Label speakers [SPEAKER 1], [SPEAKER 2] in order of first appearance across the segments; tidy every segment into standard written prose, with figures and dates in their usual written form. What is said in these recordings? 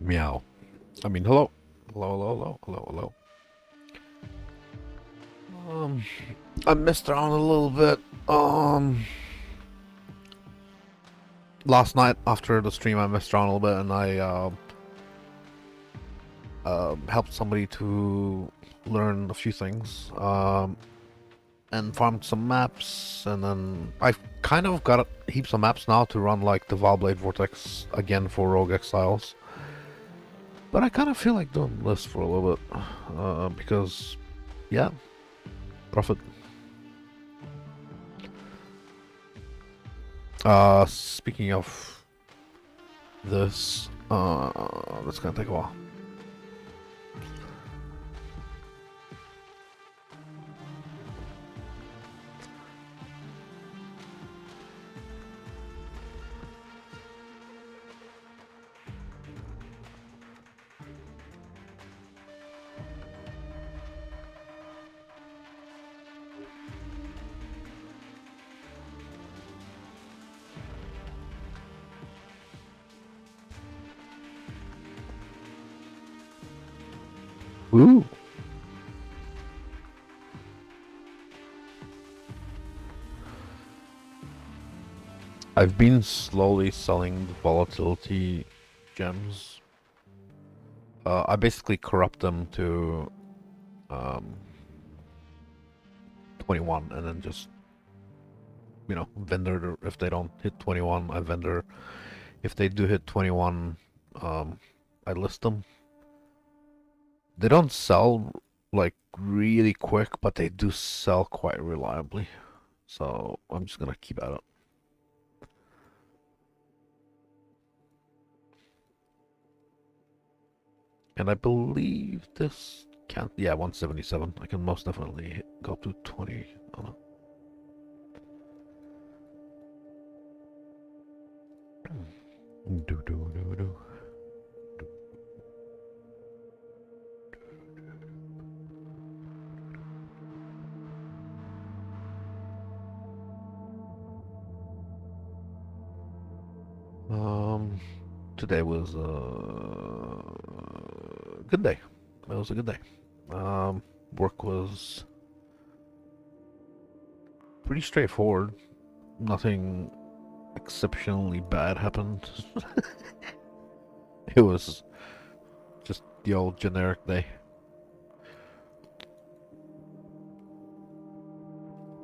[SPEAKER 1] Meow. I mean, hello. Hello, hello, hello, hello, hello. I messed around a little bit. Last night after the stream, I messed around a little bit and I helped somebody to learn a few things. And farmed some maps, and then I've kind of got heaps of maps now to run like the Valblade Vortex again for Rogue Exiles. But I kind of feel like doing this for a little bit, because, yeah, profit. Speaking of this, that's gonna take a while. Ooh. I've been slowly selling the volatility gems. I basically corrupt them to 21 and then just, you know, vendor. If they don't hit 21, I vendor. If they do hit 21, I list them. They don't sell like really quick, but they do sell quite reliably. So I'm just gonna keep at it. And I believe this can't, yeah, 177. I can most definitely go up to 20 on it. Do, do, do, do. Today was a good day. It was a good day. Work was pretty straightforward. Nothing exceptionally bad happened. It was just the old generic day.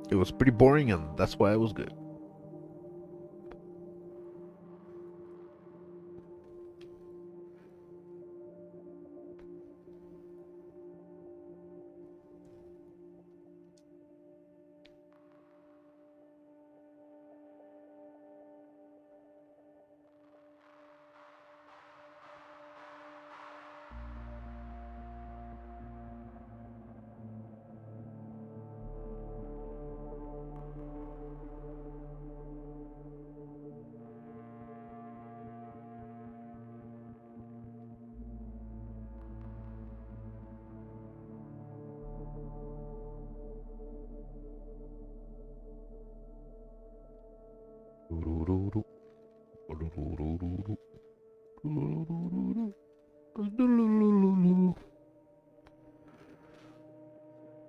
[SPEAKER 1] It was pretty boring, and that's why it was good.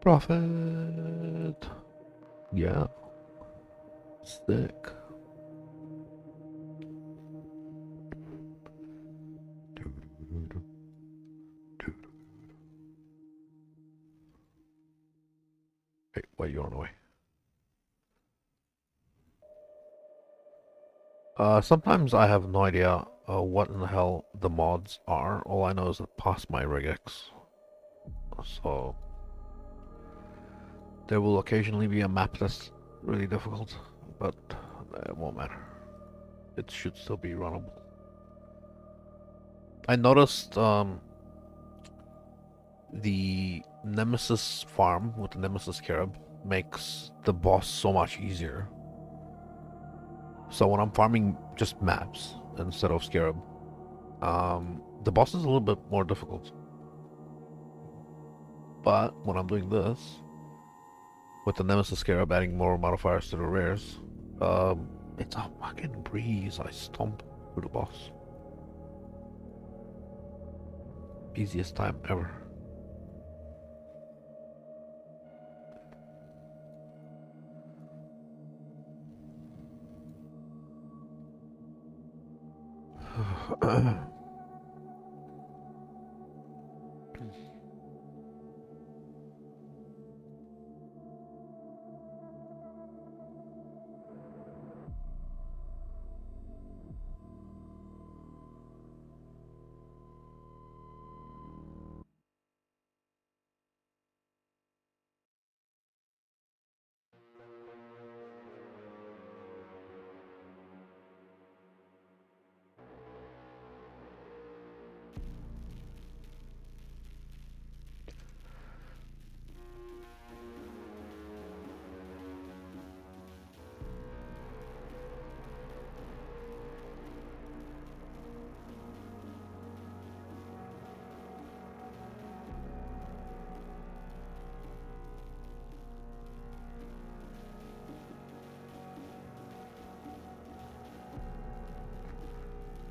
[SPEAKER 1] Profit. Yeah. Sick. Hey, why you on the way? Sometimes I have no idea what in the hell the mods are. All I know is that past my regex. So there will occasionally be a map that's really difficult, but it won't matter. It should still be runnable. I noticed the Nemesis farm with the Nemesis Scarab makes the boss so much easier. So when I'm farming just maps instead of Scarab, the boss is a little bit more difficult. But when I'm doing this, with the Nemesis Scarab adding more modifiers to the rares, it's a fucking breeze. I stomp through the boss. Easiest time ever.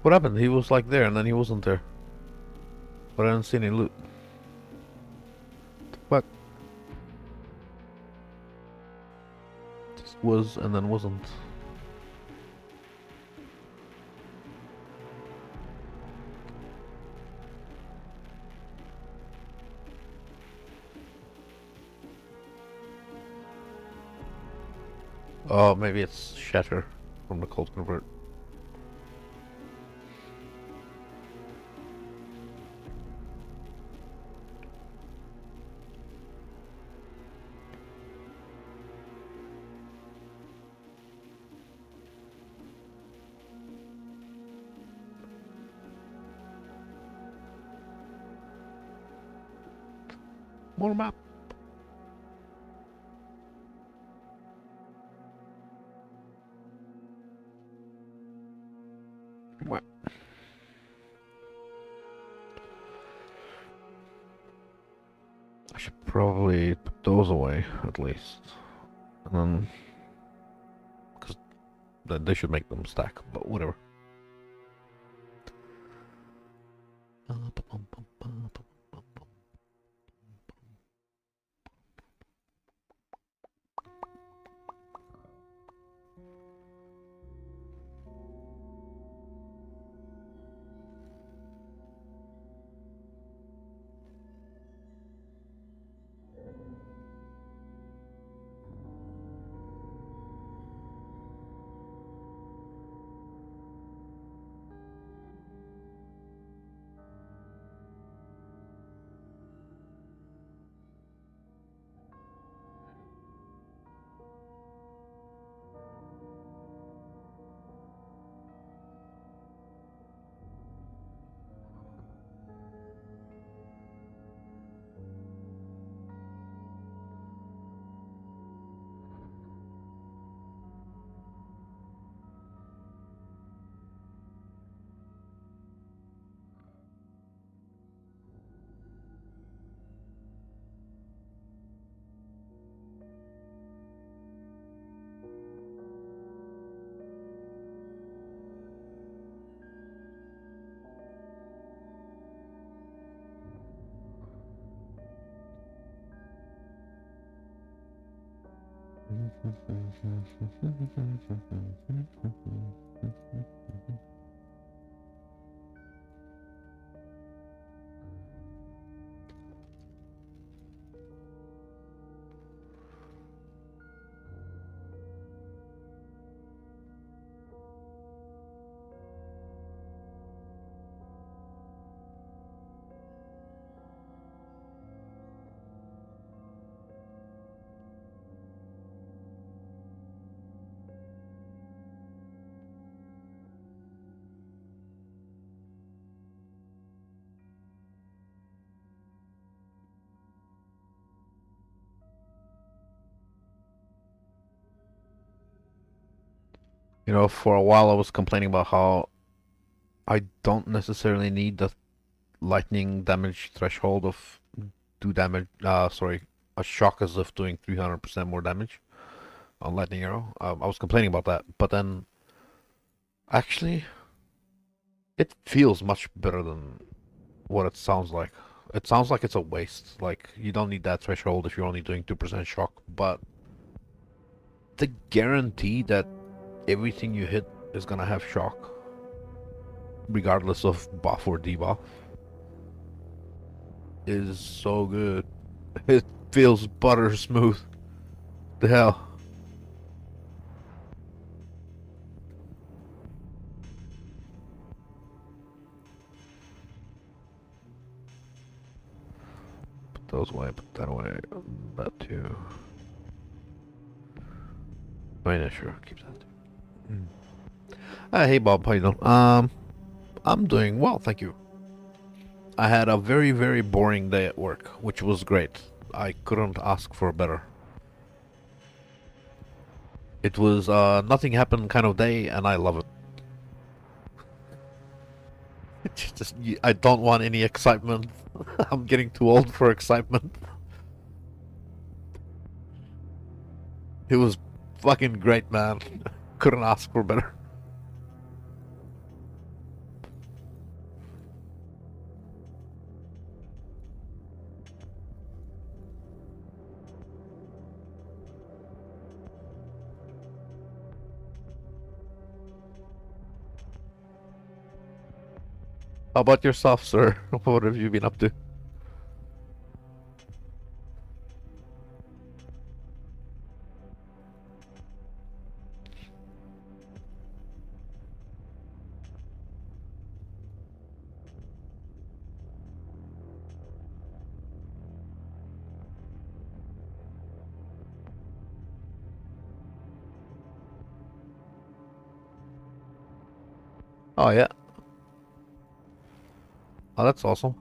[SPEAKER 1] What happened? He was like there and then he wasn't there. But I didn't see any loot. But just was and then wasn't. Oh, maybe it's Shatter from the Cold Convert. More map. What? I should probably put those away at least, and then because they should make them stack. But whatever. You know, for a while I was complaining about how I don't necessarily need the lightning damage threshold of do damage. Sorry, a shock as if doing 300% more damage on lightning arrow. I was complaining about that, but then actually, it feels much better than what it sounds like. It sounds like it's a waste. Like, you don't need that threshold if you're only doing 2% shock, but the guarantee that everything you hit is gonna have shock, regardless of buff or debuff, is so good. It feels butter smooth. The hell. Put those away, put that away, that too. I mean, sure, keep that too. Hey Bob, how you doing? I'm doing well, thank you. I had a very, very boring day at work, which was great. I couldn't ask for better. It was nothing happened kind of day, and I love it. It's just, I don't want any excitement. I'm getting too old for excitement. It was fucking great, man. Couldn't ask for better. How about yourself, sir? What have you been up to? Oh, yeah. Oh, that's awesome.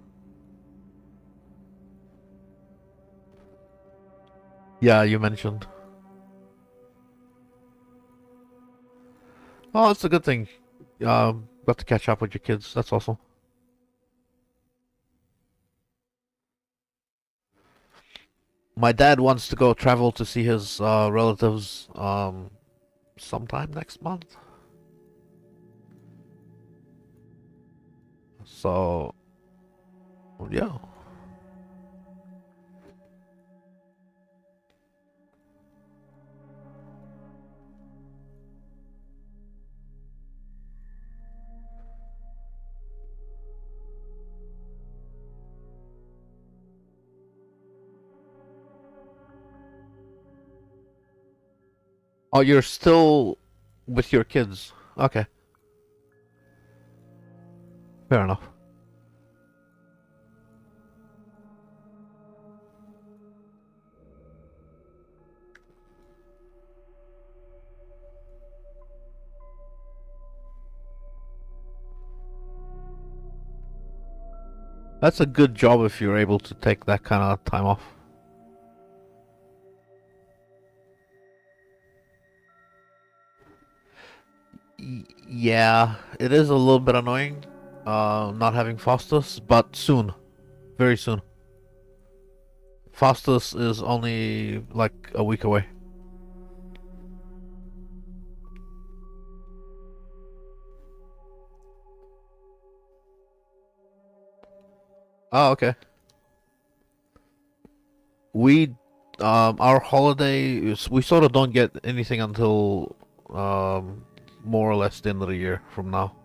[SPEAKER 1] Yeah, you mentioned. Oh, that's a good thing. Got to catch up with your kids. That's awesome. My dad wants to go travel to see his relatives sometime next month. So, yeah. Oh, you're still with your kids. Okay, fair enough. That's a good job if you're able to take that kind of time off. Yeah, it is a little bit annoying, not having Faustus, but soon, very soon. Faustus is only like a week away. Oh, okay. We, our holiday is, we sort of don't get anything until, more or less the end of the year from now.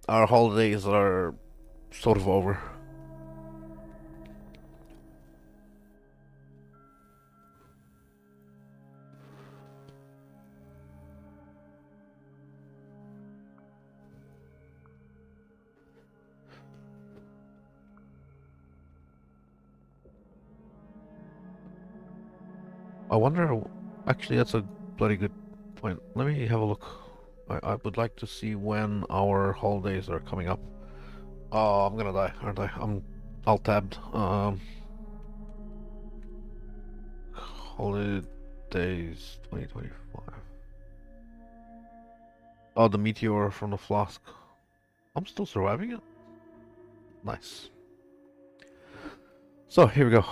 [SPEAKER 1] Our holidays are sort of over. I wonder, actually, that's a bloody good point. Let me have a look. I would like to see when our holidays are coming up. Oh, I'm gonna die, aren't I? I'm alt tabbed. Holidays 2025. Oh, the meteor from the flask. I'm still surviving it. Nice. So here we go.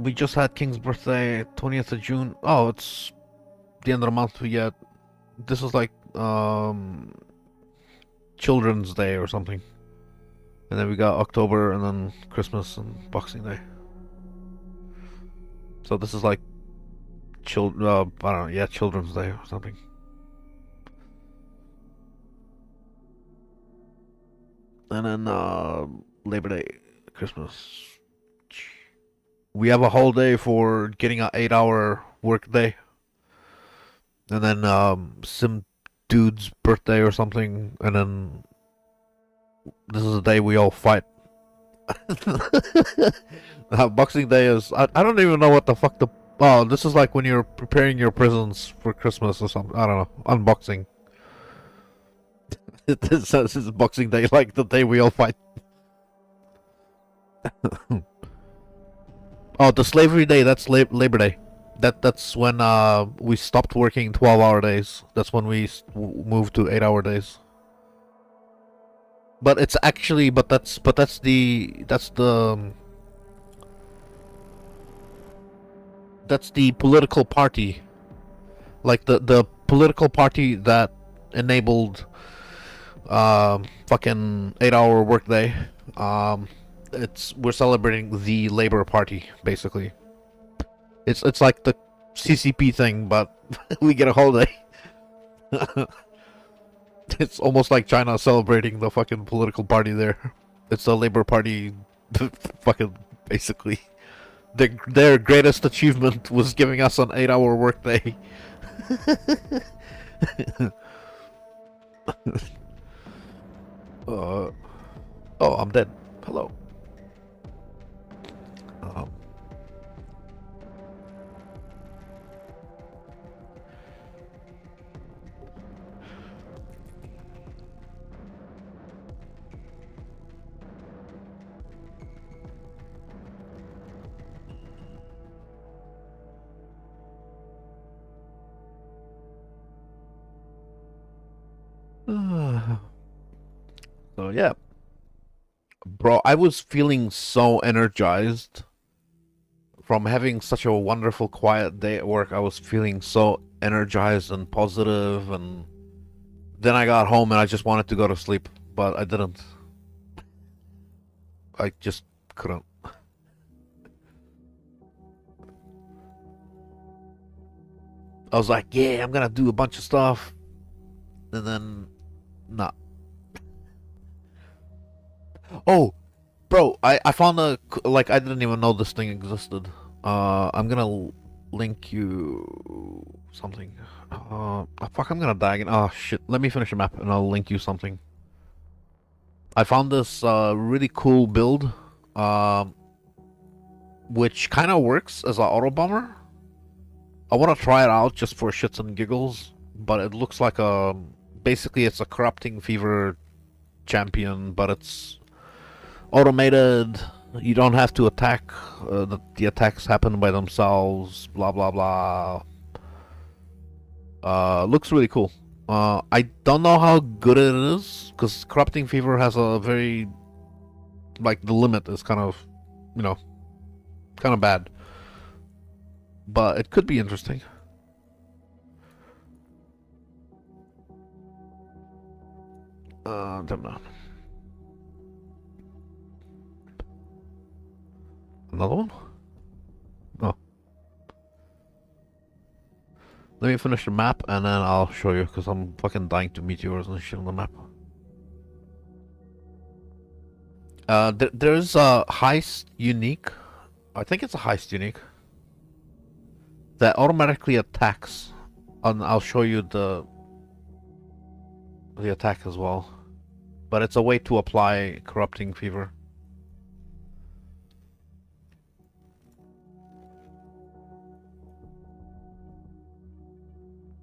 [SPEAKER 1] We just had King's birthday, 20th of June. Oh, it's the end of the month. We get This is like Children's Day or something. And then we got October and then Christmas and Boxing Day. So this is like I don't know, yeah, Children's Day or something. And then Labor Day, Christmas. We have a whole day for getting an 8-hour work day. And then some dude's birthday or something, and then this is the day we all fight. Boxing Day is I don't even know what the fuck the oh, this is like when you're preparing your presents for Christmas or something. I don't know. Unboxing. This is Boxing Day, like the day we all fight. Oh, the Slavery Day, that's Labor Day. That's when we stopped working 12-hour days. That's when we moved to 8-hour days. But it's actually that's the political party. Like the political party that enabled fucking 8-hour workday. We're celebrating the Labor Party basically. It's like the CCP thing, but we get a holiday. It's almost like China celebrating the fucking political party there. It's the Labor Party, fucking basically. Their greatest achievement was giving us an 8-hour workday. Oh, I'm dead. Hello. Um, so yeah, bro, I was feeling so energized from having such a wonderful quiet day at work. I was feeling so energized and positive, and then I got home and I just wanted to go to sleep, but I didn't. I just couldn't. I was like, yeah, I'm gonna do a bunch of stuff, and then, nah. Oh, bro, I found like I didn't even know this thing existed. I'm gonna link you something. Fuck, I'm gonna die again. Oh shit, let me finish the map and I'll link you something. I found this really cool build, um, which kind of works as an auto bomber. I want to try it out just for shits and giggles, but it looks like basically it's a corrupting fever champion, but it's automated. You don't have to attack. The attacks happen by themselves. Blah blah blah. Looks really cool. I don't know how good it is because corrupting fever has a very like the limit is kind of, you know, kind of bad, but it could be interesting. Don't know. Another one? Oh. Let me finish the map and then I'll show you because I'm fucking dying to meteors and shit on the map. There's a heist unique. I think it's a heist unique that automatically attacks, and I'll show you the attack as well. But it's a way to apply corrupting fever.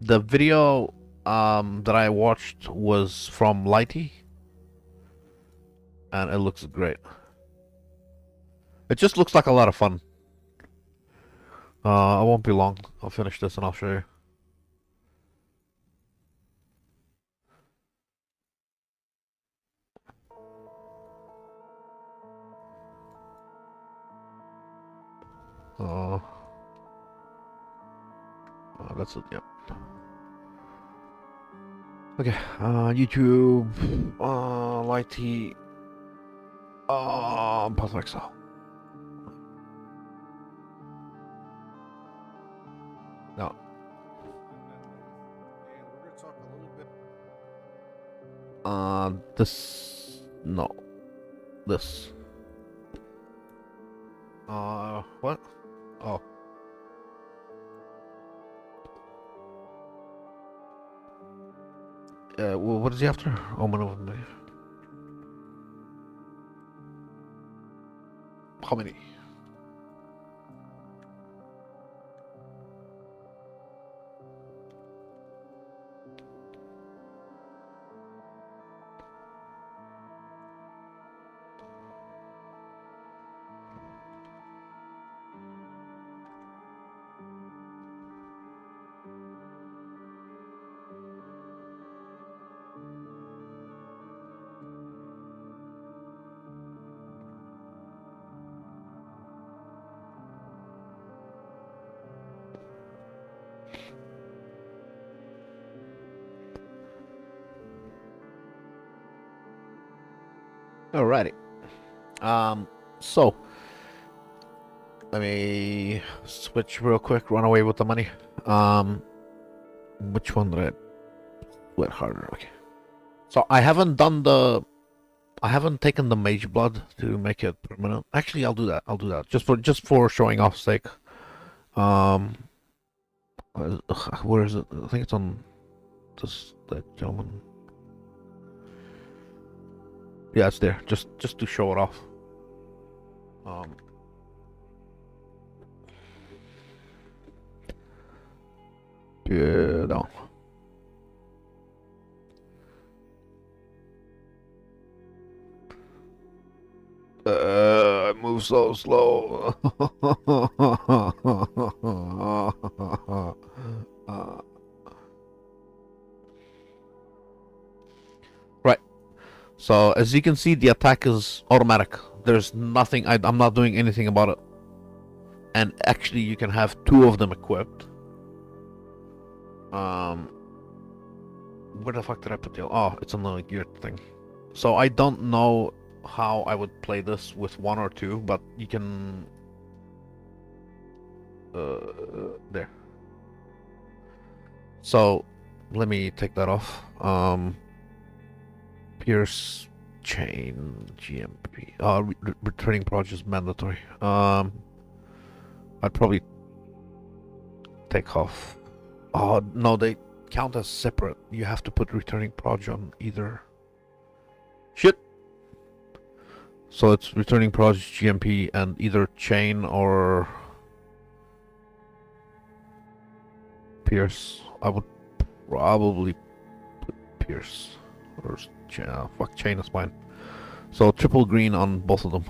[SPEAKER 1] The video that I watched was from Lighty, and it looks great. It just looks like a lot of fun. I won't be long. I'll finish this and I'll show you. Uh, that's it. Yep. Okay, YouTube, Lighty, Path of Exile. No. And we're gonna talk a little bit. This, no, this. What? Oh. Well, what is he after? Omen of the... How many? Alrighty. So let me switch real quick. Run away with the money. Which one did I sweat harder? Okay. So I haven't done the. I haven't taken the mage blood to make it permanent. Actually, I'll do that. I'll do that just for showing off sake. Where is it? I think it's on that gentleman. Yeah, it's there. Just to show it off. Yeah, no. I move so slow. Right. So as you can see, the attack is automatic. There's nothing. I'm not doing anything about it. And actually, you can have two of them equipped. Where the fuck did I put the... Oh, it's on the gear thing. So I don't know how I would play this with one or two, but you can... there. So, let me take that off. Pierce, chain, GMP. Returning project is mandatory. I'd probably take off... Oh, no, they count as separate. You have to put returning proj on either. Shit. So it's returning proj, GMP, and either chain or Pierce. I would probably put Pierce or fuck, chain is fine. So triple green on both of them.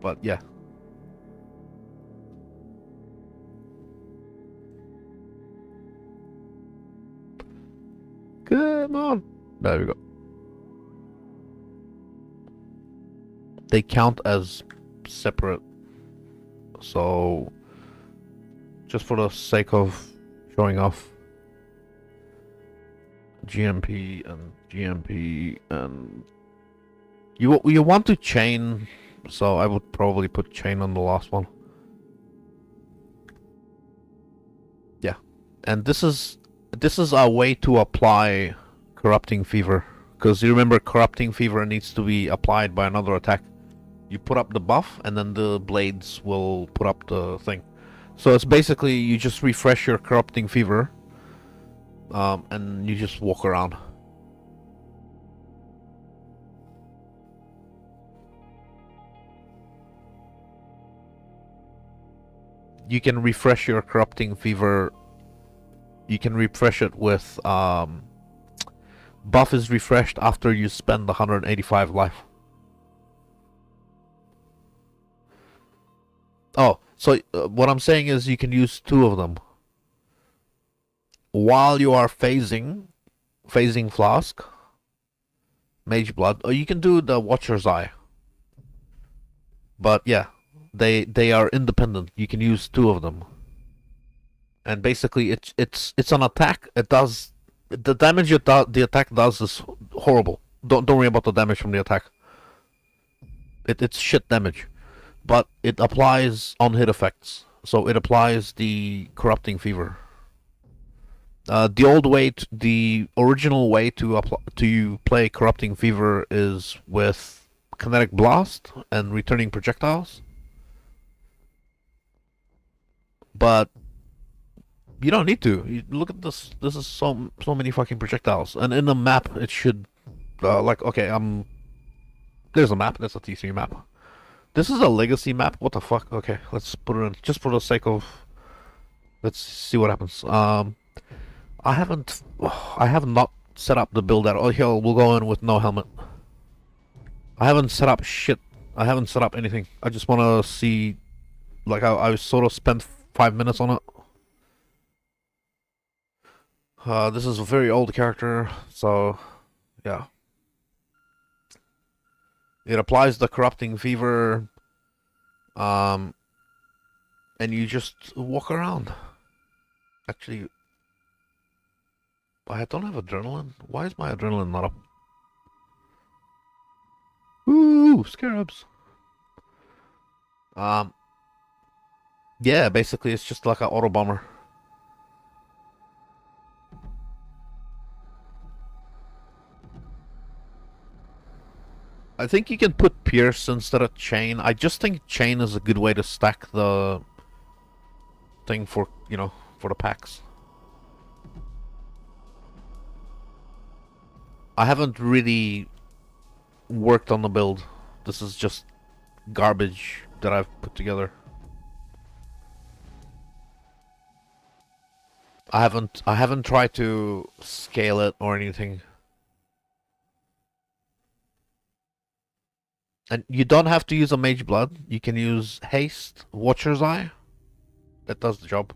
[SPEAKER 1] But yeah. Come on. There we go. They count as separate. So, just for the sake of showing off, GMP and GMP and you want to chain, so I would probably put chain on the last one. Yeah, and this is a way to apply Corrupting Fever, because you remember Corrupting Fever needs to be applied by another attack. You put up the buff, and then the blades will put up the thing. So it's basically you just refresh your Corrupting Fever, and you just walk around. You can refresh your Corrupting Fever. You can refresh it with buff is refreshed after you spend 185 life. Oh, so what I'm saying is you can use two of them while you are phasing Flask, Mage Blood, or you can do the Watcher's Eye. But yeah, they are independent. You can use two of them. and basically it's an attack. It does the damage the attack does is horrible. Don't worry about the damage from the attack. It's shit damage, but it applies on hit effects. So it applies the corrupting fever. The original way to play corrupting fever is with kinetic blast and returning projectiles. But you don't need to. Look at this. This is so many fucking projectiles, and in the map it should like okay. There's a map. That's a T3 map. This is a legacy map. What the fuck? Okay, let's put it in just for the sake of. Let's see what happens. I have not set up the build at all. Here we'll go in with no helmet. I haven't set up shit. I haven't set up anything. I just want to see. Like I sort of spent 5 minutes on it. This is a very old character, so yeah. It applies the corrupting fever, and you just walk around. Actually, I don't have adrenaline. Why is my adrenaline not up? Ooh, scarabs. Yeah, basically it's just like an auto bomber. I think you can put Pierce instead of Chain. I just think Chain is a good way to stack the thing for, you know, for the packs. I haven't really worked on the build. This is just garbage that I've put together. I haven't tried to scale it or anything. And you don't have to use a Mage Blood. You can use Haste, Watcher's Eye. That does the job.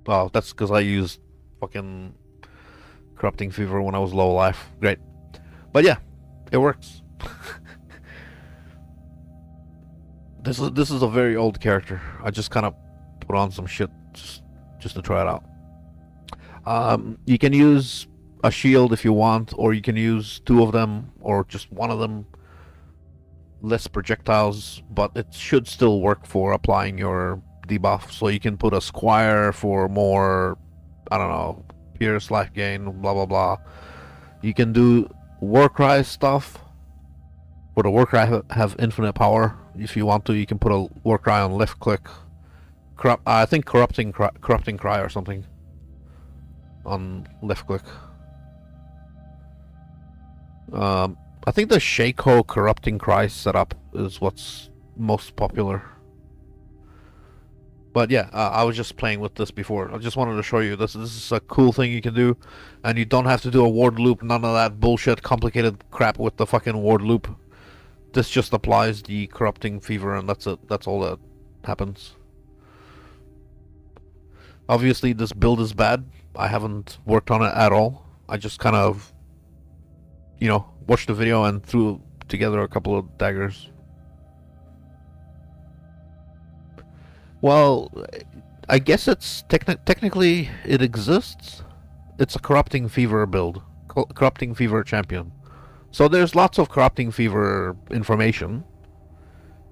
[SPEAKER 1] Well, that's because I used fucking Corrupting Fever when I was low life. Great. But yeah, it works. This is a very old character. I just kind of put on some shit just to try it out. You can use a shield if you want, or you can use two of them, or just one of them. Less projectiles, but it should still work for applying your debuff. So you can put a Squire for more, I don't know, Pierce, life gain, blah blah blah. You can do Warcry stuff. For the Warcry have infinite power. If you want to, you can put a Warcry on left click. I think corrupting cry or something on left click. I think the Shaco corrupting cry setup is what's most popular. But yeah, I was just playing with this before. I just wanted to show you this. This is a cool thing you can do, and you don't have to do a ward loop. None of that bullshit, complicated crap with the fucking ward loop. This just applies the corrupting fever, and that's it. That's all that happens. Obviously, this build is bad. I haven't worked on it at all. I just kind of, you know, watched the video and threw together a couple of daggers. Well, I guess it's technically it exists. It's a Corrupting Fever build. Corrupting Fever champion. So there's lots of Corrupting Fever information.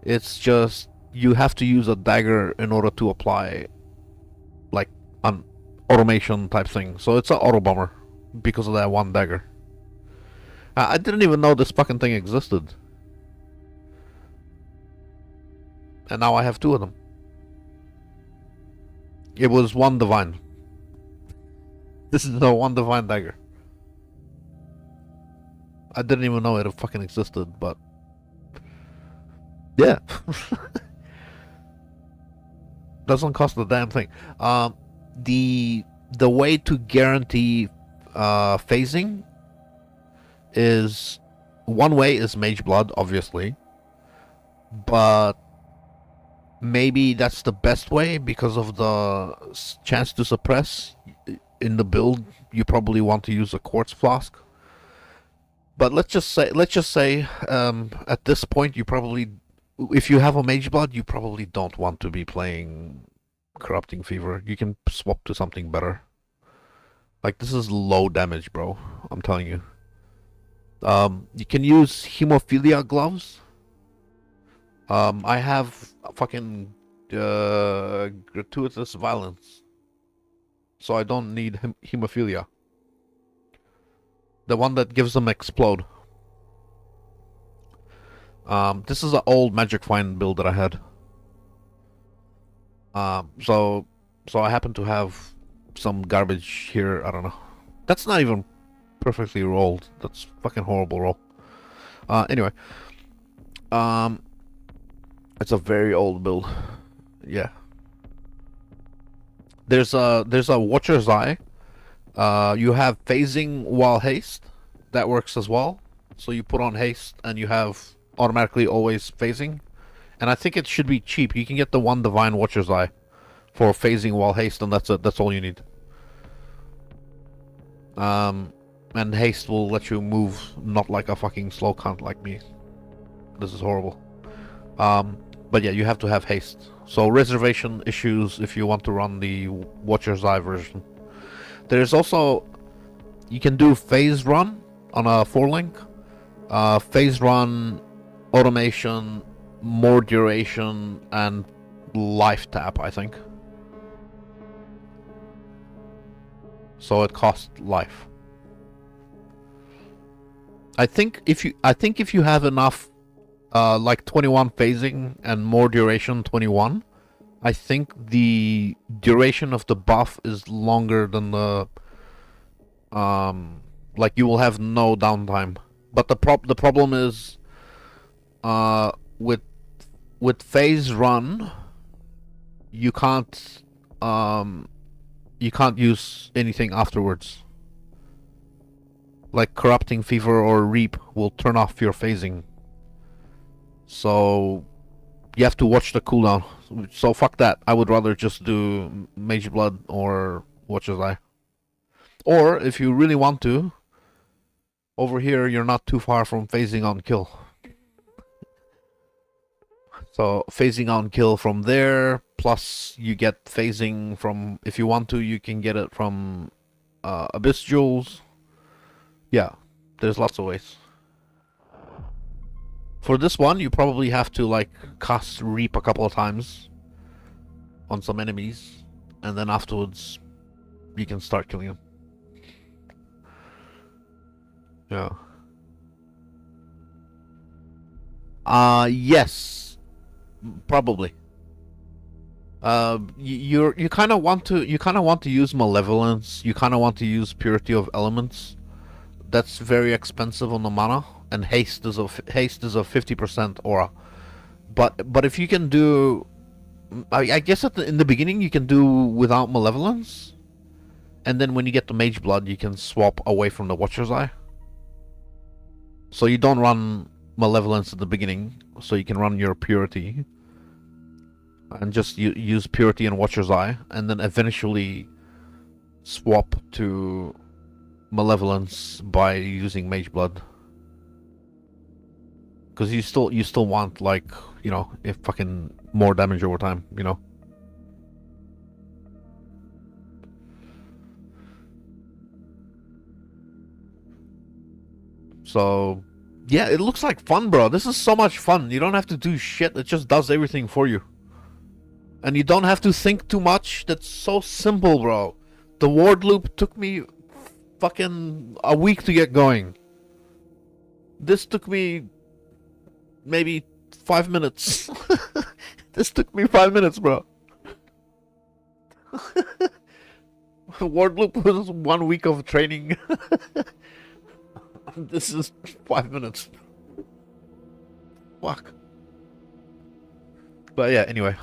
[SPEAKER 1] It's just you have to use a dagger in order to apply like an automation type thing. So it's an auto bomber because of that one dagger. I didn't even know this fucking thing existed. And now I have two of them. It was one divine. This is the one divine dagger. I didn't even know it fucking existed, but yeah. Doesn't cost a damn thing. The way to guarantee phasing is one way is Mage Blood, obviously, but maybe that's the best way because of the chance to suppress in the build. You probably want to use a Quartz Flask. But let's just say, at this point, you probably, if you have a Mage Blood, you probably don't want to be playing Corrupting Fever. You can swap to something better. Like, this is low damage, bro. I'm telling you. You can use Hemophilia Gloves. I have fucking Gratuitous Violence, so I don't need Hemophilia. The one that gives them Explode. This is an old Magic Find build that I had. So I happen to have some garbage here. I don't know. That's not even perfectly rolled. That's fucking horrible roll. Anyway. It's a very old build. Yeah. There's a Watcher's Eye. You have phasing while haste. That works as well. So you put on haste and you have automatically always phasing. And I think it should be cheap. You can get the one Divine Watcher's Eye for phasing while haste, and that's it. That's all you need. And haste will let you move, not like a fucking slow cunt like me. This is horrible. But yeah, you have to have haste. So reservation issues if you want to run the Watcher's Eye version. There's also, you can do phase run on a 4-link. Phase run, automation, more duration, and life tap, I think. So it costs life. I think if you have enough, like 21 phasing and more duration 21, I think the duration of the buff is longer than the like you will have no downtime. But the problem is with phase run you can't use anything afterwards. Like Corrupting Fever or Reap will turn off your phasing. So you have to watch the cooldown. So fuck that. I would rather just do Mage Blood or Watcher's Eye. Or if you really want to, over here you're not too far from phasing on kill. So phasing on kill from there, plus you get phasing from, if you want to, you can get it from Abyss Jewels. Yeah, there's lots of ways. For this one, you probably have to like cast Reap a couple of times on some enemies, and then afterwards you can start killing them. Yeah. Yes, probably. You kind of want to use Malevolence. You kind of want to use Purity of Elements. That's very expensive on the mana, and haste is a 50% aura. But if you can do, I guess in the beginning you can do without Malevolence, and then when you get the Mage Blood, you can swap away from the Watcher's Eye. So you don't run Malevolence at the beginning, so you can run your Purity, and just use Purity and Watcher's Eye, and then eventually swap to Malevolence by using Mage Blood. Because you still want, like, you know, if fucking more damage over time, you know. So yeah, it looks like fun, bro. This is so much fun. You don't have to do shit. It just does everything for you. And you don't have to think too much. That's so simple, bro. The ward loop took me fucking a week to get going. This took me maybe 5 minutes. This took me 5 minutes, bro. Ward loop was 1 week of training. This is 5 minutes. Fuck. But yeah, anyway,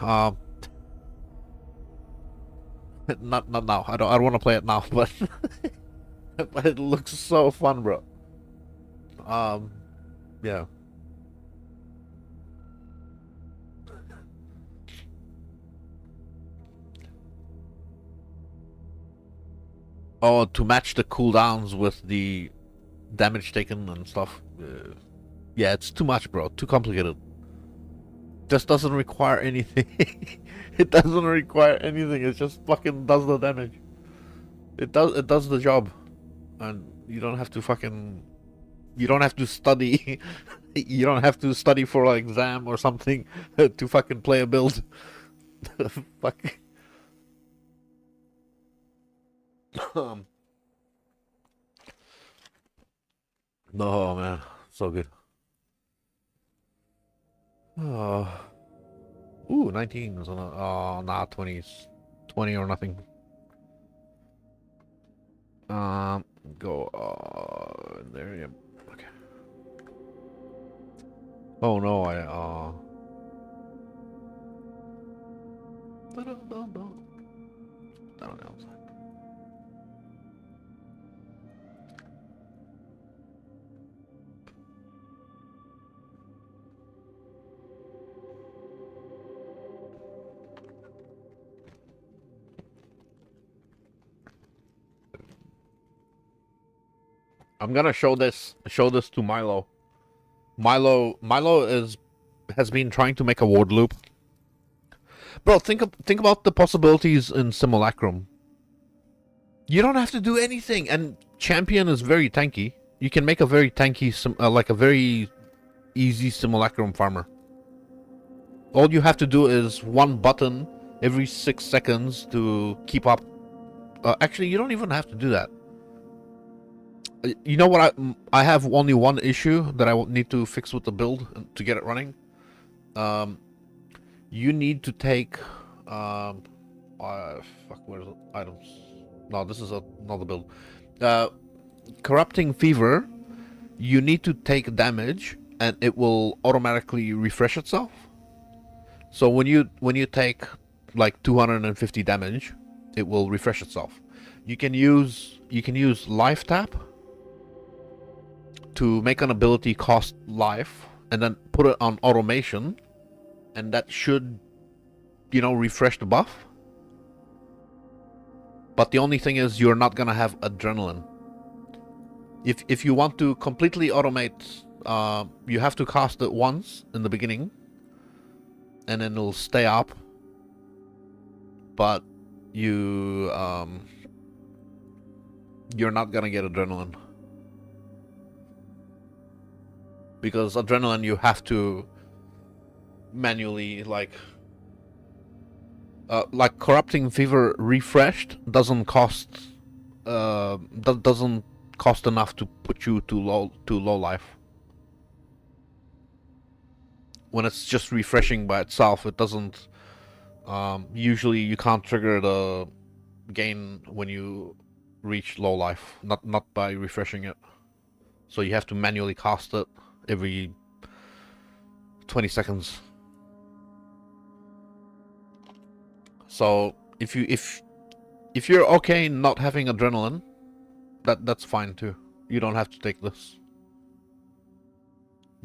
[SPEAKER 1] not now. I don't want to play it now, but but it looks so fun, bro. Yeah. Oh, to match the cooldowns with the damage taken and stuff. Yeah, it's too much, bro. Too complicated. Just doesn't require anything. It doesn't require anything. It just fucking does the damage. It does the job, and you don't have to fucking. You don't have to study. You don't have to study for an exam or something to fucking play a build. Fuck. No, man, so good. Oh. Ooh, 19 is on oh, nah, 20s. 20 or nothing. Go there, yeah. Okay. Oh no, I down outside. I'm gonna show this to Milo. Milo has been trying to make a ward loop. Bro, think about the possibilities in Simulacrum. You don't have to do anything, and Champion is very tanky. You can make a very tanky, like a very easy Simulacrum farmer. All you have to do is one button every 6 seconds to keep up. Actually, you don't even have to do that. You know what? I have only one issue that I need to fix with the build to get it running. You need to take fuck, where's it? Items? No, this is another build. Corrupting Fever. You need to take damage, and it will automatically refresh itself. So when you take like 250 damage, it will refresh itself. You can use life tap to make an ability cost life, and then put it on automation, and that should, you know, refresh the buff. But the only thing is, you're not gonna have adrenaline. If you want to completely automate, you have to cast it once in the beginning, and then it'll stay up. But you're not gonna get adrenaline. Because adrenaline, you have to manually, like Corrupting Fever refreshed doesn't cost doesn't cost enough to put you to low life. When it's just refreshing by itself, it doesn't. Usually, you can't trigger the gain when you reach low life, not by refreshing it. So you have to manually cast it every 20 seconds. So if you're okay not having adrenaline, that's fine too. You don't have to take this.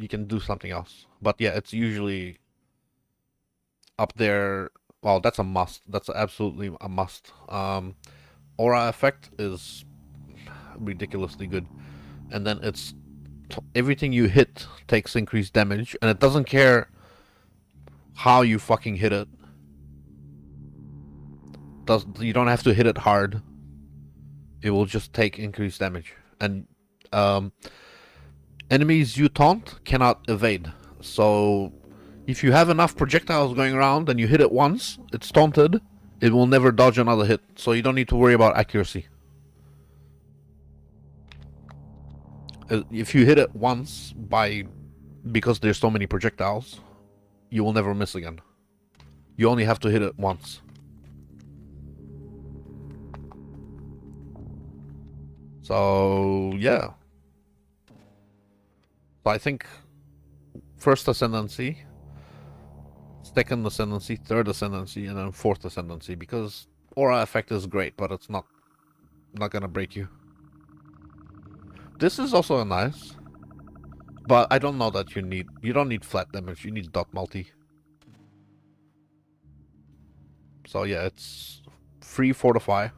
[SPEAKER 1] You can do something else. But yeah, it's usually up there. Well, that's a must. That's absolutely a must. Aura effect is ridiculously good, and then it's everything you hit takes increased damage, and it doesn't care how you fucking hit it. You don't have to hit it hard. It will just take increased damage, and enemies you taunt cannot evade. So if you have enough projectiles going around and you hit it once, it's taunted, it will never dodge another hit. So you don't need to worry about accuracy. If you hit it once because there's so many projectiles, you will never miss again. You only have to hit it once. So yeah. So I think first ascendancy, second ascendancy, third ascendancy, and then fourth ascendancy, because aura effect is great, but it's not gonna break you. This is also a nice, but I don't know that you don't need flat damage, you need dot multi. So yeah, it's free fortify,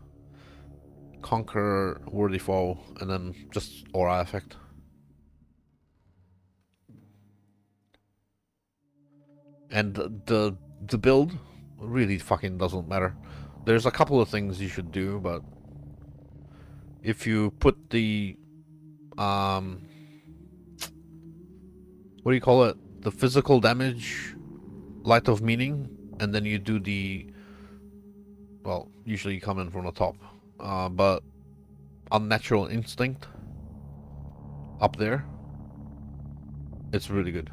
[SPEAKER 1] Conquer Worthy Foe, and then just aura effect. And the build really fucking doesn't matter. There's a couple of things you should do, but if you put the what do you call it? The physical damage, Light of Meaning, and then you do the, well, usually you come in from the top, but Unnatural Instinct up there, it's really good.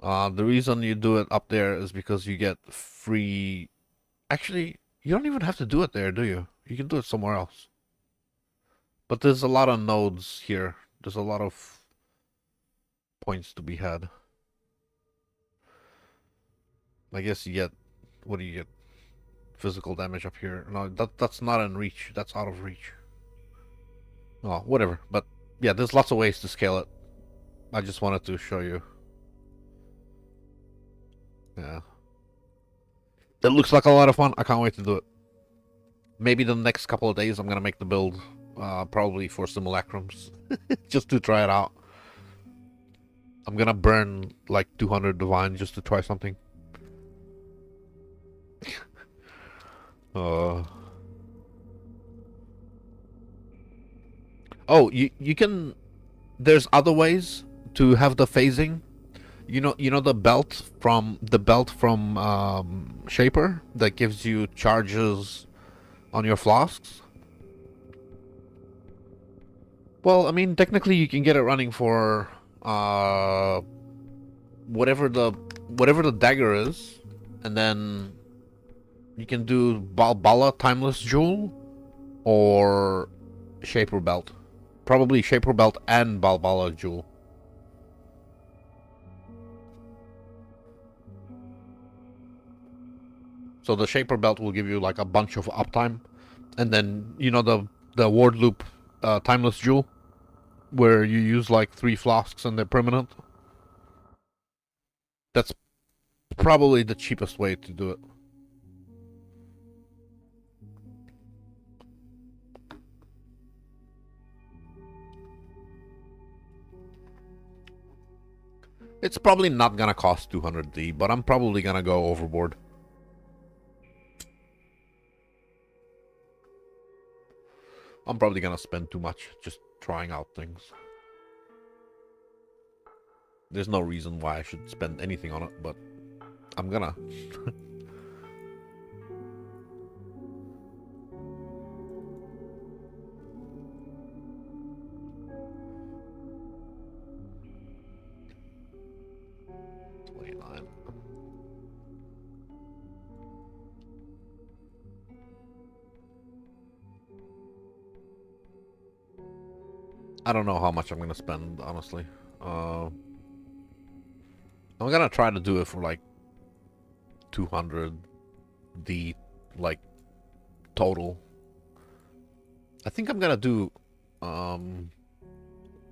[SPEAKER 1] The reason you do it up there is because you get free... Actually, you don't even have to do it there, do you? You can do it somewhere else. But there's a lot of nodes here. There's a lot of points to be had. I guess you get... What do you get? Physical damage up here. No, that's not in reach. That's out of reach. Oh, whatever. But yeah, there's lots of ways to scale it. I just wanted to show you. Yeah. It looks like a lot of fun. I can't wait to do it. Maybe the next couple of days I'm gonna make the build. Probably for simulacrums. Just to try it out. I'm gonna burn like 200 divine just to try something. Oh, you can... There's other ways to have the phasing. You know the belt from Shaper that gives you charges on your flasks? Well, I mean, technically you can get it running for whatever the dagger is, and then you can do Balbala Timeless Jewel or Shaper Belt. Probably Shaper Belt and Balbala Jewel. So the Shaper Belt will give you like a bunch of uptime, and then you know the Ward Loop Timeless Jewel, where you use like 3 flasks and they're permanent. That's probably the cheapest way to do it. It's probably not gonna cost 200D, but I'm probably gonna go overboard. I'm probably gonna spend too much just trying out things. There's no reason why I should spend anything on it, but I'm gonna. I don't know how much I'm gonna spend, honestly. I'm gonna try to do it for like 200D, like total. I think I'm gonna do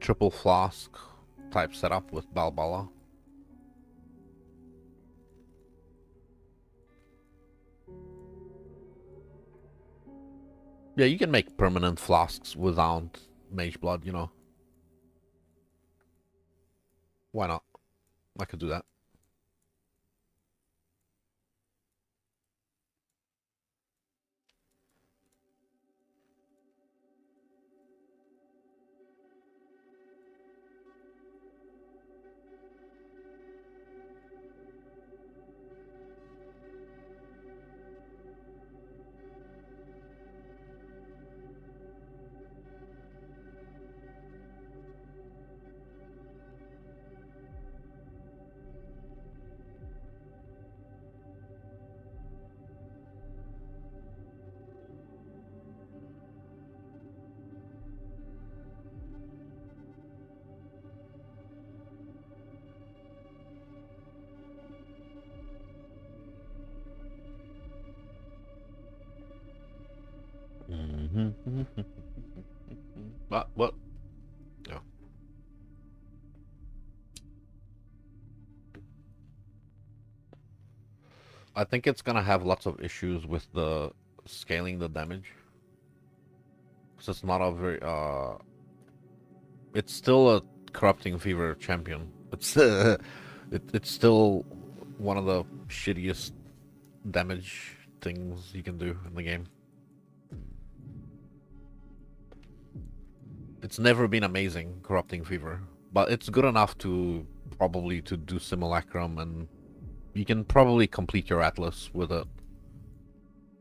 [SPEAKER 1] triple flask type setup with Balbala. Yeah, you can make permanent flasks without Mage Blood, you know. Why not? I could do that. What? Yeah. I think it's gonna have lots of issues with the scaling the damage. because it's not a very it's still a corrupting fever champion. It's it's still one of the shittiest damage things you can do in the game. It's never been amazing, corrupting fever, but it's good enough to probably to do simulacrum, and you can probably complete your atlas with it.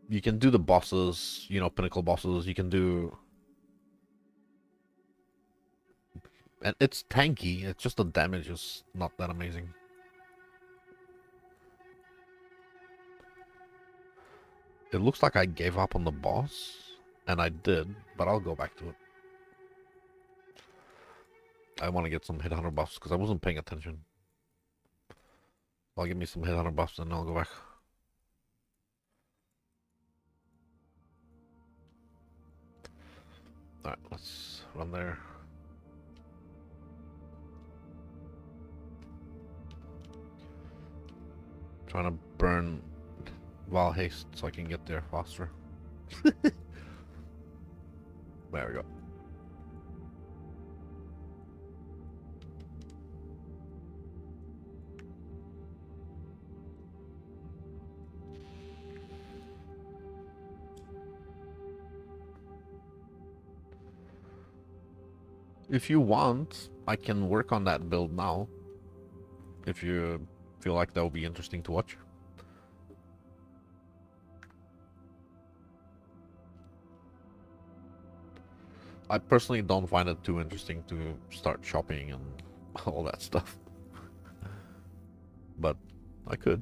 [SPEAKER 1] You can do the bosses, you know, pinnacle bosses. You can do, and it's tanky. It's just the damage is not that amazing. It looks like I gave up on the boss, and I did, but I'll go back to it. I want to get some hit hunter buffs because I wasn't paying attention. I'll give me some hit hunter buffs and I'll go back. Alright, let's run there. Trying to burn Val haste so I can get there faster. There we go. If you want, I can work on that build now. If you feel like that will be interesting to watch. I personally don't find it too interesting to start shopping and all that stuff. But I could.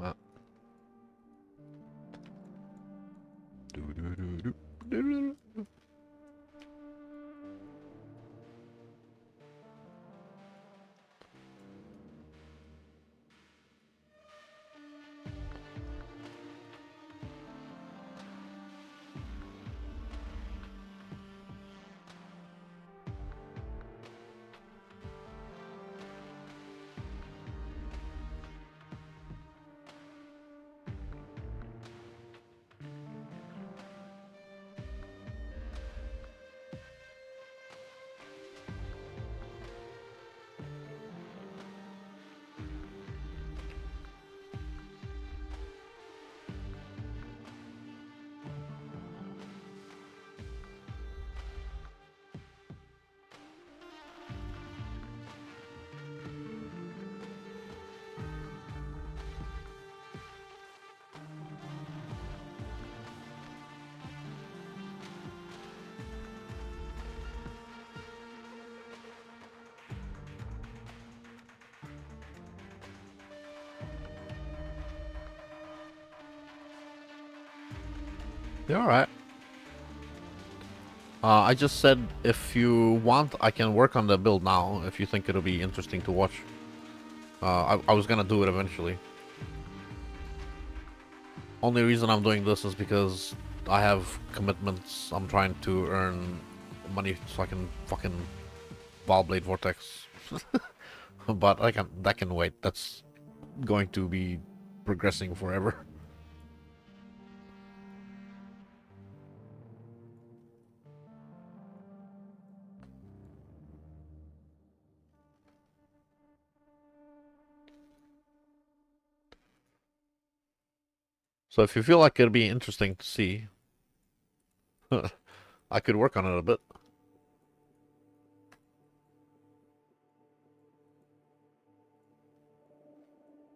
[SPEAKER 1] Uh, doo-doo-doo-doo. You're alright. I just said if you want, I can work on the build now, if you think it'll be interesting to watch. I was gonna do it eventually. Only reason I'm doing this is because I have commitments. I'm trying to earn money so I can fucking Blade Vortex. But that can wait. That's going to be progressing forever. So if you feel like it'd be interesting to see, I could work on it a bit.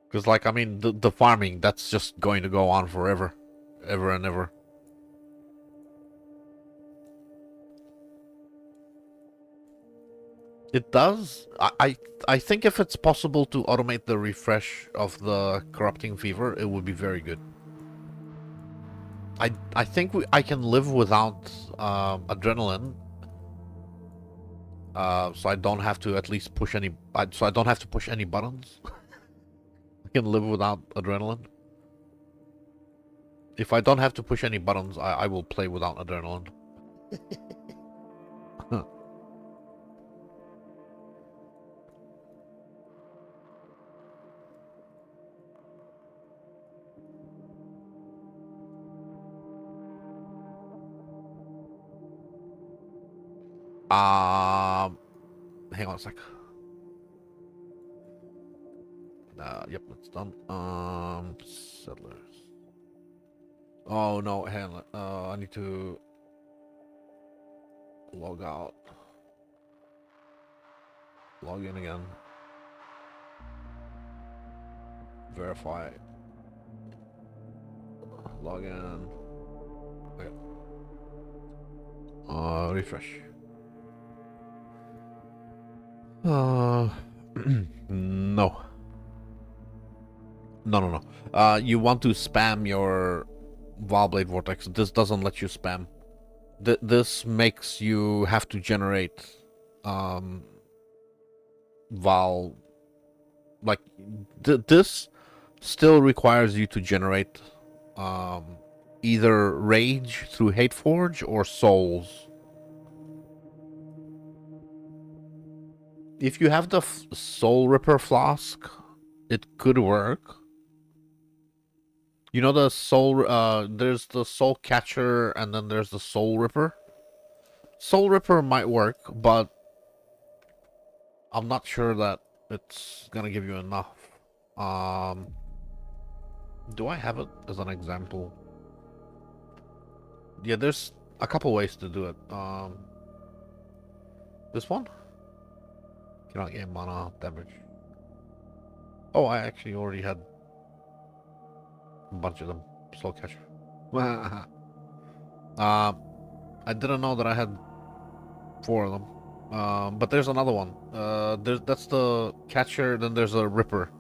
[SPEAKER 1] Because, like, I mean, the farming, that's just going to go on forever. Ever and ever. It does. I think if it's possible to automate the refresh of the corrupting fever, it would be very good. I think I can live without adrenaline. So I don't have to at least push any. So I don't have to push any buttons. I can live without adrenaline. If I don't have to push any buttons, I will play without adrenaline. Hang on a sec. Yep, it's done. Settlers. Oh no, hang on. I need to log out. Log in again. Verify. Log in. Okay. Refresh. No. No. You want to spam your Blade Vortex. This doesn't let you spam. This makes you have to generate Val. Like this still requires you to generate either Rage through Hateforge or Souls. If you have the Soul Ripper Flask, it could work. You know the Soul, there's the Soul Catcher and then there's the Soul Ripper. Soul Ripper might work, but I'm not sure that it's gonna give you enough. Do I have it as an example? Yeah, there's a couple ways to do it. This one? Cannot gain mana damage. Oh, I actually already had a bunch of them. Soul Catcher. I didn't know that I had 4 of them. But there's another one. That's the Catcher, then there's a Ripper.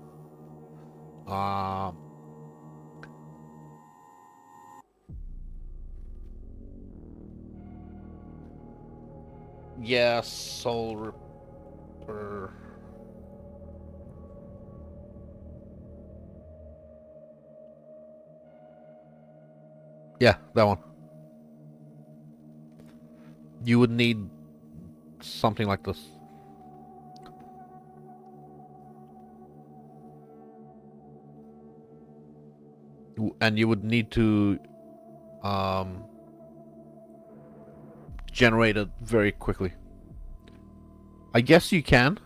[SPEAKER 1] Yeah, Soul Ripper. Yeah, that one. You would need something like this. And you would need to um, generate it very quickly. I guess you can.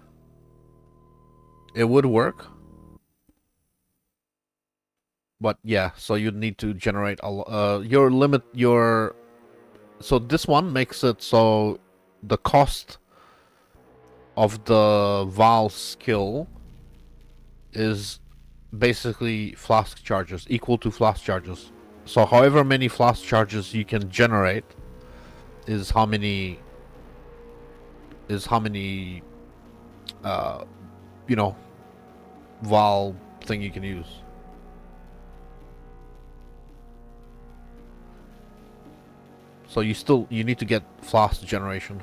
[SPEAKER 1] It would work. But yeah, so you'd need to generate your limit, your... So this one makes it so the cost of the Val skill is basically flask charges, equal to flask charges. So however many flask charges you can generate is how many uh you know, Val thing you can use. So you need to get flask generation.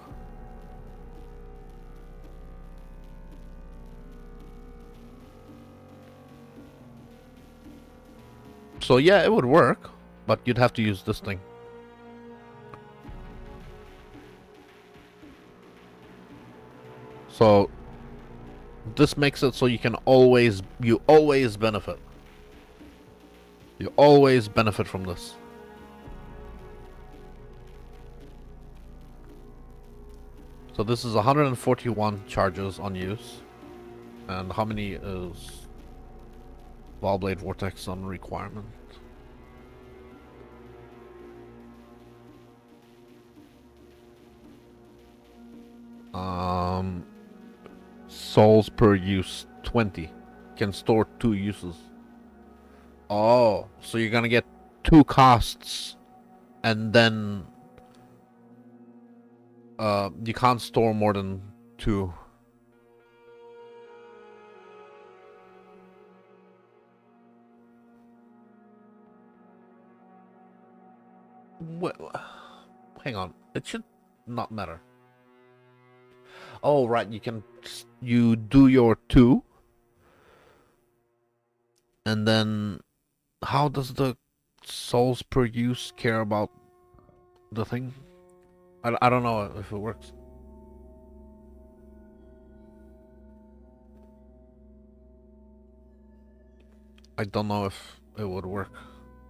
[SPEAKER 1] So yeah, it would work, but you'd have to use this thing. So this makes it so you always benefit. You always benefit from this. So this is 141 charges on use. And how many is Wildblade Vortex on requirement? Souls per use 20. Can store 2 uses. Oh, so you're gonna get 2 casts, and then you can't store more than 2. Well, hang on, it should not matter. Oh, right, you do your 2, and then how does the souls per use care about the thing? I don't know if it works. I don't know if it would work,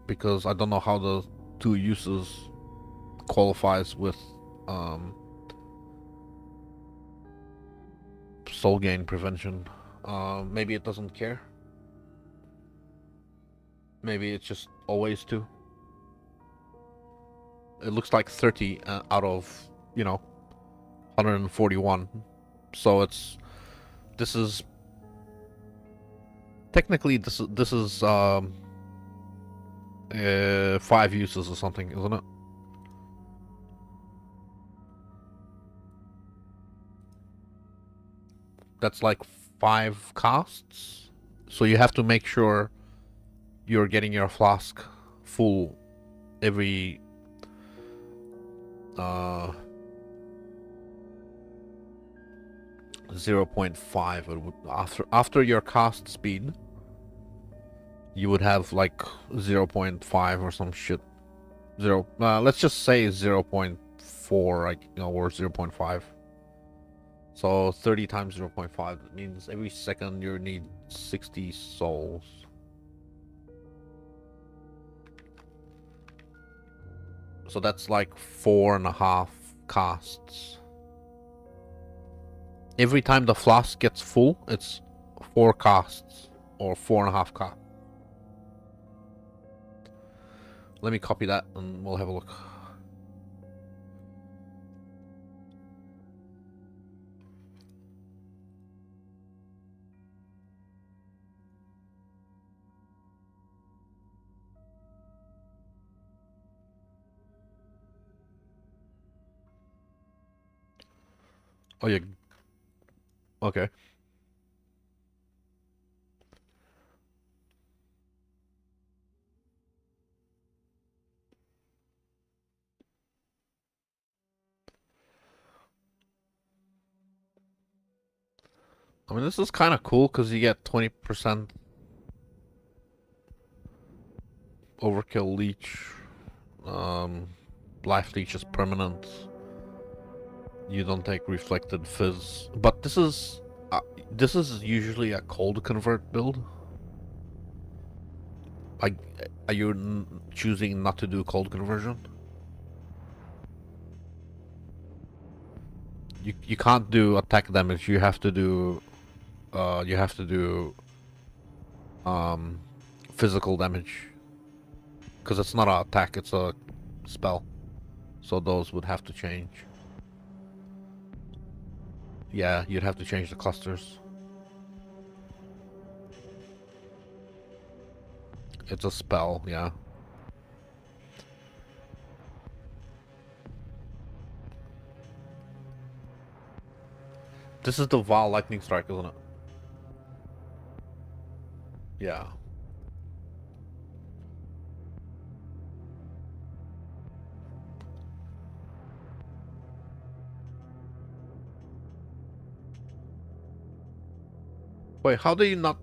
[SPEAKER 1] because I don't know how the 2 uses qualifies with soul gain prevention. Maybe it doesn't care. Maybe it's just always 2. It looks like 30 out of, 141. So this is technically this is 5 uses or something, isn't it? That's like 5 casts. So you have to make sure you're getting your flask full every 0.5. After your cast speed, you would have like 0.5 or some shit. Let's just say 0.4, or 0.5. So 30 times 0.5, that means every second you need 60 souls. So that's like 4.5 casts. Every time the flask gets full, it's 4 casts, or 4.5 casts. Let me copy that and we'll have a look. Oh yeah. Okay. I mean, this is kind of cool because you get 20% overkill leech. Um, Life leech is permanent. You don't take reflected fizz. But this is usually a cold convert build. Like, are you choosing not to do cold conversion? You can't do attack damage. You have to do um physical damage because it's not an attack, it's a spell. So those would have to change. Yeah, you'd have to change the clusters. It's a spell, yeah. This is the Val Lightning Strike, isn't it? Yeah. Wait, how do you not...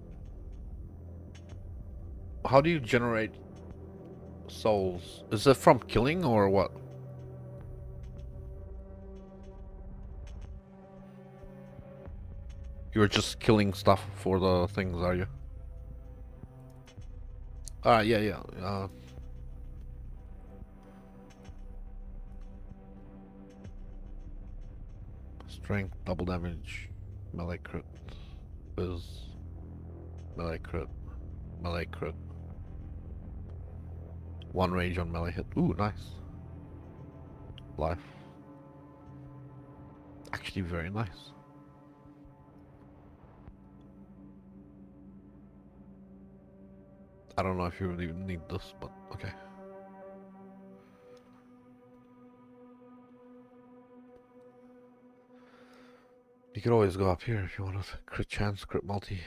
[SPEAKER 1] How do you generate souls? Is it from killing or what? You're just killing stuff for the things, are you? Yeah, yeah. Strength, double damage, melee crit, is melee crit, melee crit. One range on melee hit. Ooh, nice. Life. Actually very nice. I don't know if you really need this, but okay. You could always go up here if you want to crit chance, crit multi.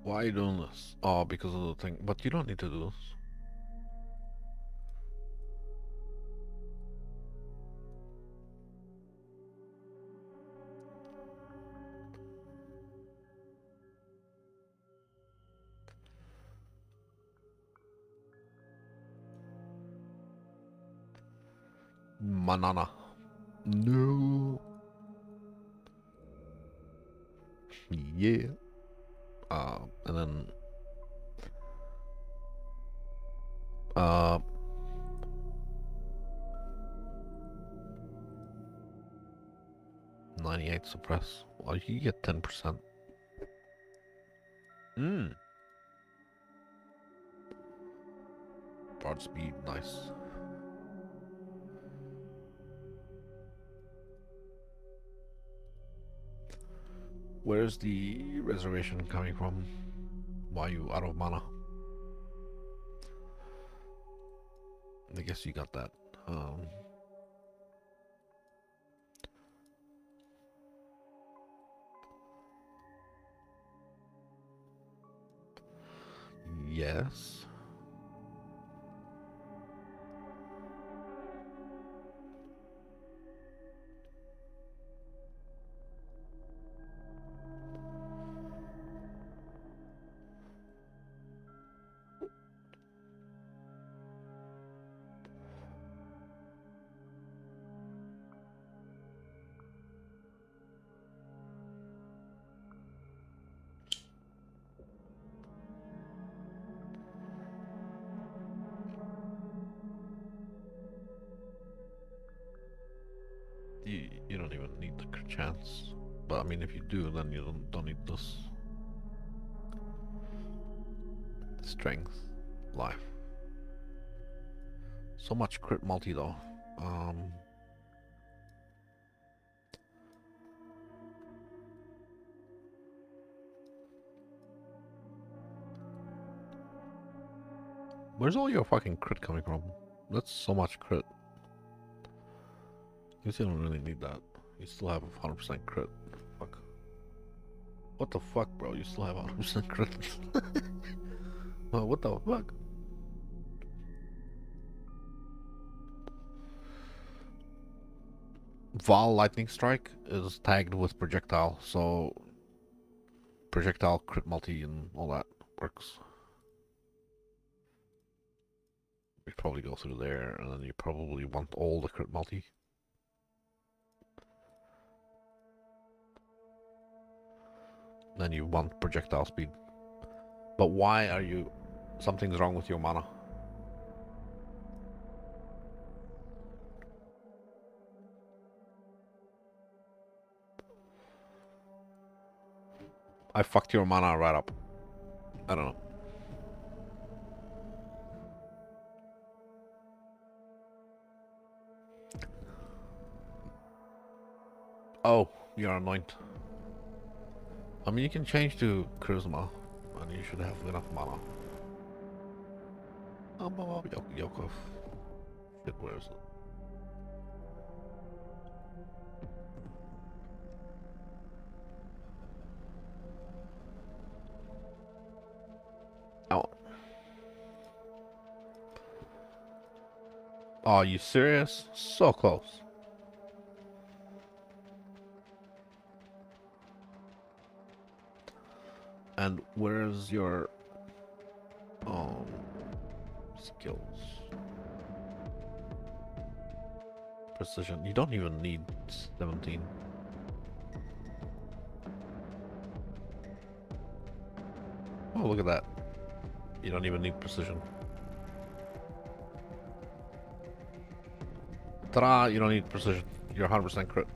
[SPEAKER 1] Why are you doing this? Oh, because of the thing. But you don't need to do this. Manana. No. Yeah. And then uh 98 suppress. Well, you get 10%. Broad speed, nice. Where's the reservation coming from? Why are you out of mana? I guess you got that. Yes. You don't even need the chance. But I mean, if you do, then you don't need this. Strength, life. So much crit multi though. Where's all your fucking crit coming from? That's so much crit. You still don't really need that. You still have 100% crit. Fuck. What the fuck, bro? You still have 100% crit. Well, what the fuck? Val Lightning Strike is tagged with projectile, so projectile crit multi and all that works. You probably go through there, and then you probably want all the crit multi. Then you want projectile speed. But why are you... Something's wrong with your mana. I fucked your mana right up. I don't know. Oh, you're anoint. I mean, you can change to charisma, and you should have enough mana. Yokov. Shit, where is it? Oh. Are you serious? So close. And where's your skills? Precision. You don't even need 17. Oh, look at that. You don't even need precision. Ta-da! You don't need precision. You're 100% crit.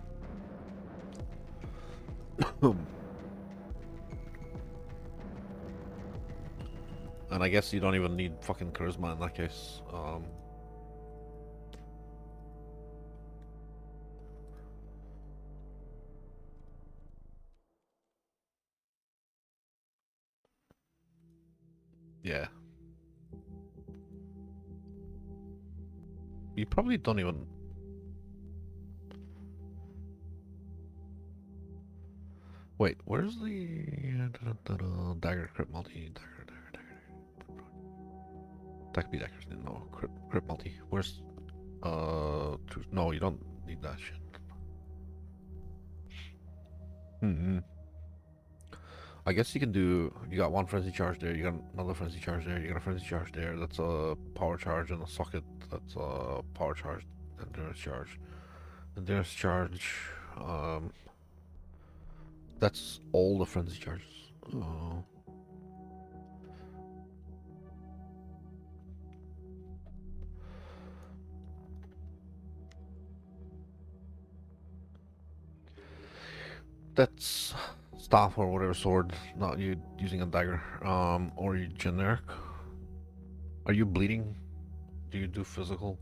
[SPEAKER 1] And I guess you don't even need fucking charisma in that case. Yeah. You probably don't even... Wait, where's the... Dagger crit multi? Dagger. That could be daggers. No, crit multi. Where's... No, you don't need that shit. I guess you can do... You got one frenzy charge there, you got another frenzy charge there, you got a frenzy charge there, that's a power charge, and a socket, that's a power charge, endurance charge. Endurance charge, that's all the frenzy charges. Oh. That's staff or whatever sword, not you using a dagger, or you generic. Are you bleeding? Do you do physical?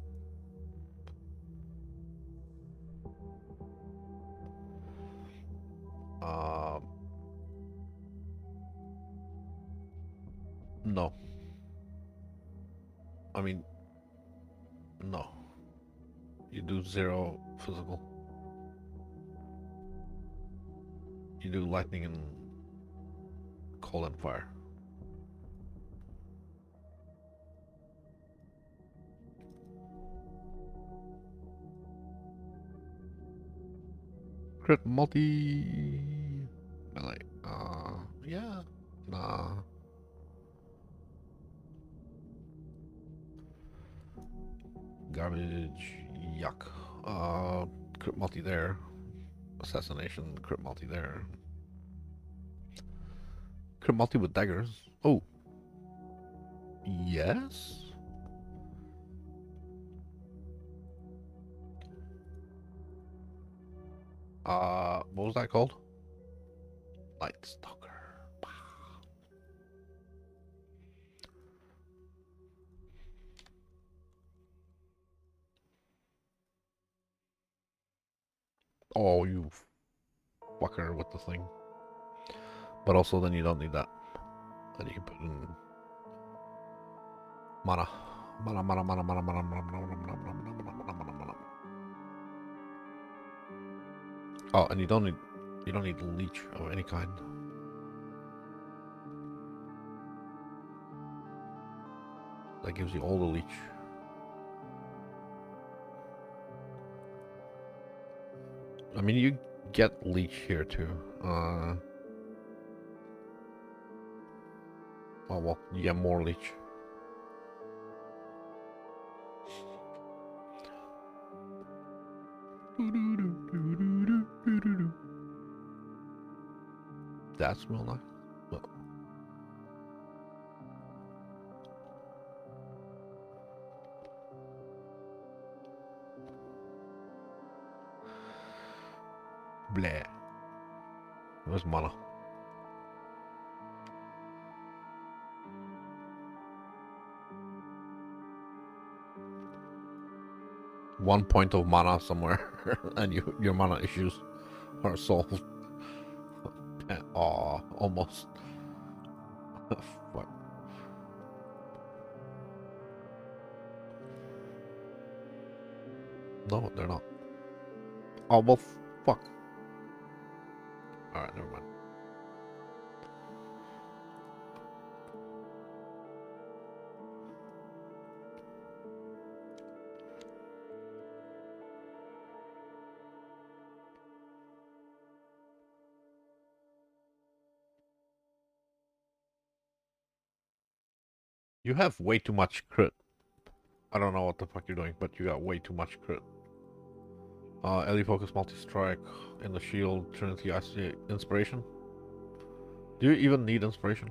[SPEAKER 1] No. I mean, no. You do 0 physical. You do lightning and cold and fire. Crit multi. Like, yeah, nah. Garbage, yuck. Crit multi there. Assassination, crit multi there. Crit multi with daggers. Oh. Yes? What was that called? Light Stalker. Oh, you fucker with the thing. But also then you don't need that. Then you can put in mana. Mana, mana, mana, mana, mana, mana, mana, mana, mana, mana, mana, mana, mana, mana. Oh, and you don't need leech of any kind. That gives you all the leech. I mean, you get leech here too. Oh well, you get more leech. That smell nice. Well, bleh. Where's mana? One point of mana somewhere, and your mana issues are solved. Aw, almost. Fuck. No, they're not. Oh, well, fuck. Alright, never mind. You have way too much crit. I don't know what the fuck you're doing, but you got way too much crit. Ellie focus multi-strike in the shield, Trinity, I see inspiration. Do you even need inspiration?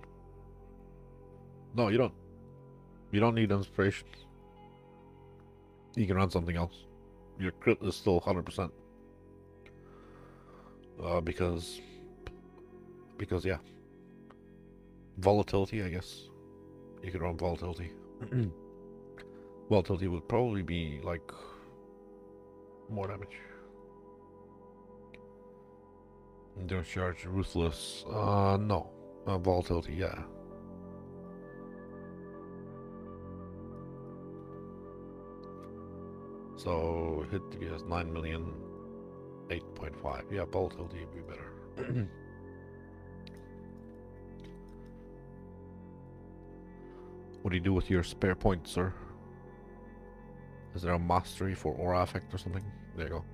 [SPEAKER 1] No, you don't. You don't need inspiration. You can run something else. Your crit is still 100%. Because yeah. Volatility, I guess. You could run volatility. Volatility would probably be like more damage. Endurance charge, ruthless. No. Volatility, yeah. So hit DPS 9 million, 8.5. Yeah, volatility would be better. What do you do with your spare points, sir? Is there a mastery for aura effect or something? There you go.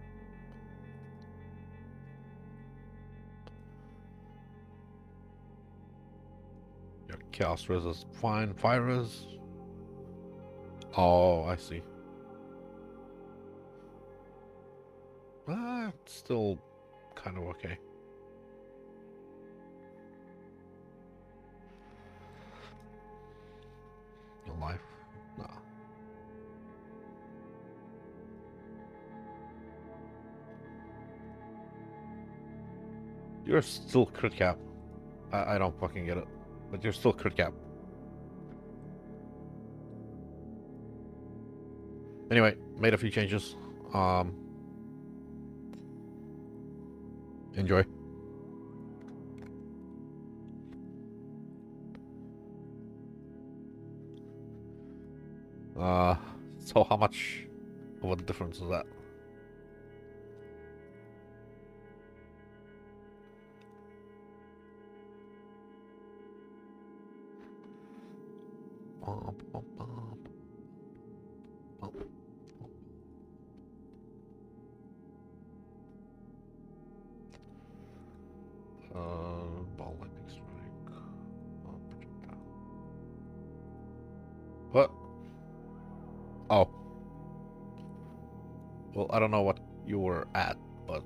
[SPEAKER 1] Your chaos res is fine. Fire res. Oh, I see. Still kind of okay. Your life? Nah. You're still crit cap. I don't fucking get it. But you're still crit cap. Anyway, made a few changes. Enjoy. So how much of a difference is that? Ball lightning strike. Projectile. What? Oh. Well, I don't know what you were at, but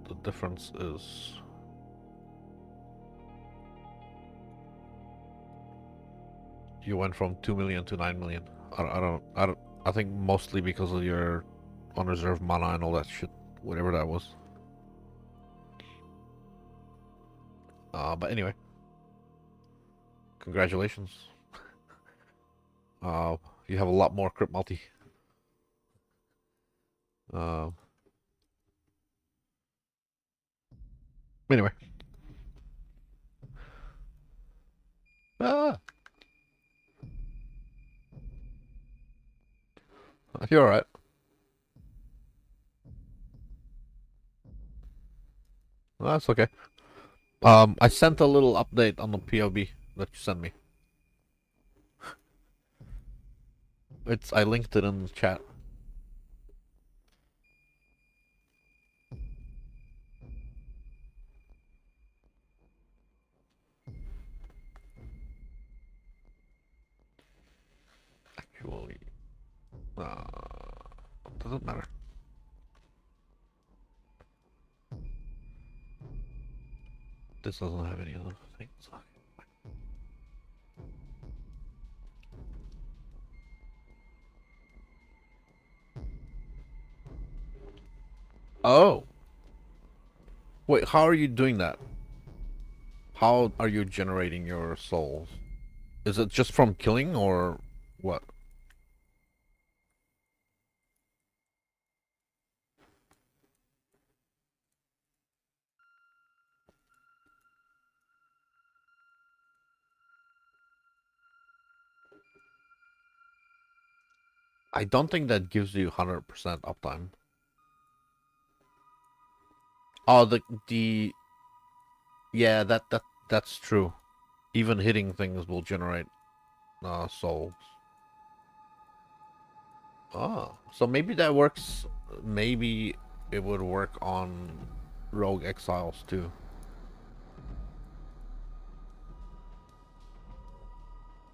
[SPEAKER 1] the difference is you went from 2 million to 9 million. I think mostly because of your unreserved mana and all that shit, whatever that was. But anyway, congratulations. You have a lot more crit multi. Anyway. Ah! You're alright. That's okay. I sent a little update on the POB that you sent me. I linked it in the chat. Actually, doesn't matter. This doesn't have any other things. Oh. Wait, how are you doing that? How are you generating your souls? Is it just from killing or what? I don't think that gives you 100% uptime. Oh, yeah, that's true. Even hitting things will generate souls. Oh, so maybe that works. Maybe it would work on rogue exiles too.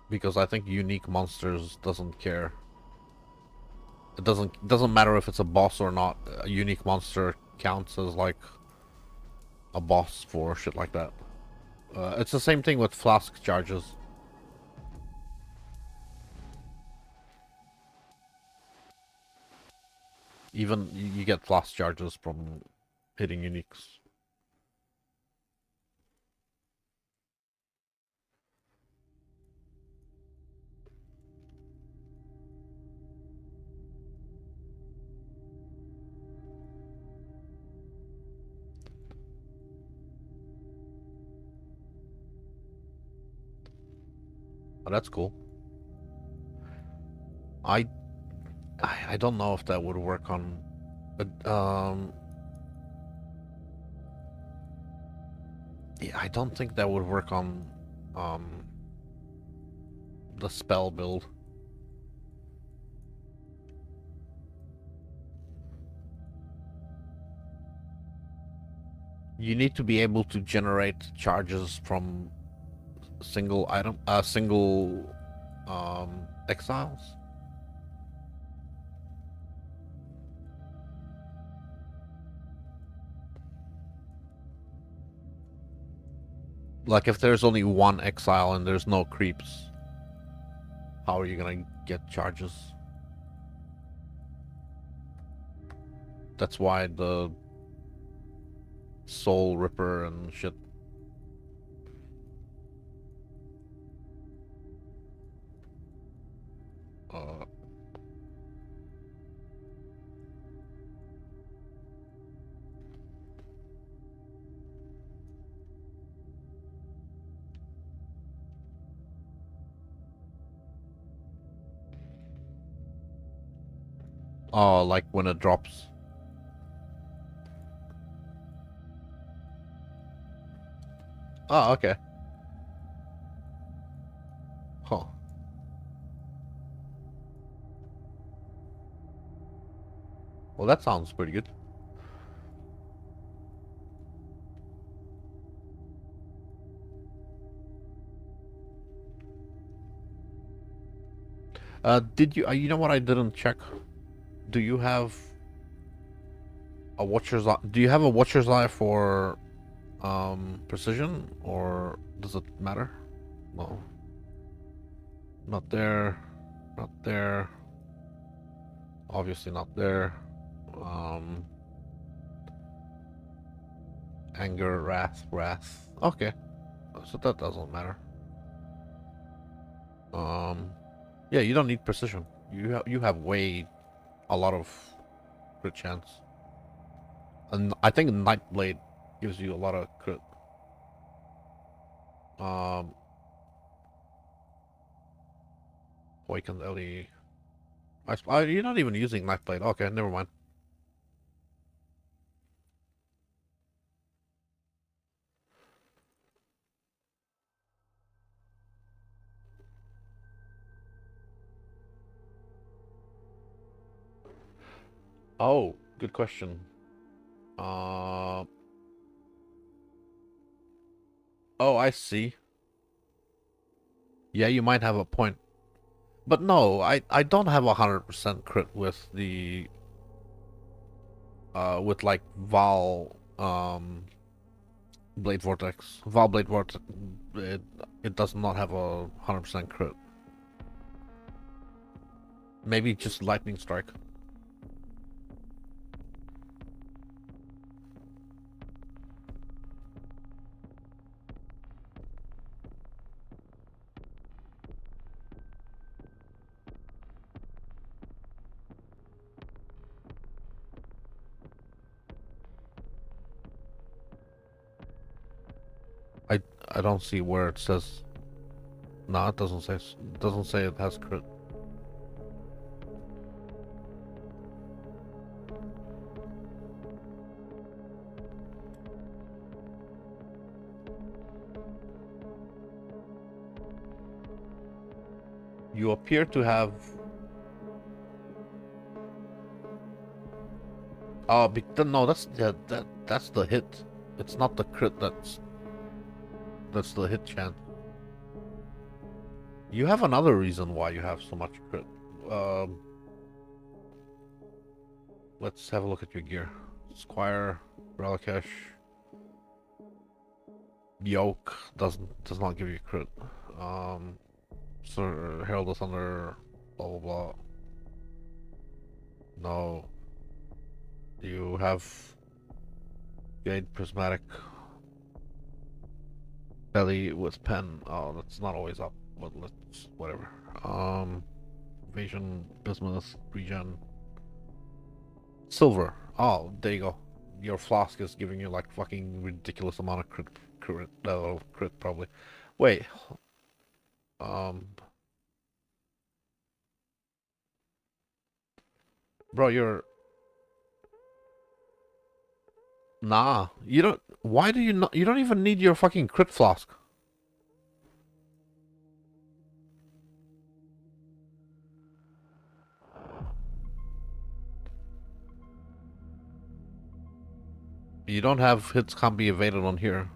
[SPEAKER 1] Because I think unique monsters doesn't care. It doesn't matter if it's a boss or not. A unique monster counts as like a boss for shit like that. It's the same thing with flask charges. Even you get flask charges from hitting uniques. Oh, that's cool. I I don't know if that would work on, yeah, I don't think that would work on the spell build. You need to be able to generate charges from single item, single exiles. Like if there's only one exile and there's no creeps, how are you gonna get charges? That's why the Soul Ripper and shit. Uh, oh, like when it drops. Oh, okay. Huh. Well, that sounds pretty good. Did you? You know what? I didn't check. Do you have a Watcher's Eye? Do you have a Watcher's Eye for precision, or does it matter? No. Not there. Not there. Obviously not there. Um, anger, wrath. Okay, so that doesn't matter. Yeah, you don't need precision. You have way a lot of crit chance, and I think Nightblade gives you a lot of crit. Awakened Ellie. You're not even using knife blade. Okay, never mind. Oh, good question. Uh, oh, I see. Yeah, you might have a point. But no, I don't have 100% crit with the with like Val Blade Vortex. Val Blade Vortex it, it does not have a 100% crit. Maybe just Lightning Strike. I I don't see where it says. No, it doesn't say. It doesn't say it has crit. You appear to have. Oh, no, that's the hit. It's not the crit. That's the hit chance. You have another reason why you have so much crit. Um, let's have a look at your gear. Squire, Relicash, Yoke does not give you crit. So Herald of Thunder, blah blah blah. No, you have Gate Prismatic Belly with Pen. Oh, that's not always up, but let's whatever. Evasion, Bismuth, Regen, Silver. Oh, there you go. Your flask is giving you like fucking ridiculous amount of crit probably. Wait, um, bro, nah. You don't. Why do you not? You don't even need your fucking crit flask. You don't have hits can't be evaded on here.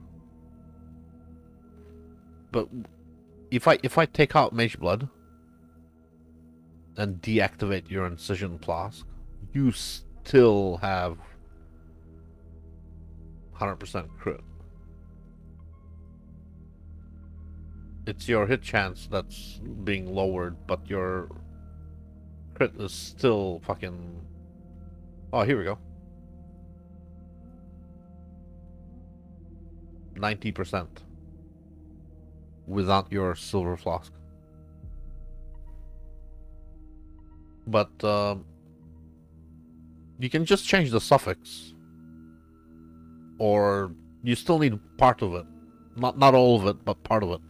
[SPEAKER 1] But if I take out Mage Blood and deactivate your Incision flask, you still have 100% crit. It's your hit chance that's being lowered, but your crit is still fucking... Oh, here we go. 90% without your silver flask. But you can just change the suffix, or you still need part of it. Not all of it, but part of it.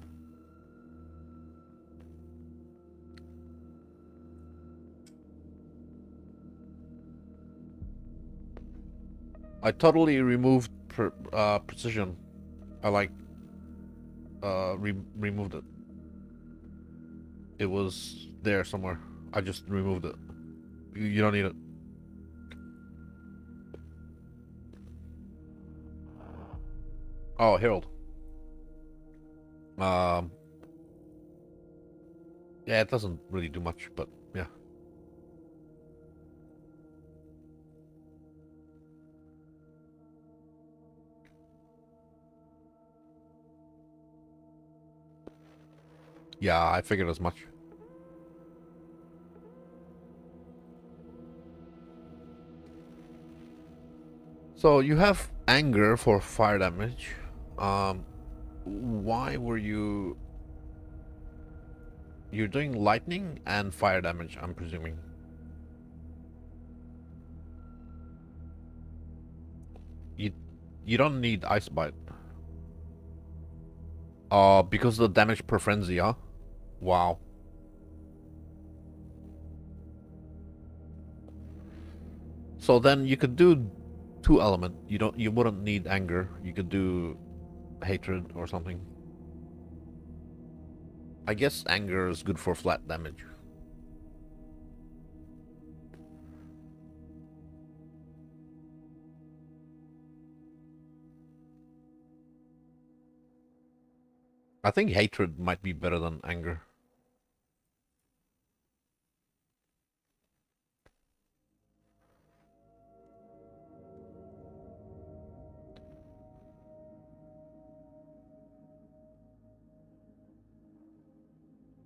[SPEAKER 1] I totally removed precision. I like removed it. It was there somewhere. I just removed it. You don't need it. Oh, Herald. Um. Yeah, it doesn't really do much, but yeah. Yeah, I figured as much. So you have anger for fire damage. Why were you... You're doing lightning and fire damage, I'm presuming. You don't need Ice Bite. Because of the damage per frenzy, huh? Wow. So then you could do 2 element. You wouldn't need anger. You could do hatred or something. I guess anger is good for flat damage. I think hatred might be better than anger.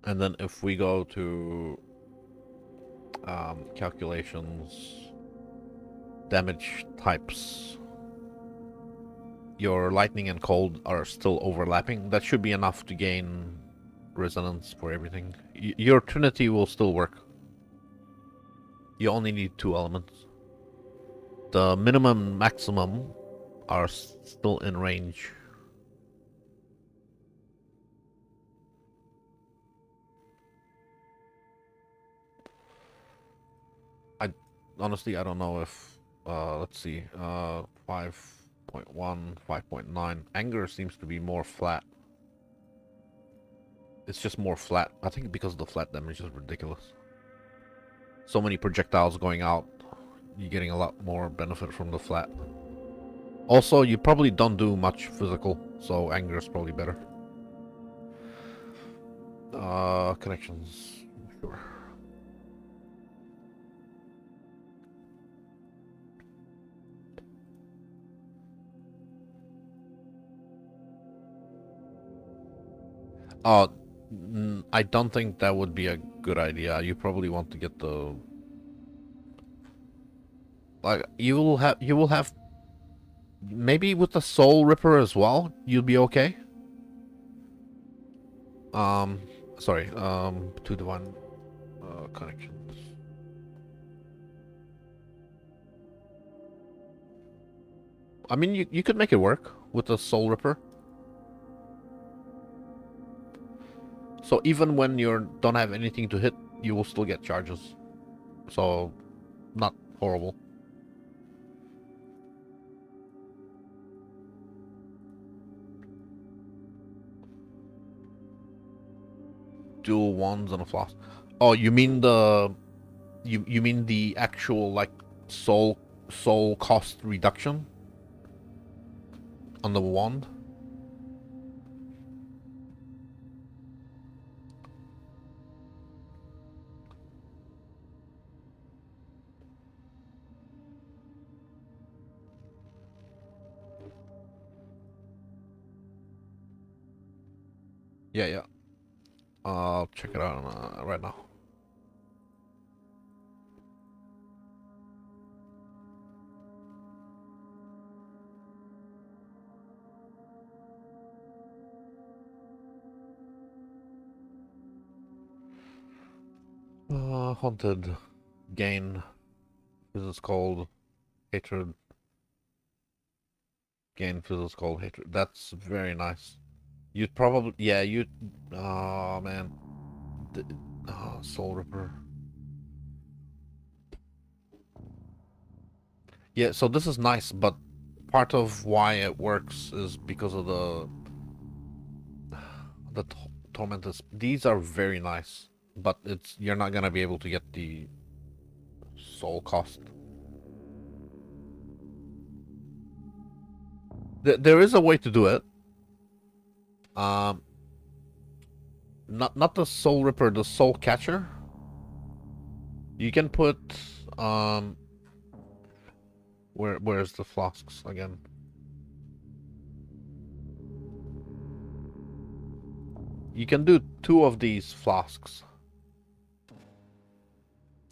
[SPEAKER 1] And then if we go to calculations, damage types, your lightning and cold are still overlapping. That should be enough to gain resonance for everything. Your trinity will still work. You only need 2 elements. The minimum and maximum are still in range. Honestly, I don't know if let's see, 5.1, 5.9. Anger seems to be more flat. It's just more flat. I think because the flat damage is ridiculous. So many projectiles going out, you're getting a lot more benefit from the flat. Also, you probably don't do much physical, so anger is probably better. Connections, sure. Uh, I don't think that would be a good idea. You probably want to get the like you will have maybe with the Soul Ripper as well. You'll be okay. Um, sorry. To the one connections. I mean, you could make it work with the Soul Ripper. So even when you don't have anything to hit, you will still get charges. So, not horrible. Dual wands and a floss. Oh, you mean the you mean the actual like soul cost reduction on the wand? Yeah, yeah. I'll check it out right now. Haunted. Gain. This is called hatred. Gain physics called hatred. That's very nice. You'd probably, yeah, you'd, oh man. Soul Ripper. Yeah, so this is nice, but part of why it works is because of the tormentors. These are very nice, but you're not gonna be able to get the soul cost. There is a way to do it. Um, not the Soul Ripper, the Soul Catcher. You can put where's the flasks again? You can do 2 of these flasks.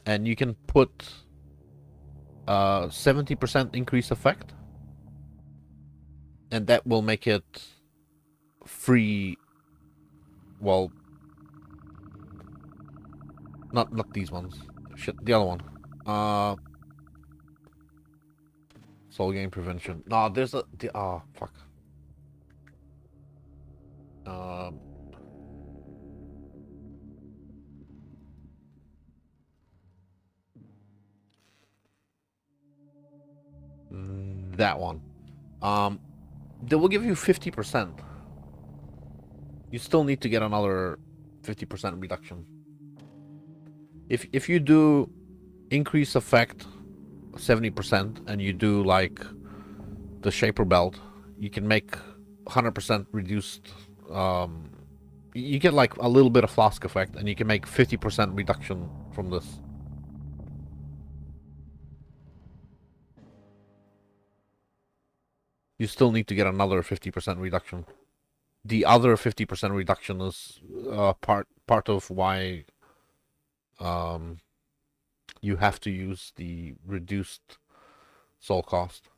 [SPEAKER 1] And you can put 70% increase effect. And that will make it free. Well, not these ones. Shit, the other one. Soul gain prevention. No, there's oh fuck. Um, that one. They will give you 50%. You still need to get another 50% reduction. If you do increase effect 70% and you do like the shaper belt, you can make 100% reduced. You get like a little bit of flask effect, and you can make 50% reduction from this. You still need to get another 50% reduction. The other 50% reduction is part of why you have to use the reduced soul cost.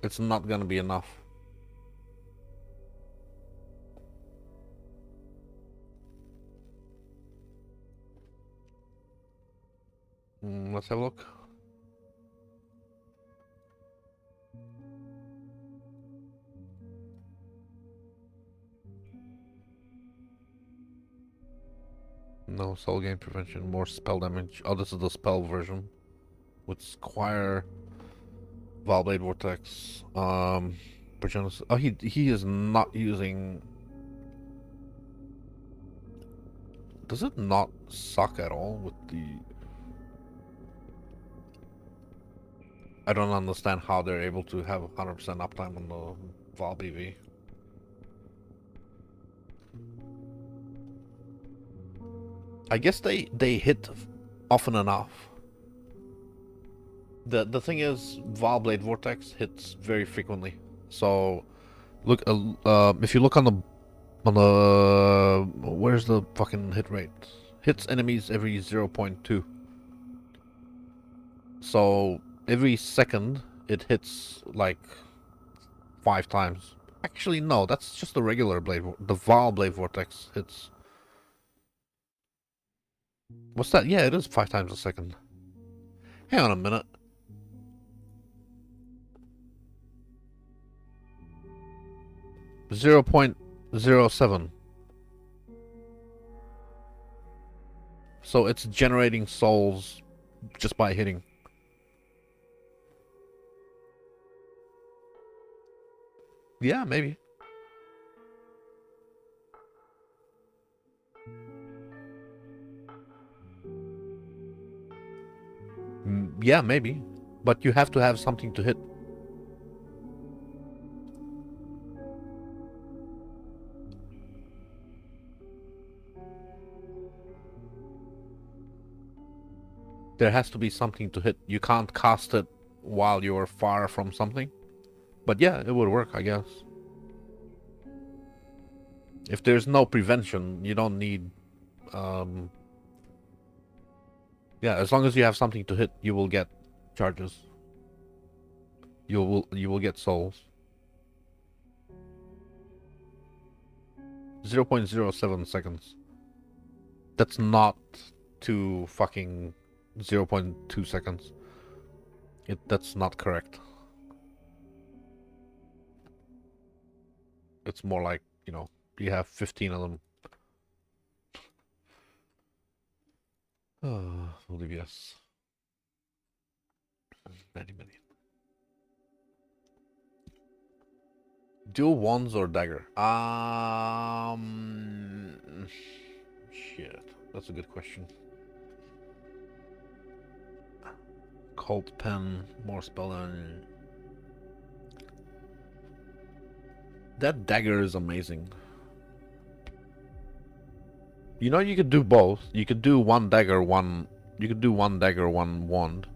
[SPEAKER 1] It's not gonna be enough. Let's have a look. No soul gain prevention, more spell damage. Oh, this is the spell version. With Squire, Valblade Vortex. Oh, he is not using. Does it not suck at all with the? I don't understand how they're able to have 100% uptime on the Val BV. I guess they hit often enough. The thing is, Valblade Vortex hits very frequently. So, look, if you look on the where's the fucking hit rate? Hits enemies every 0.2. So every second it hits like 5 times. Actually, no, that's just the regular blade. The Valblade Vortex hits. What's that? Yeah, it is 5 times a second. Hang on a minute. .07. So it's generating souls just by hitting. Yeah, maybe. Yeah, maybe. But you have to have something to hit. There has to be something to hit. You can't cast it while you're far from something. But yeah, it would work, I guess. If there's no prevention, you don't need... yeah, as long as you have something to hit, you will get charges. You will get souls. 0.07 seconds. That's not to fucking 0.2 seconds. That's not correct. It's more like, you know, you have 15 of them. We'll leave yes. 90 million. Dual wands or dagger? Shit. That's a good question. Cold pen, more spell than... That dagger is amazing. You know, you could do both. You could do one dagger, one... You could do one dagger, one wand.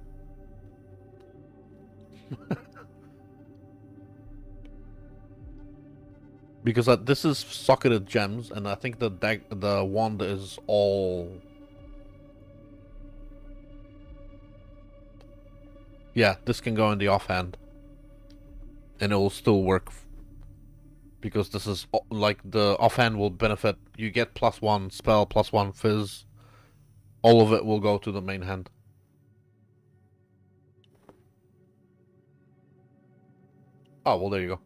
[SPEAKER 1] Because this is socketed gems, and I think the wand is all... Yeah, this can go in the offhand. And it will still work. Because this is, like, the offhand will benefit. You get +1 spell, +1 fizz. All of it will go to the main hand. Oh, well, there you go.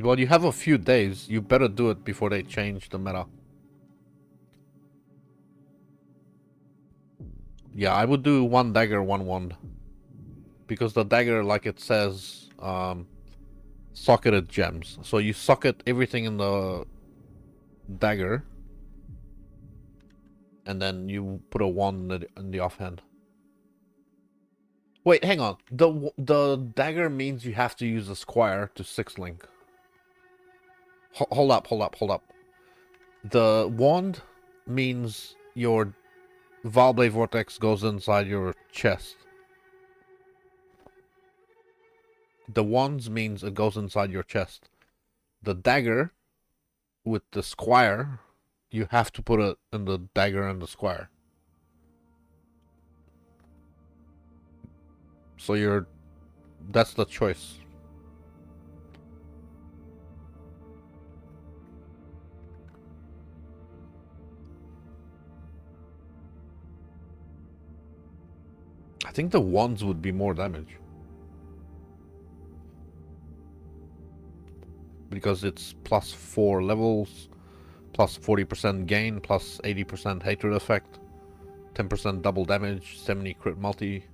[SPEAKER 1] Well, you have a few days. You better do it before they change the meta. Yeah, I would do 1 dagger, 1 wand. Because the dagger, like it says, socketed gems. So you socket everything in the dagger, and then you put a wand in the offhand. Wait, hang on. The dagger means you have to use a squire to 6-link. Hold up. The wand means your Valblade Vortex goes inside your chest. The wands means it goes inside your chest. The dagger with the squire, you have to put it in the dagger and the squire. So that's the choice. I think the wands would be more damage. Because it's plus 4 levels, plus 40% gain, plus 80% hatred effect, 10% double damage, 70 crit multi,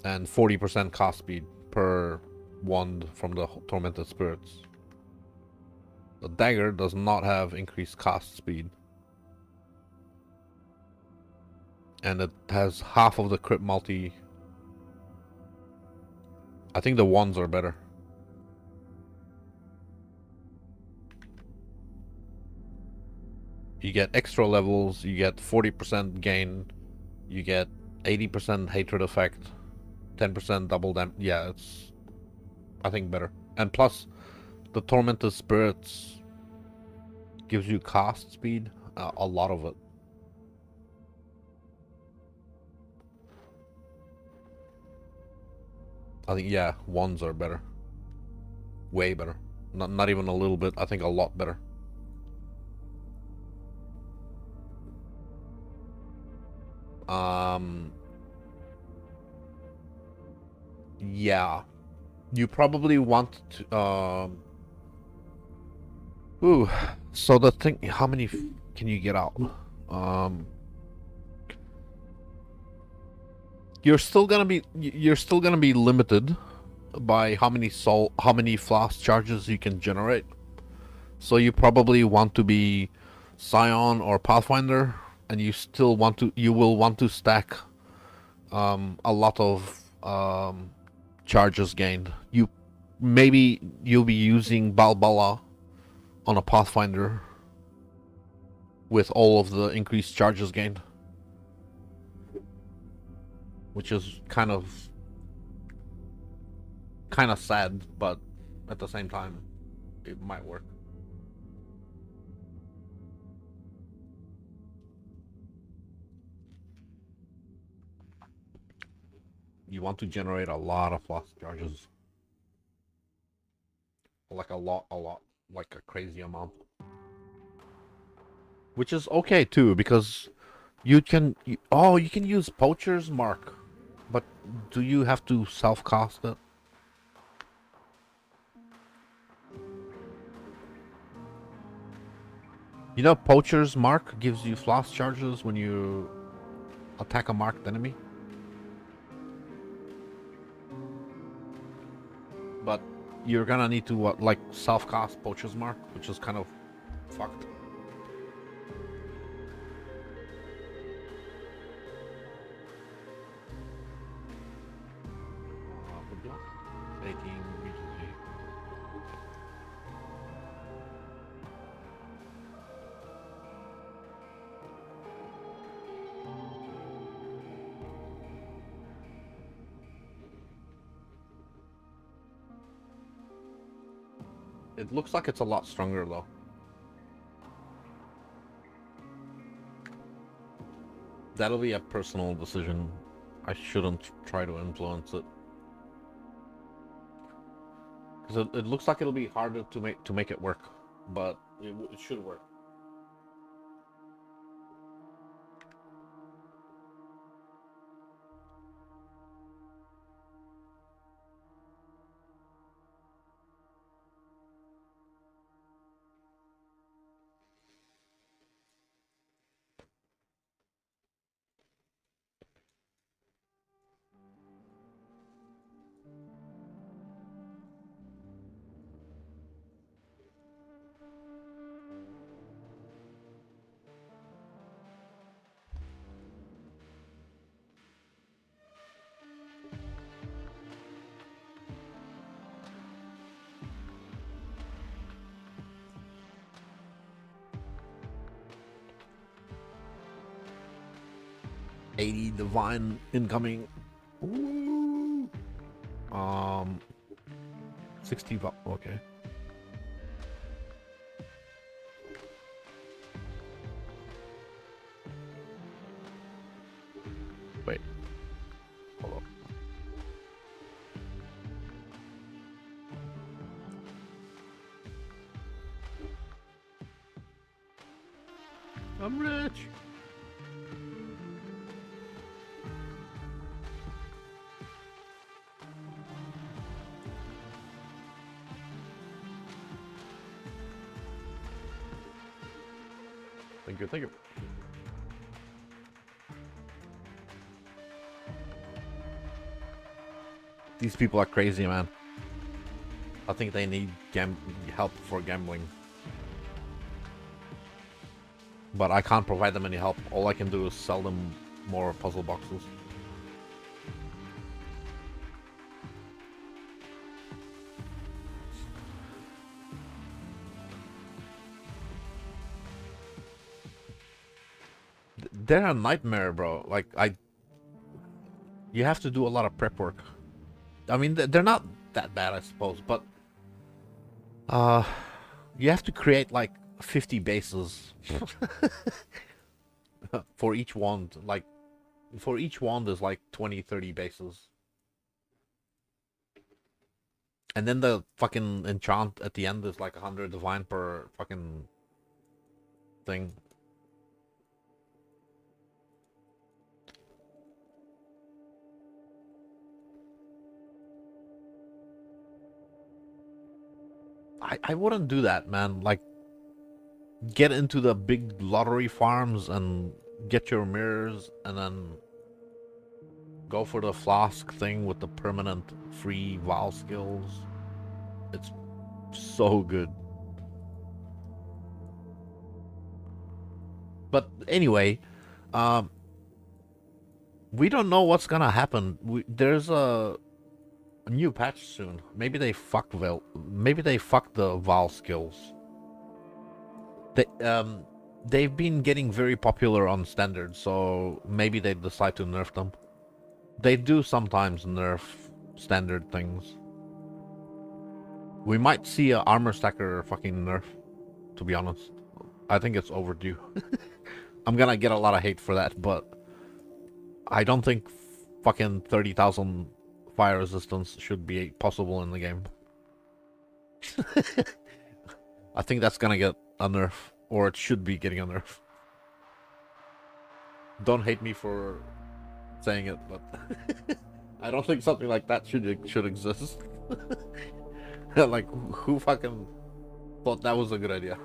[SPEAKER 1] and 40% cast speed per wand from the Tormented Spirits. The dagger does not have increased cast speed. And it has half of the crit multi. I think the wands are better. You get extra levels, you get 40% gain, you get 80% hatred effect, 10% double damage. Yeah, it's, I think, better. And plus, the Tormented Spirits gives you cast speed, a lot of it. I think, yeah, wands are better. Way better. Not even a little bit, I think a lot better. Yeah. You probably want to, ooh. So the thing, how many can you get out? You're still gonna be limited by how many flask charges you can generate. So you probably want to be Scion or Pathfinder, and you will want to stack a lot of charges gained. Maybe you'll be using Balbala on a Pathfinder with all of the increased charges gained, which is kind of sad, but at the same time, it might work. You want to generate a lot of flask charges. Like a lot, like a crazy amount. Which is okay too, because you can use Poacher's Mark, but do you have to self-cast it? You know, Poacher's Mark gives you flask charges when you attack a marked enemy. But you're gonna need to like self-cast Poacher's Mark, which is kind of fucked. It looks like it's a lot stronger though. That'll be a personal decision. I shouldn't try to influence it. Because it looks like it'll be harder to make it work, but it should work. 80 divine incoming. Ooh. 60 okay. Wait. Hold up. I'm rich. Thank you, thank you. These people are crazy, man. I think they need help for gambling. But I can't provide them any help. All I can do is sell them more puzzle boxes. They're a nightmare, bro. Like, you have to do a lot of prep work. I mean, they're not that bad, I suppose, but you have to create like 50 bases for each wand. Like, for each wand there's like 20, 30 bases. And then the fucking enchant at the end is like 100 divine per fucking thing. I wouldn't do that, man. Like, get into the big lottery farms and get your mirrors and then go for the flask thing with the permanent free Val skills. It's so good. But anyway, um, we don't know what's gonna happen. There's a new patch soon. Maybe they fuck the Val skills. They've been getting very popular on standard, so maybe they decide to nerf them. They do sometimes nerf standard things. We might see a armor stacker fucking nerf, to be honest. I think it's overdue. I'm gonna get a lot of hate for that, but I don't think fucking 30,000 fire resistance should be possible in the game. I think that's gonna get a nerf, or it should be getting a nerf. Don't hate me for saying it, but I don't think something like that should exist. Like, who fucking thought that was a good idea?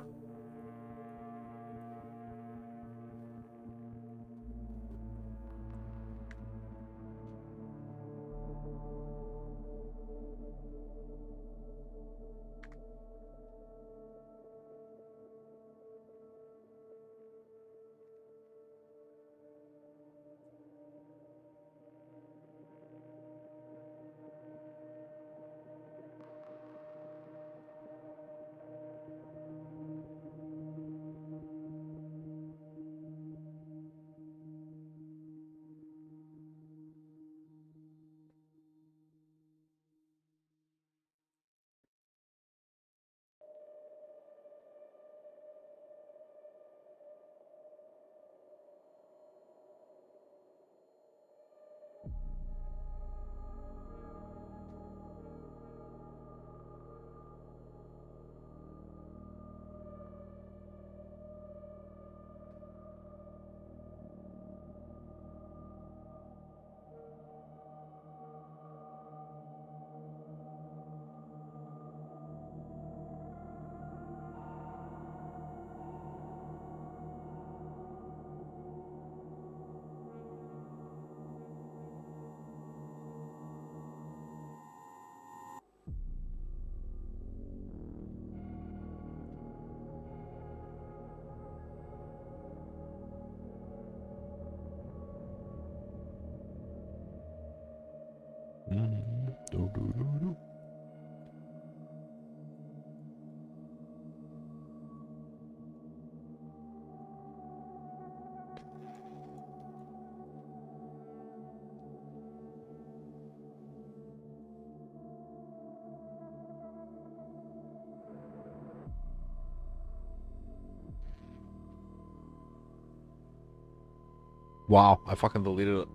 [SPEAKER 1] Wow, I fucking deleted it.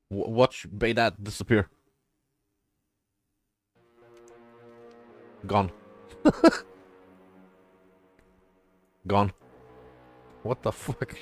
[SPEAKER 1] Watch Baydat disappear. Gone. Gone. What the fuck?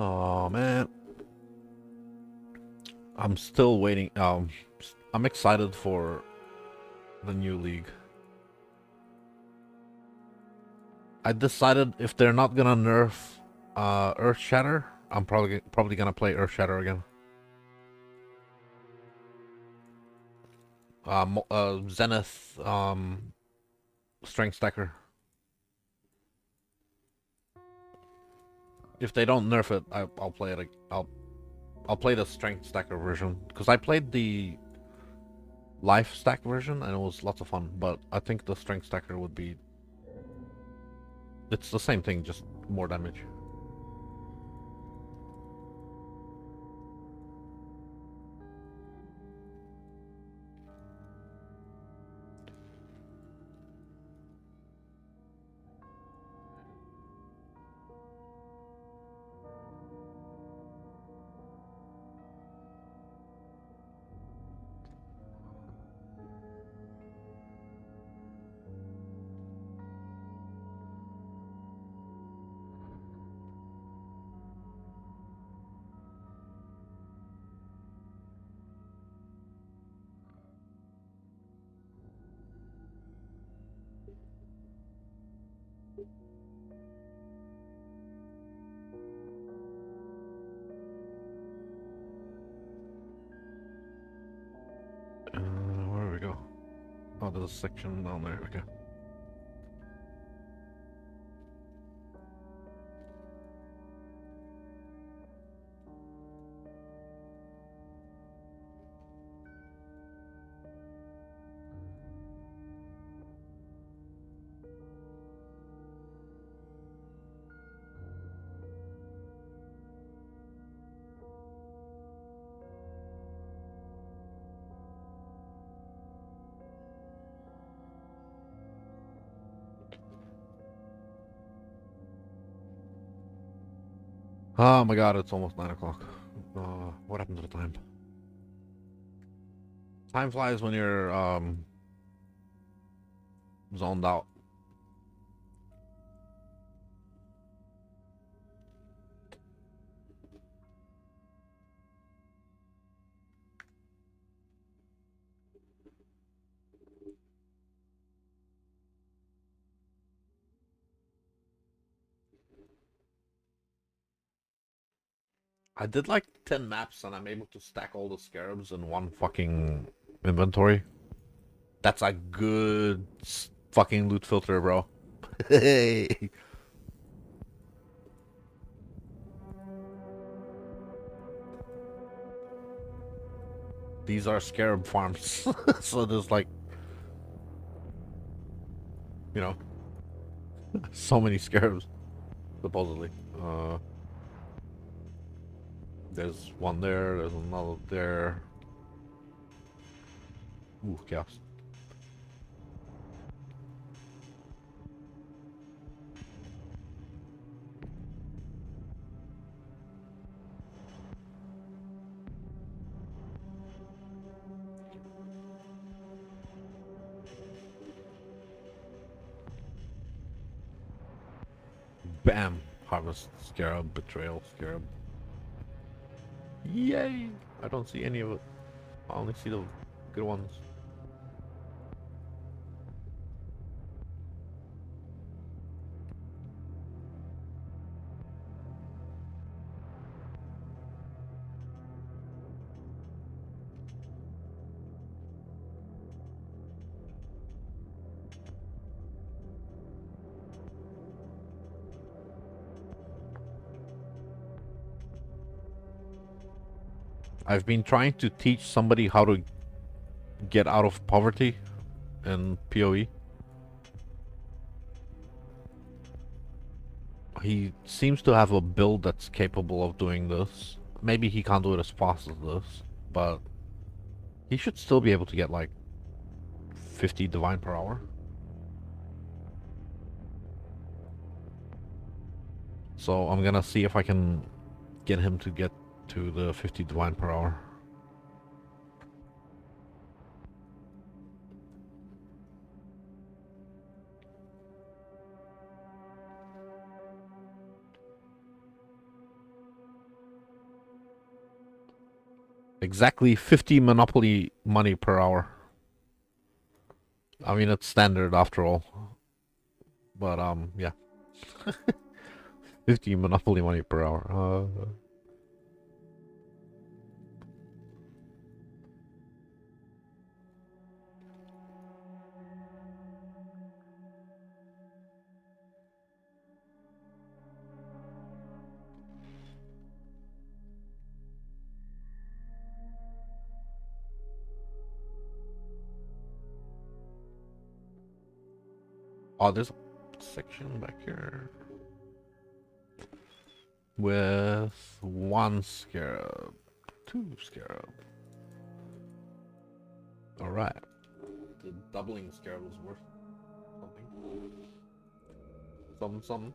[SPEAKER 1] Oh man, I'm still waiting. I'm excited for the new league. I decided if they're not gonna nerf Earth Shatter, I'm probably gonna play Earth Shatter again. Zenith Strength Stacker. If they don't nerf it, I'll play it. I'll play the Strength Stacker version because I played the Life Stack version and it was lots of fun. But I think the Strength Stacker would be. It's the same thing, just more damage. Where do we go? Oh, there's a section down there. Okay. Oh my god, it's almost 9 o'clock. What happened to the time? Time flies when you're zoned out. I did like 10 maps and I'm able to stack all the scarabs in one fucking inventory. That's a good fucking loot filter, bro. Hey. These are scarab farms. So there's like, you know, so many scarabs, supposedly. There's one there, there's another there. Ooh, chaos. Bam! Harvest Scarab, Betrayal Scarab. Yay! I don't see any of it. I only see the good ones. I've been trying to teach somebody how to get out of poverty in PoE. He seems to have a build that's capable of doing this. Maybe he can't do it as fast as this, but he should still be able to get like 50 divine per hour. So I'm gonna see if I can get him to get to the 50 divine per hour. Exactly 50 monopoly money per hour. I mean, it's standard after all. But, yeah. 50 monopoly money per hour. Oh, there's a section back here. With 1 scarab. 2 scarab. Alright. The doubling scarab was worth something. Something.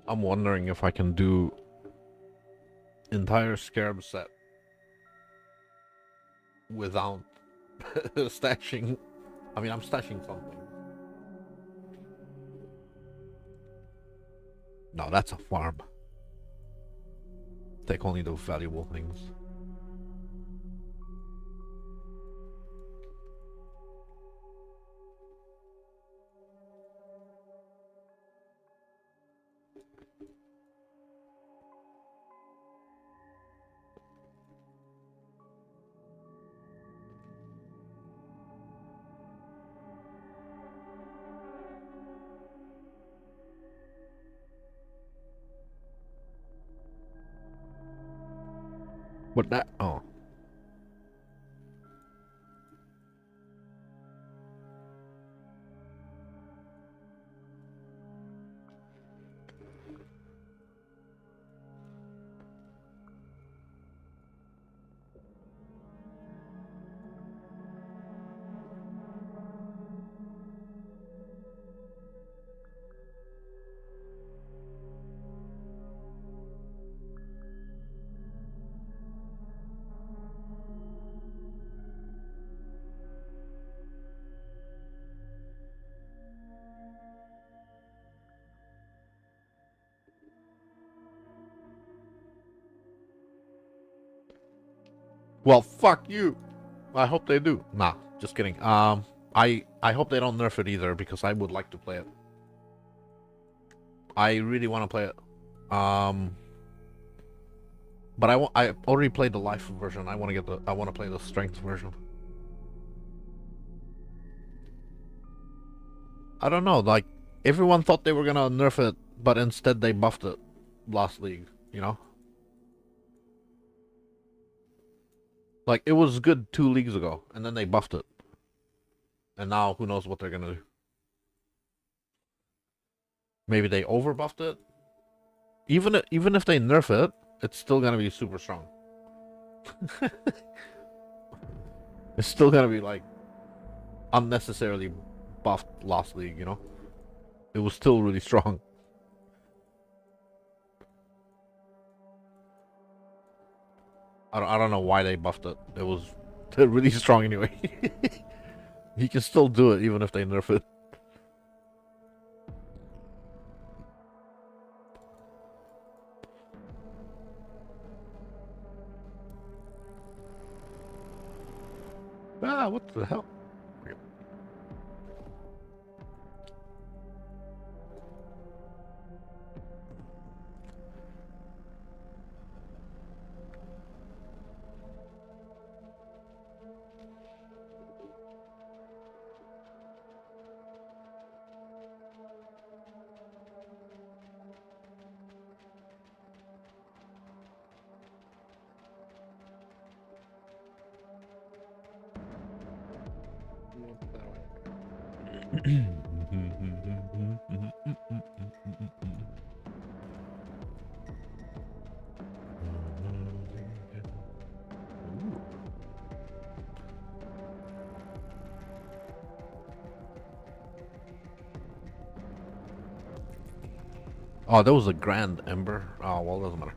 [SPEAKER 1] I'm wondering if I can do entire scarab set without stashing. I mean, I'm stashing something. No, that's a farm. Take only the valuable things. But that, oh. Well, fuck you. I hope they do. Nah, just kidding. I hope they don't nerf it either because I would like to play it. I really want to play it. But I already played the life version. I want to play the strength version. I don't know, like everyone thought they were gonna nerf it, but instead they buffed it last league, you know? Like it was good 2 leagues ago, and then they buffed it. And now who knows what they're gonna do. Maybe they overbuffed it. Even if they nerf it, it's still gonna be super strong. It's still gonna be like unnecessarily buffed last league, you know? It was still really strong. I don't know why they buffed it. It was really strong anyway. He can still do it even if they nerf it. Ah, what the hell? Oh, that was a grand ember. Oh, well, doesn't matter.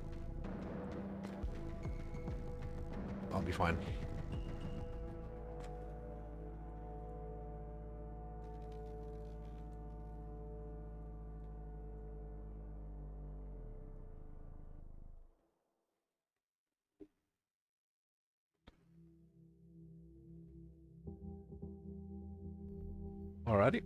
[SPEAKER 1] I'll be fine. Alrighty.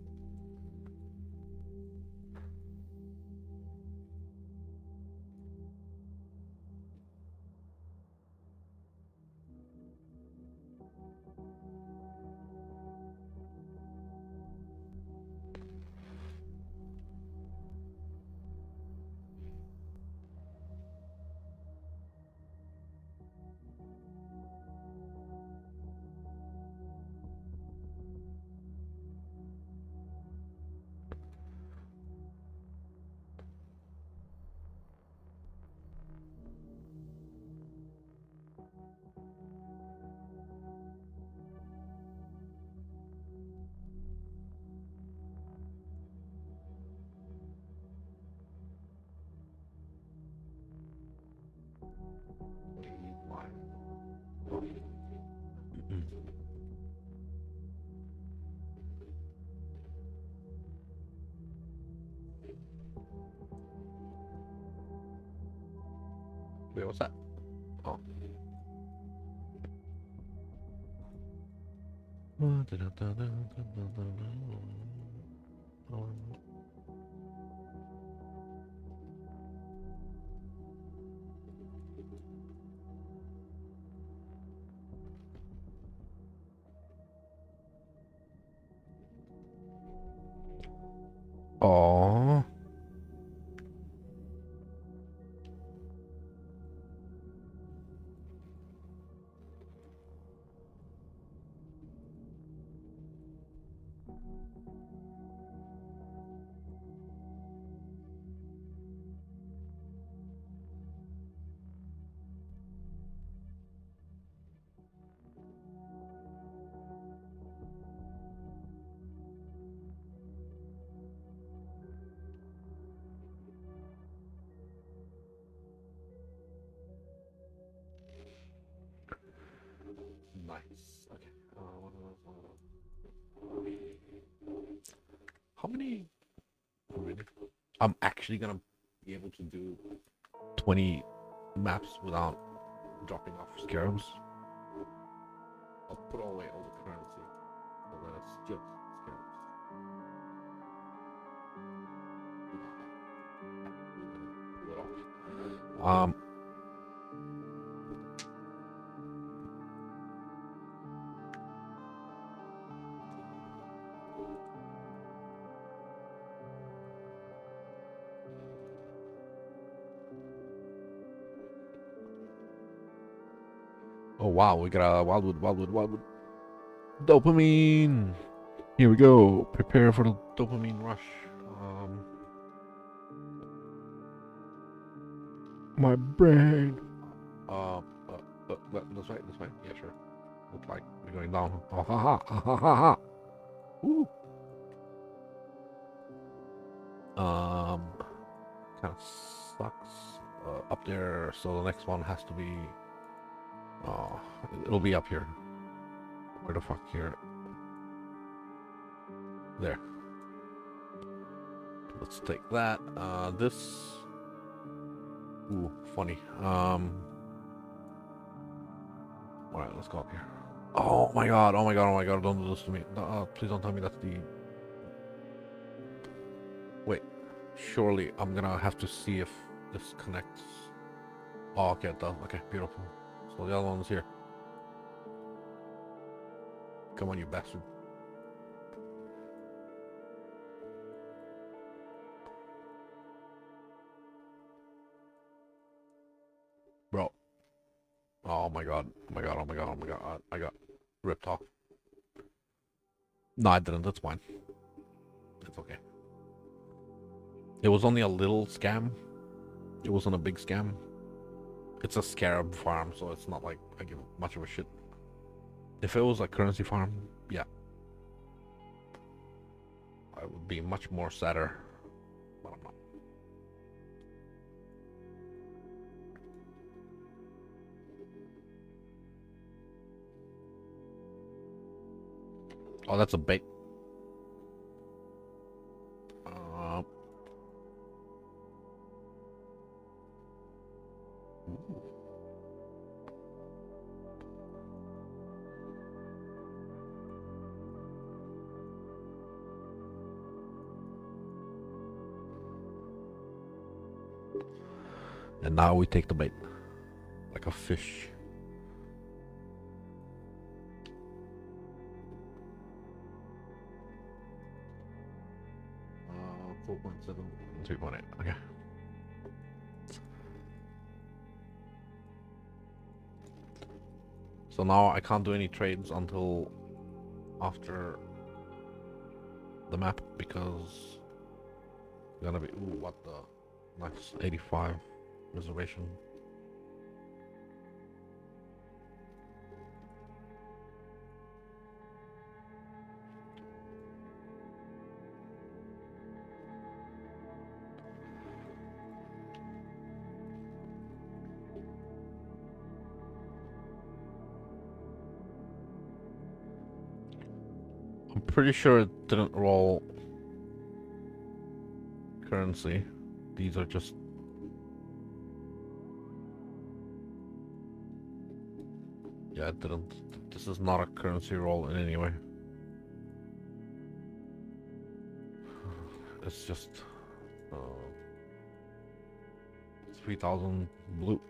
[SPEAKER 1] Wait, what's that? Oh. Oh. Nice. Okay. How many? Really? I'm actually gonna be able to do 20 maps without dropping off scarabs. I'll put away all the currency, and then it's just scarabs. Pull it off. Oh wow, we got a wildwood. Dopamine! Here we go. Prepare for the dopamine rush. My brain. Uh, this way, this way. Yeah, sure. Looks like we're going down. Oh, ha ha ha ha ha ha. Woo. Kind of sucks. Up there, so the next one has to be. Oh, it'll be up here. Where the fuck here? There. Let's take that. This. Ooh, funny. Alright, let's go up here. Oh my god, oh my god, oh my god, don't do this to me. Please don't tell me that's the... Wait, surely I'm gonna have to see if this connects. Oh, okay, it does. Okay, beautiful. So the other one's here. Come on, you bastard. Bro. Oh my god, oh my god, oh my god, oh my god. I got ripped off. No, I didn't. That's fine. It's okay. It was only a little scam. It wasn't a big scam. It's a scarab farm, so it's not like I give much of a shit. If it was a currency farm, yeah. I would be much more sadder. But I'm not. Oh, that's a bait. Ooh. And now we take the bait. Like a fish. 4.7. 3.8. Okay. So now I can't do any trades until after the map because it's gonna be ooh, what the nice 85 reservation. I'm pretty sure it didn't roll currency. These are just... Yeah, it didn't. This is not a currency roll in any way. It's just 3,000 blue.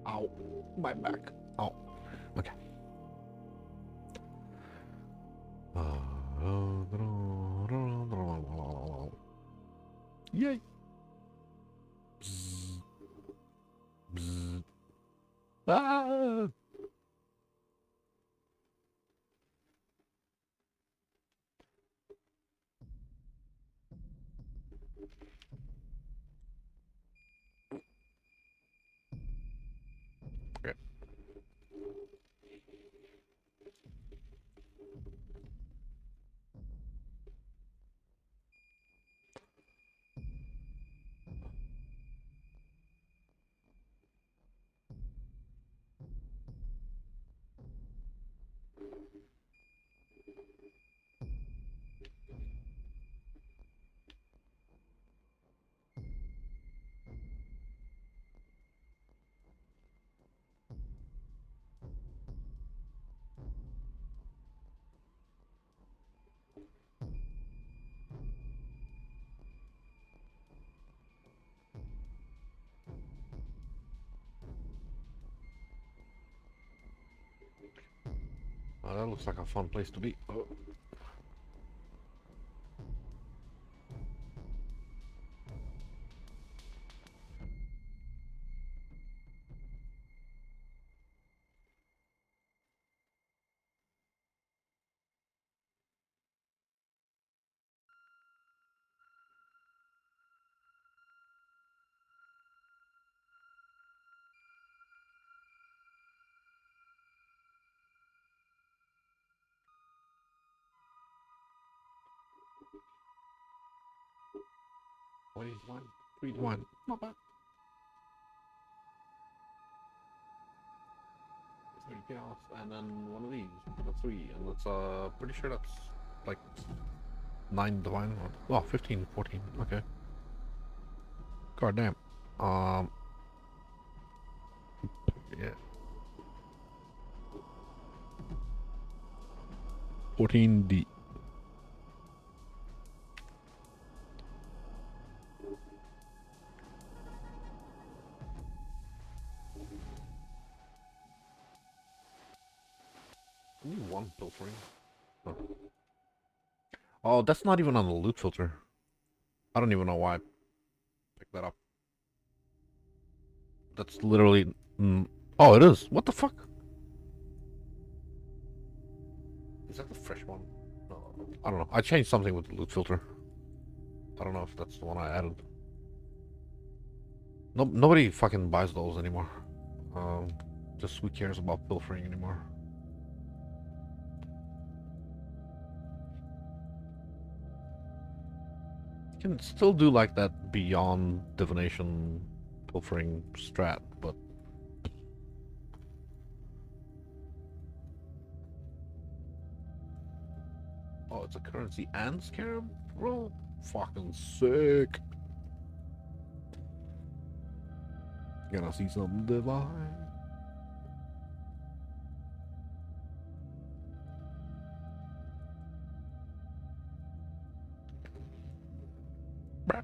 [SPEAKER 1] Ow, my back. Ow. Okay. Yay. Bzz. Bzz. Ah. Okay. That looks like a fun place to be. Oh. What is one? 3 to 1. Not bad. Anything else, and then one of these, the 3, and that's pretty sure that's like 9 divine. Oh, 15, 14. Okay. God damn. Um. Yeah. 14D. Only one filtering. Oh. Oh, that's not even on the loot filter. I don't even know why I picked that up. That's literally. Oh, it is. What the fuck? Is that the fresh one? No, I don't know. I changed something with the loot filter. I don't know if that's the one I added. No, nobody fucking buys those anymore. Just who cares about pilfering anymore? You can still do like that beyond divination pilfering strat, but oh, it's a currency and scarab roll? Fucking sick. Gonna see something divine. Bruh.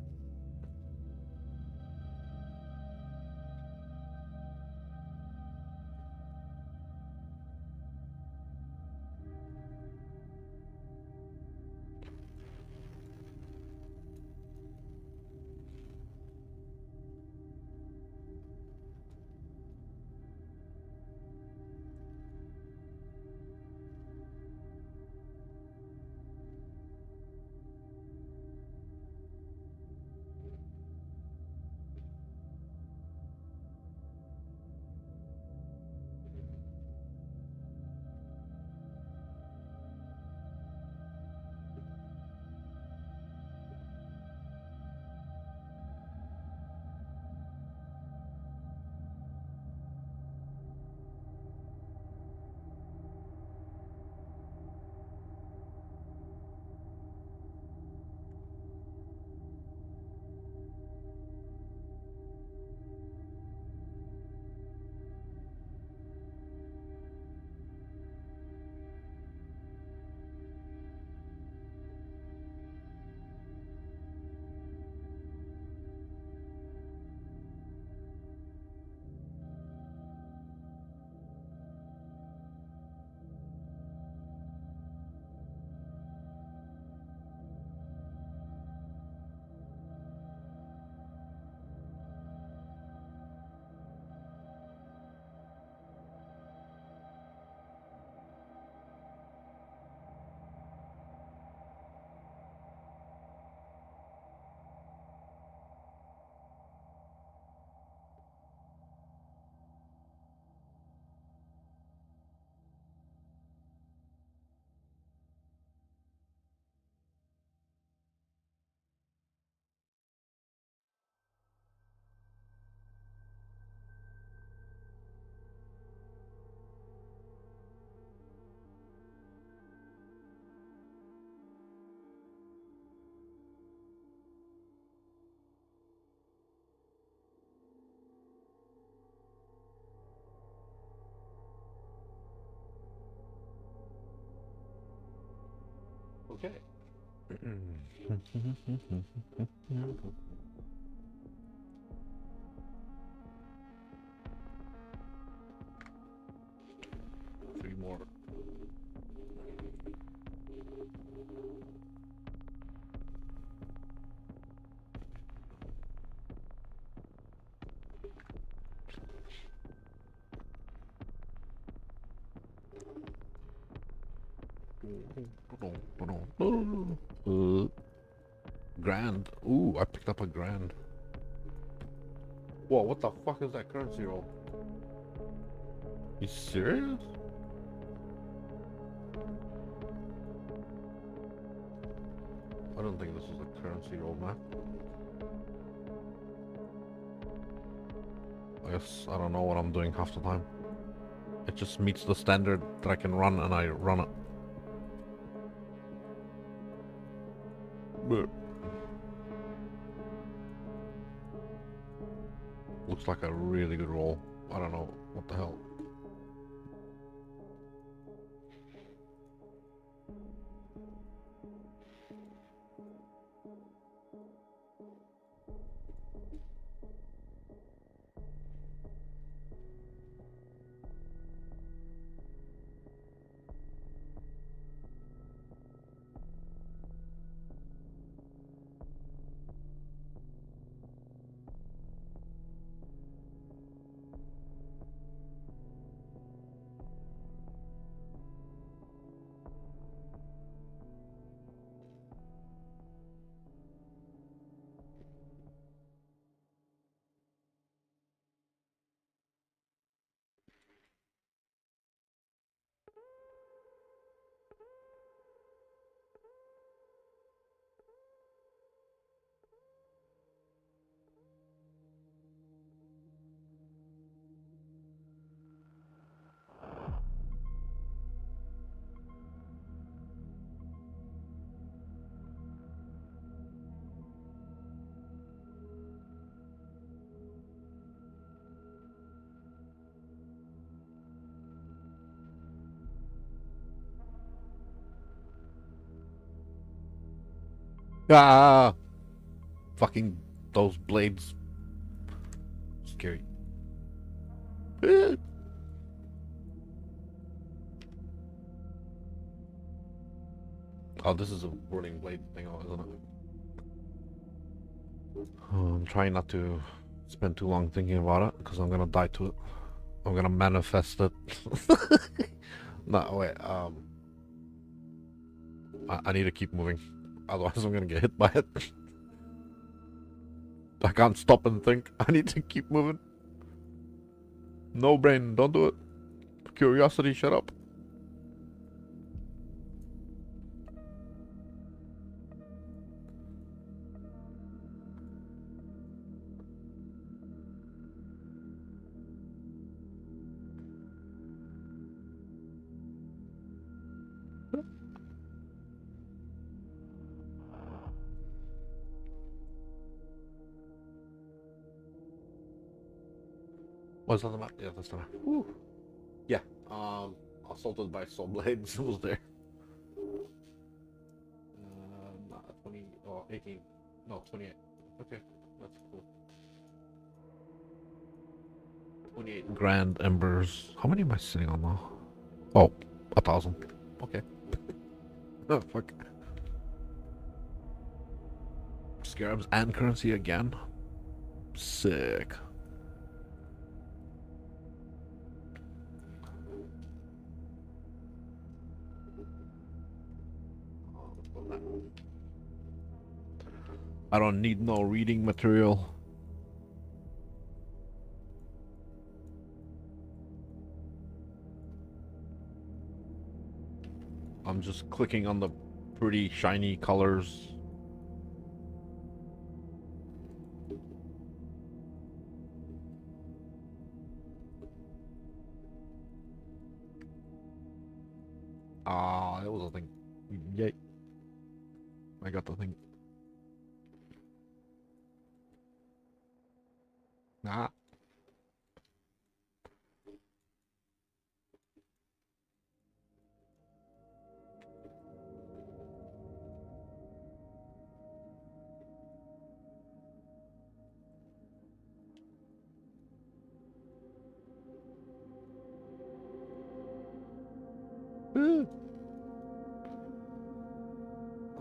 [SPEAKER 1] Okay. 3 more. Grand. Ooh, I picked up a grand. Whoa, what the fuck is that currency roll? You serious? I don't think this is a currency roll map. I guess I don't know what I'm doing half the time. It just meets the standard that I can run and I run it. But looks like a really good roll. I don't know what the hell. Ah! Fucking those blades. Scary. Oh, this is a burning blade thing, isn't it? Oh, I'm trying not to spend too long thinking about it, because I'm gonna die to it. I'm gonna manifest it. No, wait, I need to keep moving. Otherwise I'm gonna get hit by it. I can't stop and think. I need to keep moving. No brain, don't do it. Curiosity, shut up. What's on the map? Yeah, that's the map. Woo. Yeah, assaulted by soul blades was there. Not 20 or 18. No, 28. Okay, that's cool. 28 grand embers. How many am I sitting on now? Oh, 1,000. Okay. Oh, fuck. Scarabs and currency again. Sick. I don't need no reading material. I'm just clicking on the pretty shiny colors. Ah, that was a thing. Yay. I got the thing. Ah.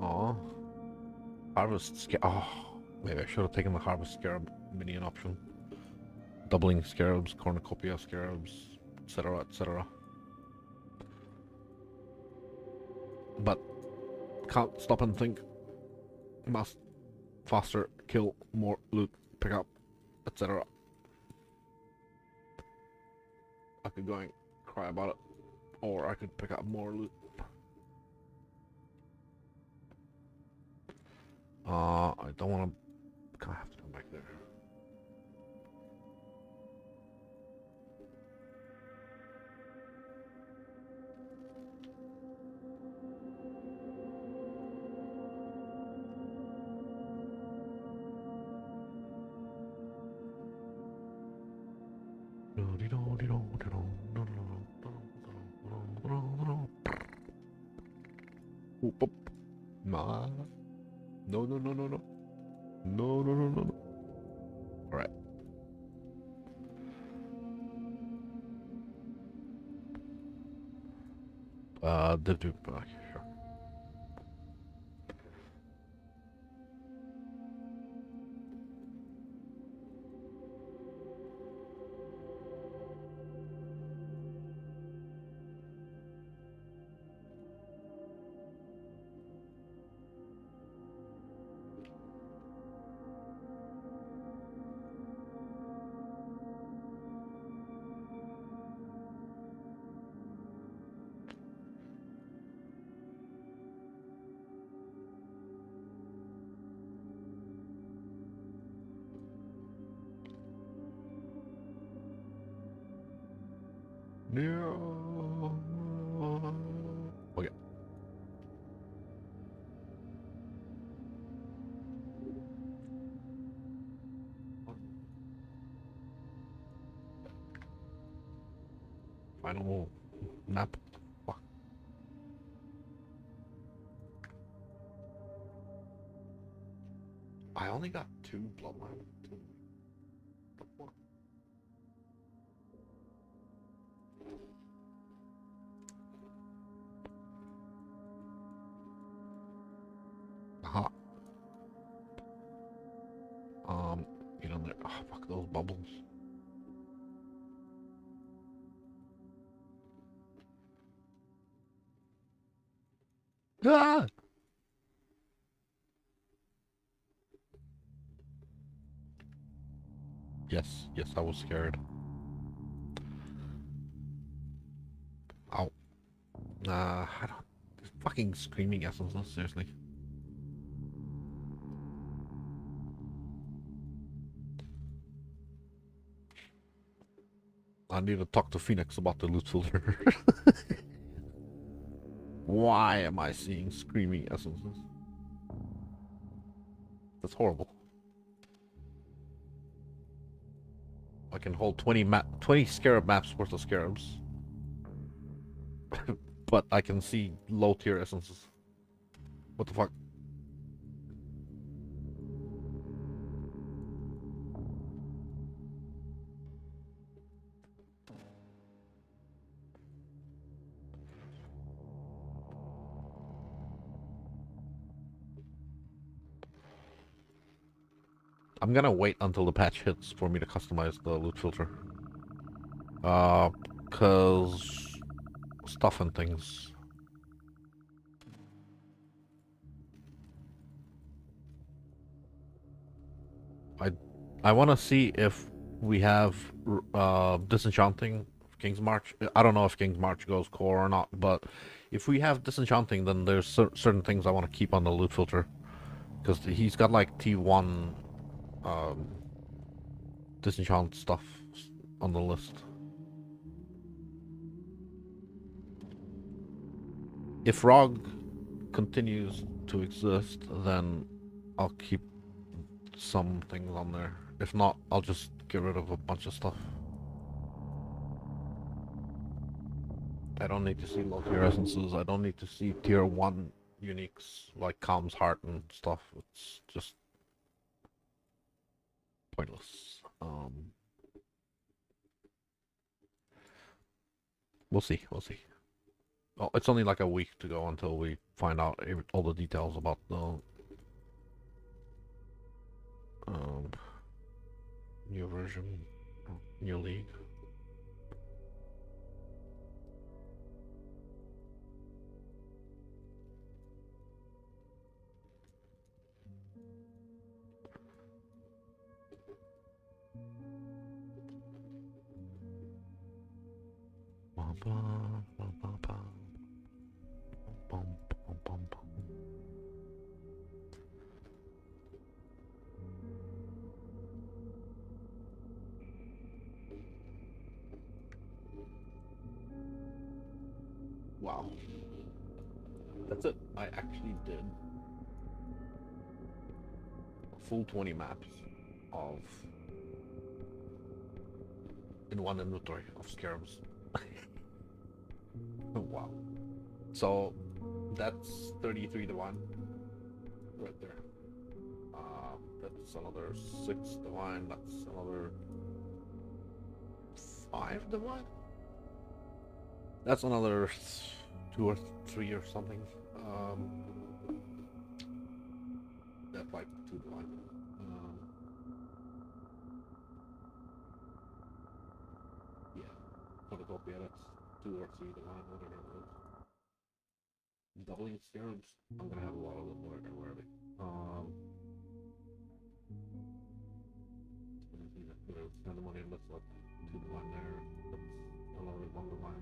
[SPEAKER 1] Oh. Harvest Scarab. Oh, maybe I should have taken the Harvest Scarab minion option. Doubling Scarabs, Cornucopia Scarabs, etc., etc. can't stop and think. Must faster, kill, more, loot, pick up, etc. I could go and cry about it, or I could pick up more loot. I don't want to. I have to come back there. Oop, oop. Nah. No, no, no, no, no. No, no, no, no, no. Alright. Did do back, sure. No. Okay. Final map. Fuck. I only got 2 bloodline. Aha. Get on there. Oh, fuck those bubbles. Ah! Yes, yes, I was scared. Ow. I don't. Fucking screaming essences, seriously. I need to talk to Phoenix about the loot filter. Why am I seeing screaming essences? That's horrible. I can hold 20 scarab maps worth of scarabs. But I can see low tier essences. What the fuck? I'm gonna wait until the patch hits for me to customize the loot filter. Cause stuff and things. I want to see if we have disenchanting King's March. I don't know if King's March goes core or not, but if we have disenchanting, then there's certain things I want to keep on the loot filter, because he's got like T1 disenchant stuff on the list. If Rog continues to exist, then I'll keep some things on there. If not, I'll just get rid of a bunch of stuff. I don't need to see low tier essences. I don't need to see tier 1 uniques like Calm's Heart and stuff. It's just pointless. We'll see. We'll see. Oh, it's only like a week to go until we find out all the details about the new version, new league. Wow. That's it. I actually did a full 20 maps of in one inventory of scarabs. Wow. So that's 33 to 1 right there. That's another 6 to 1. That's another 5 to 1. That's another 2 or 3 or something. That's like 2 to 1. Yeah, photocopier, that's 2 or 3 to 1, whatever it is. Doubling scarabs, I'm gonna have a lot of them already. Spend the money, that's like 2 to 1 there. That's another 1 to 1.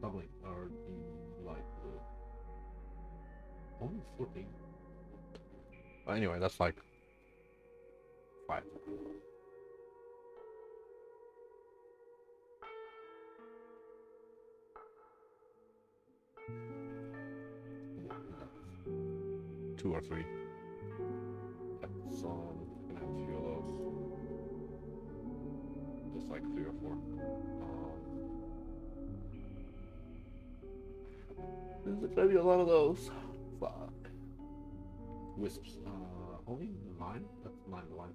[SPEAKER 1] Doubling, or like only 14. Anyway, that's like 5. That's 2 or 3. That's gonna have a few of those. Just like 3 or 4. There's gonna be a lot of those. Fuck. Wisps. Only 9? That's 9 to 1.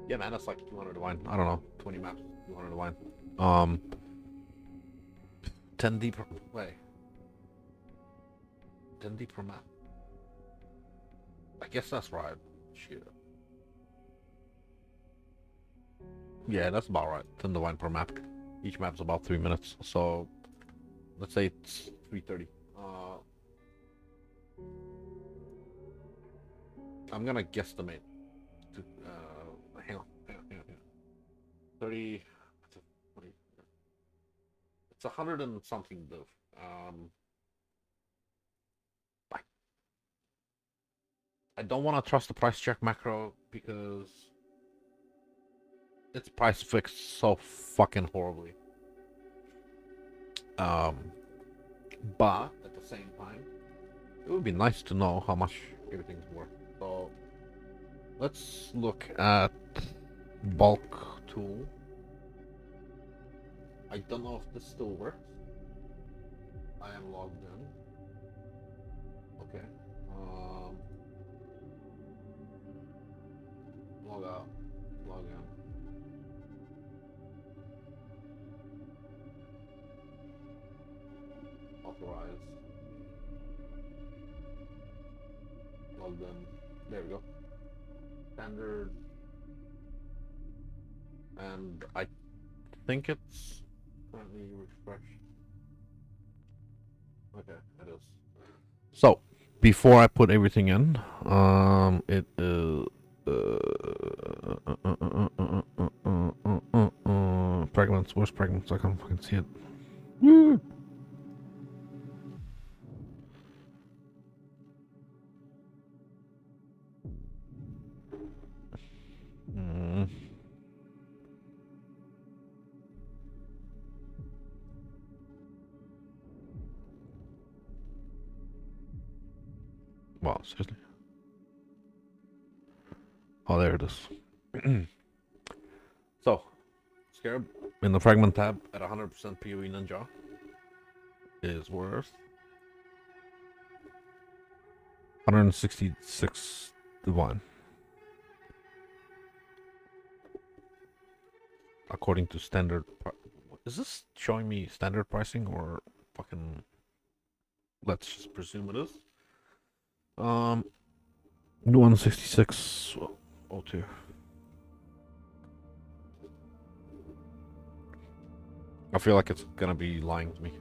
[SPEAKER 1] Yeah, man, that's like 200 to 1. I don't know. 20 maps, 200 to 1. 10D per. Wait. 10D per map. I guess that's right. Shit. Yeah, that's about right. 10 to 1 per map. Each map's about 3 minutes. So, let's say it's 3:30. I'm gonna guesstimate. Hang on. 30. It's 100 and something though. I don't want to trust the price check macro because it's price fixed so fucking horribly. But at the same time, it would be nice to know how much everything's worth. So let's look at bulk tool. I don't know if this still works. I am logged in. Okay. Log out. Log in. Authorize. Logged in. There we go. Standard. And I think it's currently refreshed. Okay, it is. So, before I put everything in, it is fragments. Where's fragments? I can't fucking see it. Woo! Wow, seriously. Oh, there it is. So, Scarab in the fragment tab at 100% PoE Ninja is worth 166 to 1. According to standard. Is this showing me standard pricing or fucking. Let's just presume it is. 166.02. I feel like it's gonna be lying to me.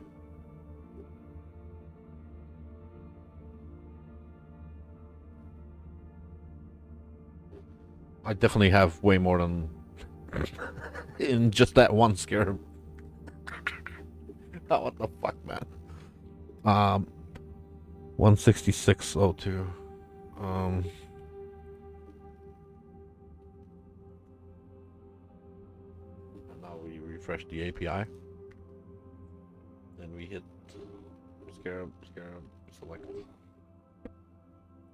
[SPEAKER 1] I definitely have way more than in just that one scarab. Oh, what the fuck, man? 166.02. And now we refresh the API. Then we hit scarab, select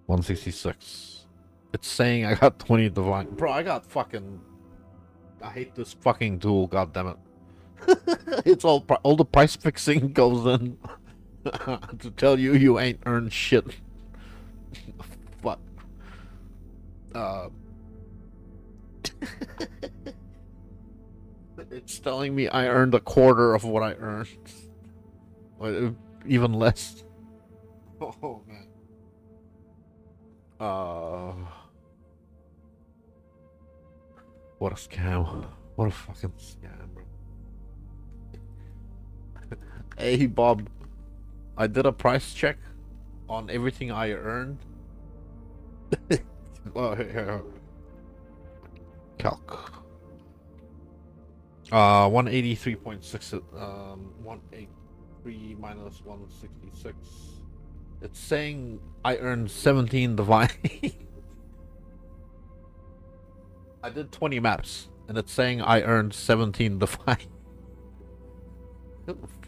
[SPEAKER 1] 166. It's saying I got 20 divine. Bro, I got fucking. I hate this fucking tool, goddammit. It's all the price fixing goes in to tell you you ain't earned shit. Fuck. It's telling me I earned a quarter of what I earned. Even less. Oh man. What a scam. What a fucking scam, bro. Hey Bob, I did a price check on everything I earned. Oh, here. Calc. 183.6. 183 minus 166. It's saying I earned 17 divine. I did 20 maps, and it's saying I earned 17 divine.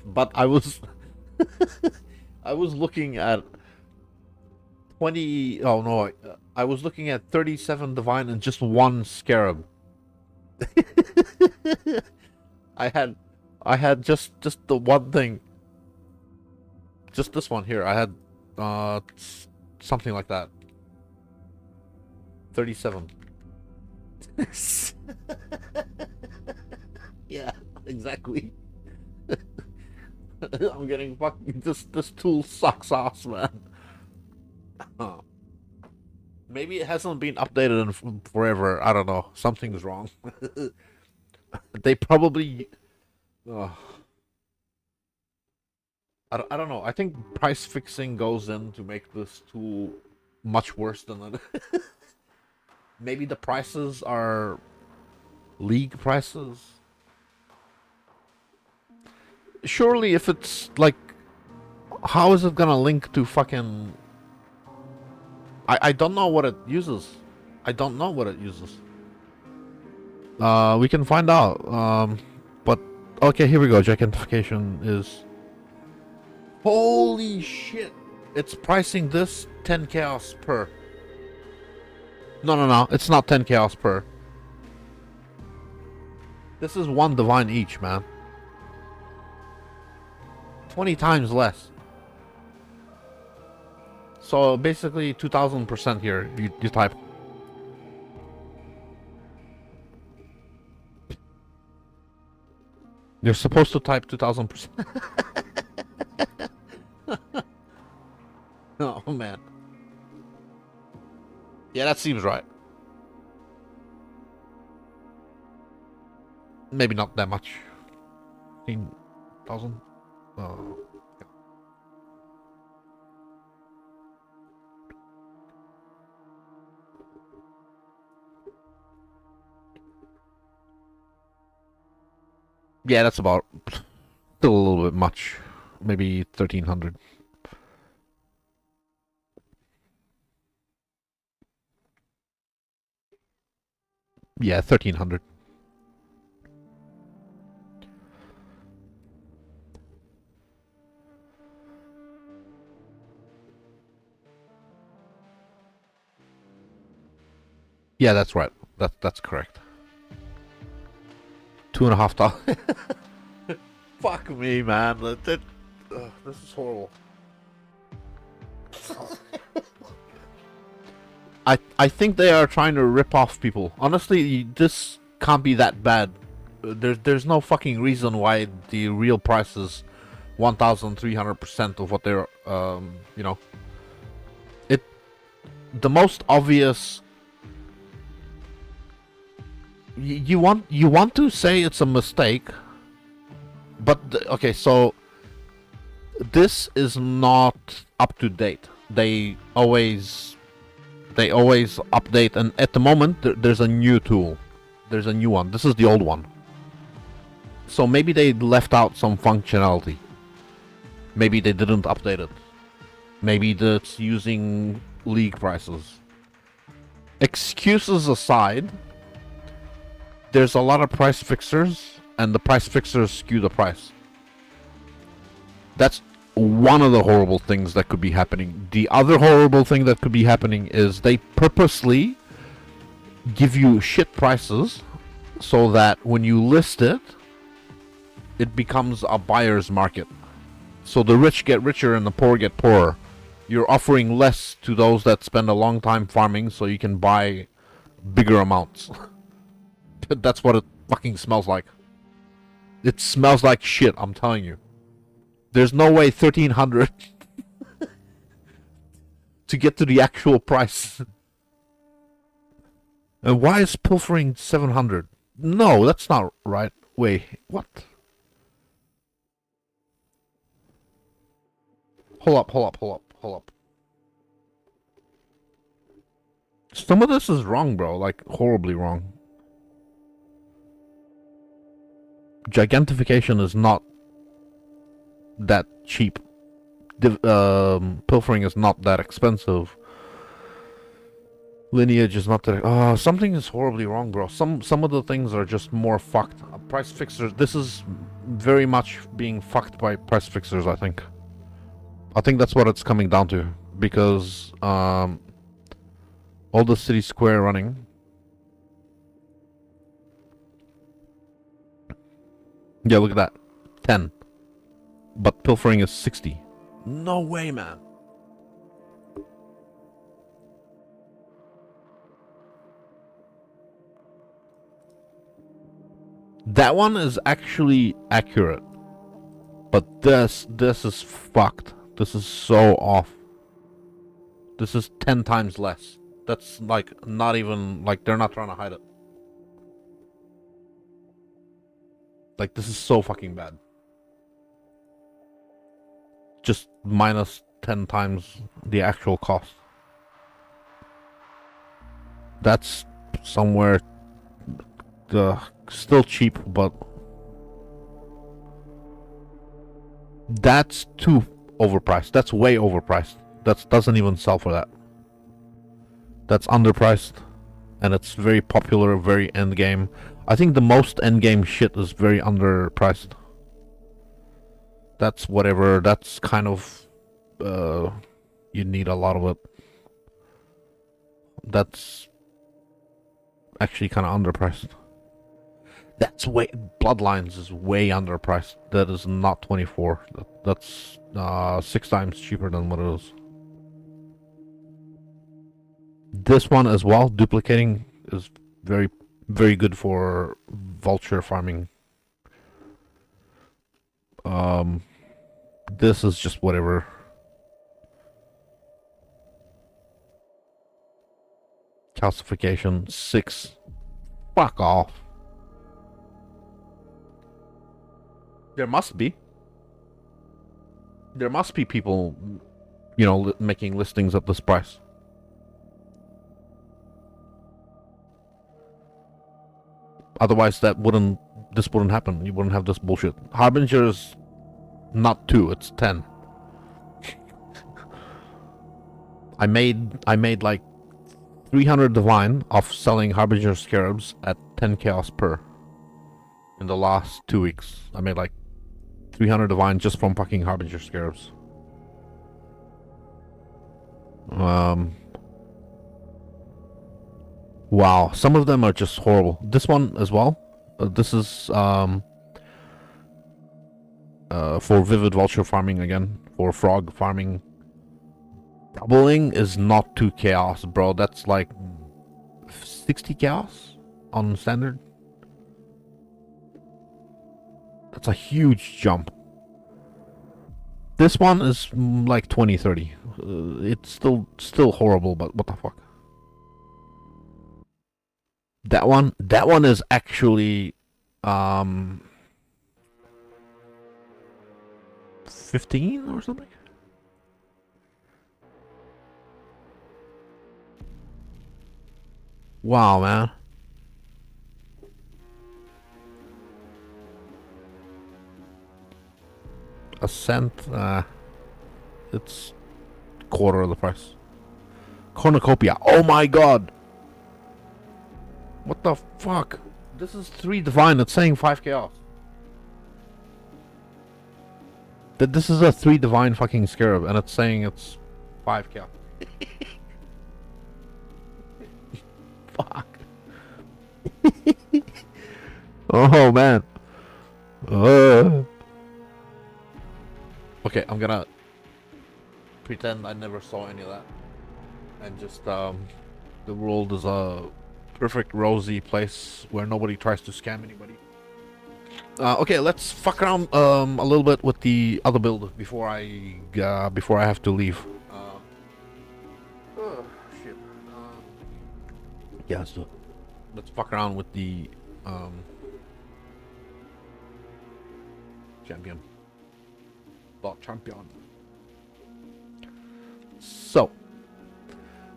[SPEAKER 1] But I was I was looking at 20. Oh no, I was looking at 37 divine and just one scarab. I had just the one thing. Just this one here. I had something like that. 37. Yeah, exactly. I'm getting fucking this tool sucks ass, man. Maybe it hasn't been updated in forever. I don't know. Something's wrong. They probably. I don't know. I think price fixing goes in to make this tool much worse than it. Maybe the prices are league prices. Surely, if it's like, how is it gonna link to fucking? I don't know what it uses. I don't know what it uses. We can find out. But okay, here we go. Gigantification is. Holy shit! It's pricing this 10 chaos per. No. It's not 10 chaos per. This is 1 divine each, man. 20 times less. So basically 2000% here. You type. You're supposed to type 2000%. Oh man. Yeah, that seems right. Maybe not that much. 15,000. Oh. Yeah, that's about still a little bit much. Maybe 1300. Yeah, 1300. Yeah, that's right. That's correct. 2,500. Fuck me, man. This is horrible. I think they are trying to rip off people. Honestly, this can't be that bad. There's no fucking reason why the real price is 1,300% of what they're you know. The most obvious. You want to say it's a mistake, but okay, so this is not up to date. They always update, and at the moment there's a new tool. There's a new one. This is the old one. So maybe they left out some functionality. Maybe they didn't update it. Maybe that's using league prices. Excuses aside, there's a lot of price fixers, and the price fixers skew the price. That's one of the horrible things that could be happening. The other horrible thing that could be happening is they purposely give you shit prices so that when you list it, it becomes a buyer's market. So the rich get richer and the poor get poorer. You're offering less to those that spend a long time farming so you can buy bigger amounts. That's what it fucking smells like. It smells like shit, I'm telling you. There's no way 1300 to get to the actual price. And why is pilfering 700? No, that's not right. Wait, what? Hold up. Some of this is wrong, bro. Like, horribly wrong. Gigantification is not that cheap. Pilfering is not that expensive. Lineage is not that... something is horribly wrong, bro. Some of the things are just more fucked. Price fixers... This is very much being fucked by price fixers, I think. I think that's what it's coming down to. Because, all the city square running... Yeah, look at that. 10. But pilfering is 60. No way, man. That one is actually accurate. But this is fucked. This is so off. This is 10 times less. That's like not even like they're not trying to hide it. Like this is so fucking bad. Just minus 10 times the actual cost. That's somewhere still cheap, but that's too overpriced. That's way overpriced. That doesn't even sell for that. That's underpriced, and it's very popular, very end game. I think the most end game shit is very underpriced. That's whatever. That's kind of you need a lot of it. That's actually kind of underpriced. That's way... Bloodlines is way underpriced. That is not 24. That's 6 times cheaper than what it is. This one as well, duplicating, is very, very good for vulture farming. This is just whatever. Calcification 6. Fuck off. There must be. There must be people, you know, making listings at this price. Otherwise, this wouldn't happen. You wouldn't have this bullshit. Harbinger is not 2, it's 10. I made like 300 divine off selling Harbinger Scarabs at 10 chaos per. In the last 2 weeks, I made like 300 divine just from fucking Harbinger Scarabs. Wow, some of them are just horrible. This one as well. This is for Vivid Vulture farming again. For frog farming. Doubling is not 2 chaos, bro. That's like 60 chaos on standard. That's a huge jump. This one is like 20-30. It's still horrible, but what the fuck? That one is actually 15 or something. Wow, man. Ascent, it's quarter of the price. Cornucopia. Oh my god! What the fuck? This is 3 divine, it's saying 5 chaos. This is a 3 divine fucking scarab, and it's saying it's 5 chaos. Fuck. Oh man. Okay, I'm gonna pretend I never saw any of that. And just, the world is a perfect rosy place where nobody tries to scam anybody. Okay, let's fuck around a little bit with the other build before I have to leave. Oh shit. Yeah, let's fuck around with the champion. Champion. So,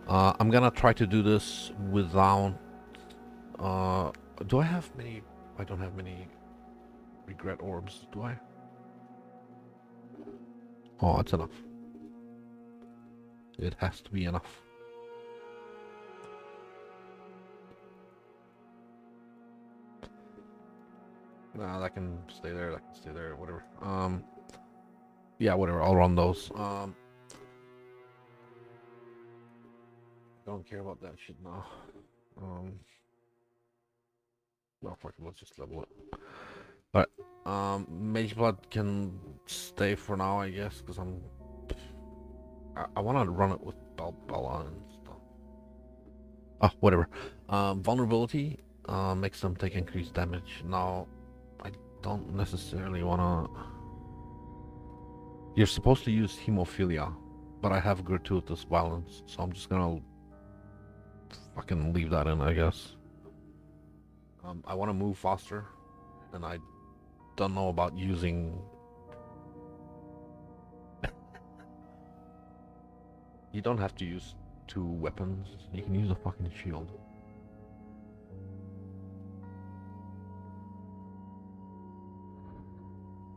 [SPEAKER 1] I'm gonna try to do this without. Do I have many? I don't have many regret orbs, do I? Oh, it's enough. It has to be enough. Nah, that can stay there, that can stay there, whatever. Yeah, whatever, I'll run those. Don't care about that shit now. Well, fuck it, let's just level it. But, Mage Blood can stay for now, I guess, because I want to run it with Bella and stuff. Oh, whatever. Vulnerability makes them take increased damage. Now, I don't necessarily want to... You're supposed to use Hemophilia, but I have Gratuitous Violence, so I'm just gonna fucking leave that in, I guess. I want to move faster, and I don't know about using... You don't have to use 2 weapons, you can use a fucking shield.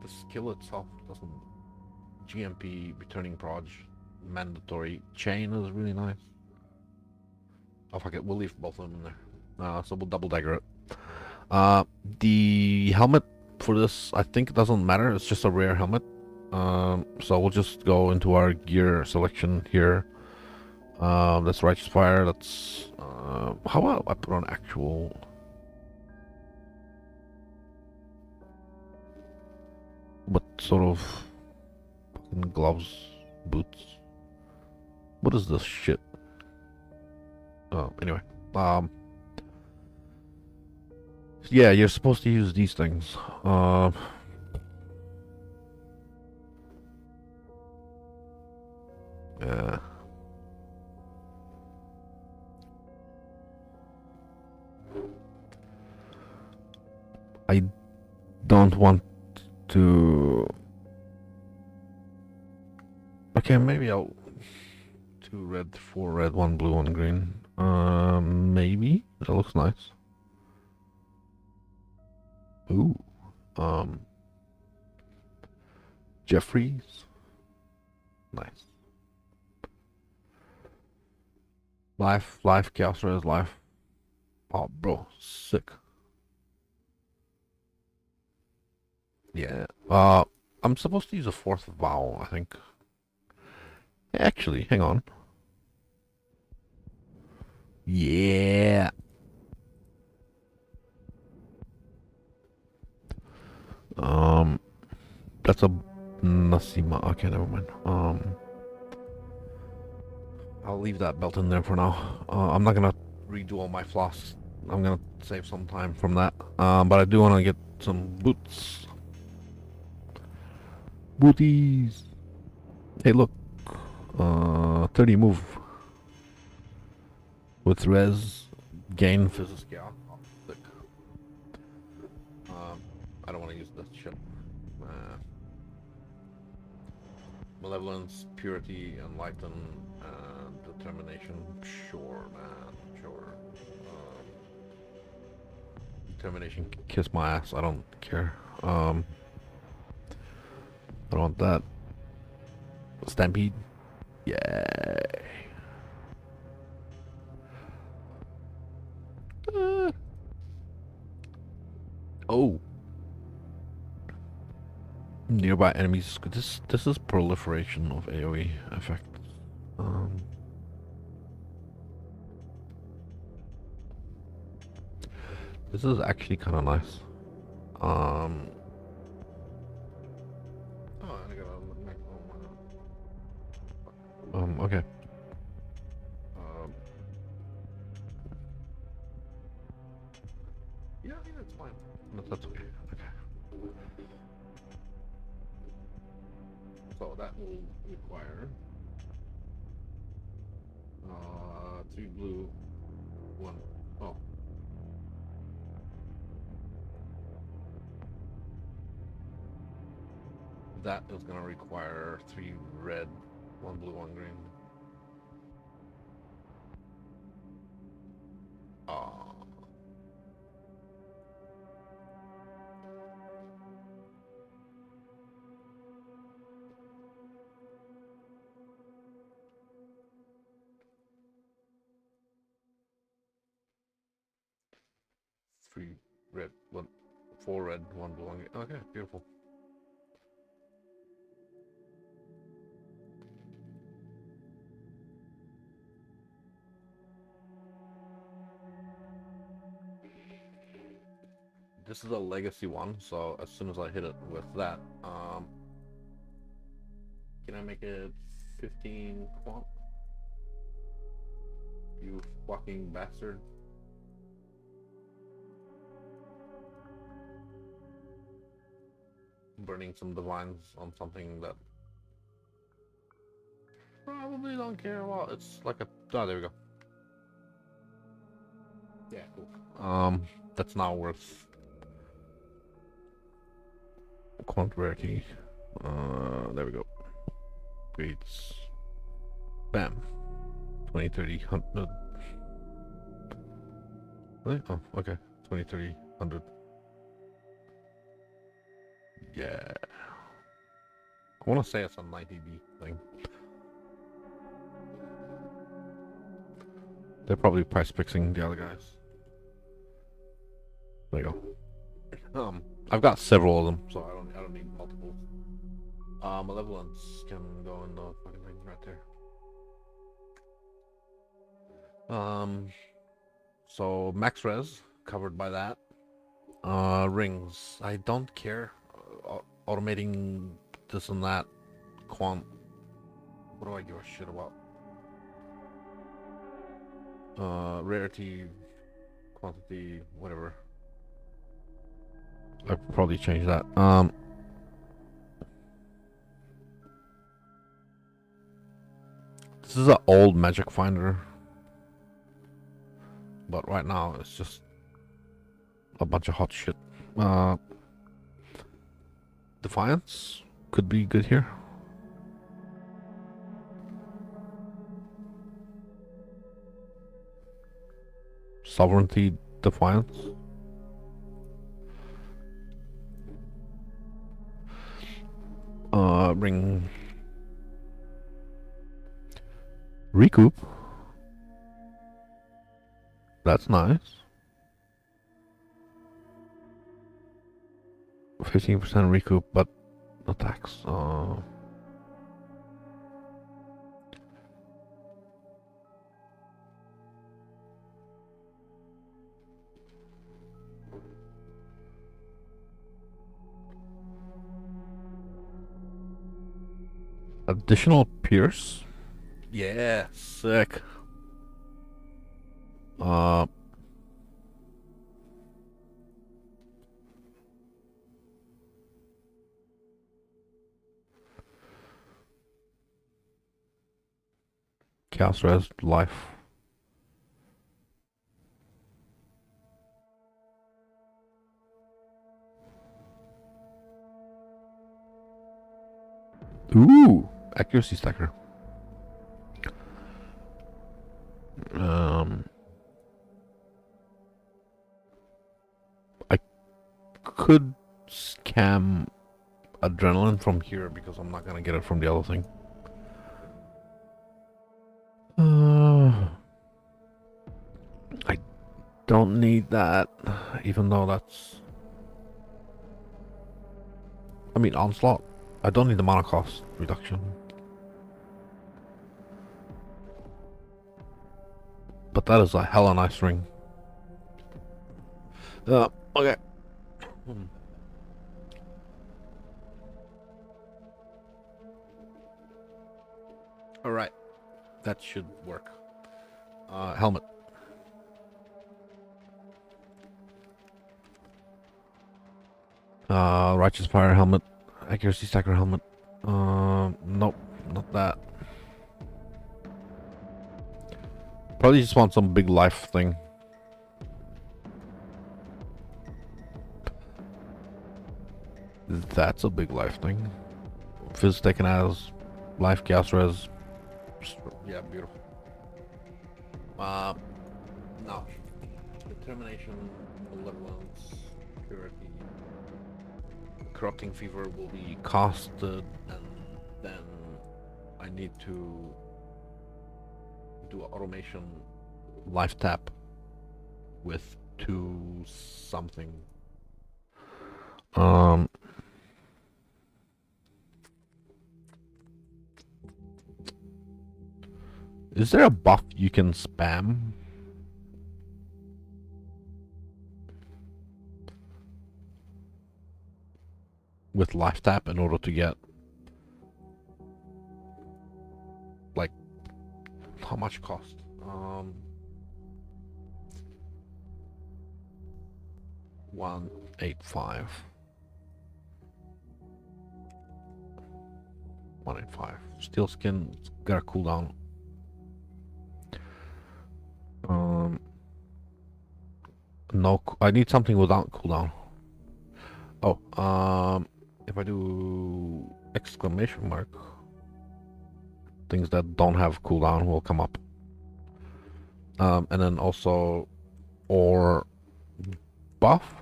[SPEAKER 1] The skill itself doesn't... GMP, returning proj, mandatory. Chain is really nice. Oh fuck it, we'll leave both of them in there. So we'll double dagger it. The helmet for this, I think it doesn't matter, it's just a rare helmet. So we'll just go into our gear selection here. That's Righteous Fire, that's... how about I put on actual... What sort of... fucking gloves? Boots? What is this shit? Oh, anyway. Yeah, you're supposed to use these things. Yeah. I don't want to... Okay, maybe I'll... 2 red, 4 red, 1 blue, 1 green. Maybe? That looks nice. Ooh. Jeffries. Nice. Life, Chaos Res, life. Oh, bro, sick. Yeah. I'm supposed to use a 4th vowel, I think. Actually, hang on. Yeah. That's a Nasima. Okay, never mind. I'll leave that belt in there for now. I'm not gonna redo all my floss. I'm gonna save some time from that. But I do want to get some boots. Booties. Hey, look. 30 move. With res, gain physics. Yeah. Oh, sick. I don't want to use that shit. Malevolence, purity, enlighten, and determination. Sure, man. Sure. Determination, kiss my ass. I don't care. I don't want that. Stampede. Yeah. Oh. Nearby enemies. This is proliferation of AoE effect. This is actually kind of nice. Oh, I gotta okay. Yeah, it's fine. That's okay. Okay. So that will require 3 blue, 1. Oh. That is gonna require 3 red, 1 blue, 1 green. Oh. Three red, 1, 4 red, 1 blue, 1 green. Okay, beautiful. This is a legacy one, so as soon as I hit it with that, can I make it 15 quant? You fucking bastard. Burning some divines on something that probably don't care about. It's like a... Oh, there we go. Yeah, cool. That's now worth quant rarity. There we go. Grades. Bam. 20, 30, 100. Really? Oh, okay. 20, 30, 100. Yeah. I want to say it's a 90B thing. They're probably price fixing the other guys. There you go. I've got several of them, so I don't need multiple. Malevolence can go in the fucking thing right there. So max res covered by that. Rings. I don't care. Automating this and that. Quant. What do I give a shit about? Rarity, quantity, whatever. I'd probably change that. This is an old magic finder, but right now it's just a bunch of hot shit. Defiance could be good here. Sovereignty, Defiance. Ring. Recoup. That's nice. 15% recoup, but attacks. Additional Pierce. Yeah, sick. Chaos Res Life. Ooh, accuracy stacker. I could scam adrenaline from here because I'm not gonna get it from the other thing. I don't need that, even though that's... I mean, Onslaught. I don't need the mana cost reduction. But that is a hella nice ring. Okay. Alright. That should work. Helmet. Righteous Fire helmet. Accuracy Stacker helmet. Nope. Not that. Probably just want some big life thing. That's a big life thing. Fizz taken as life, chaos res. Yeah, beautiful. No. Determination, malevolence, purity. Corrupting fever will be casted, and then I need to do automation life tap with 2 something. Is there a buff you can spam? With life tap in order to get, like, how much cost? 185. 185. Steel skin got a cooldown. No, I need something without cooldown. Oh, if I do exclamation mark, things that don't have cooldown will come up. And then also, or buff.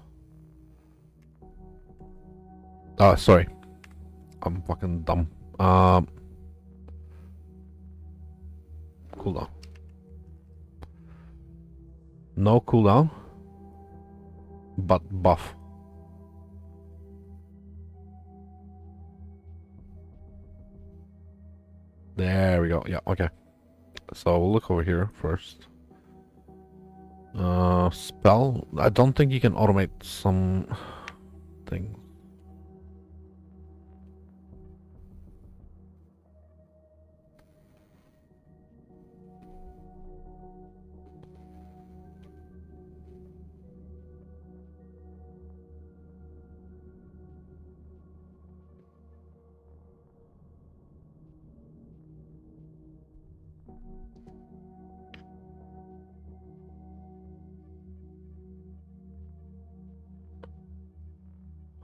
[SPEAKER 1] Sorry, I'm fucking dumb. Cooldown. No cooldown, but buff. There we go. Yeah, okay. So we'll look over here first. Spell. I don't think you can automate some things.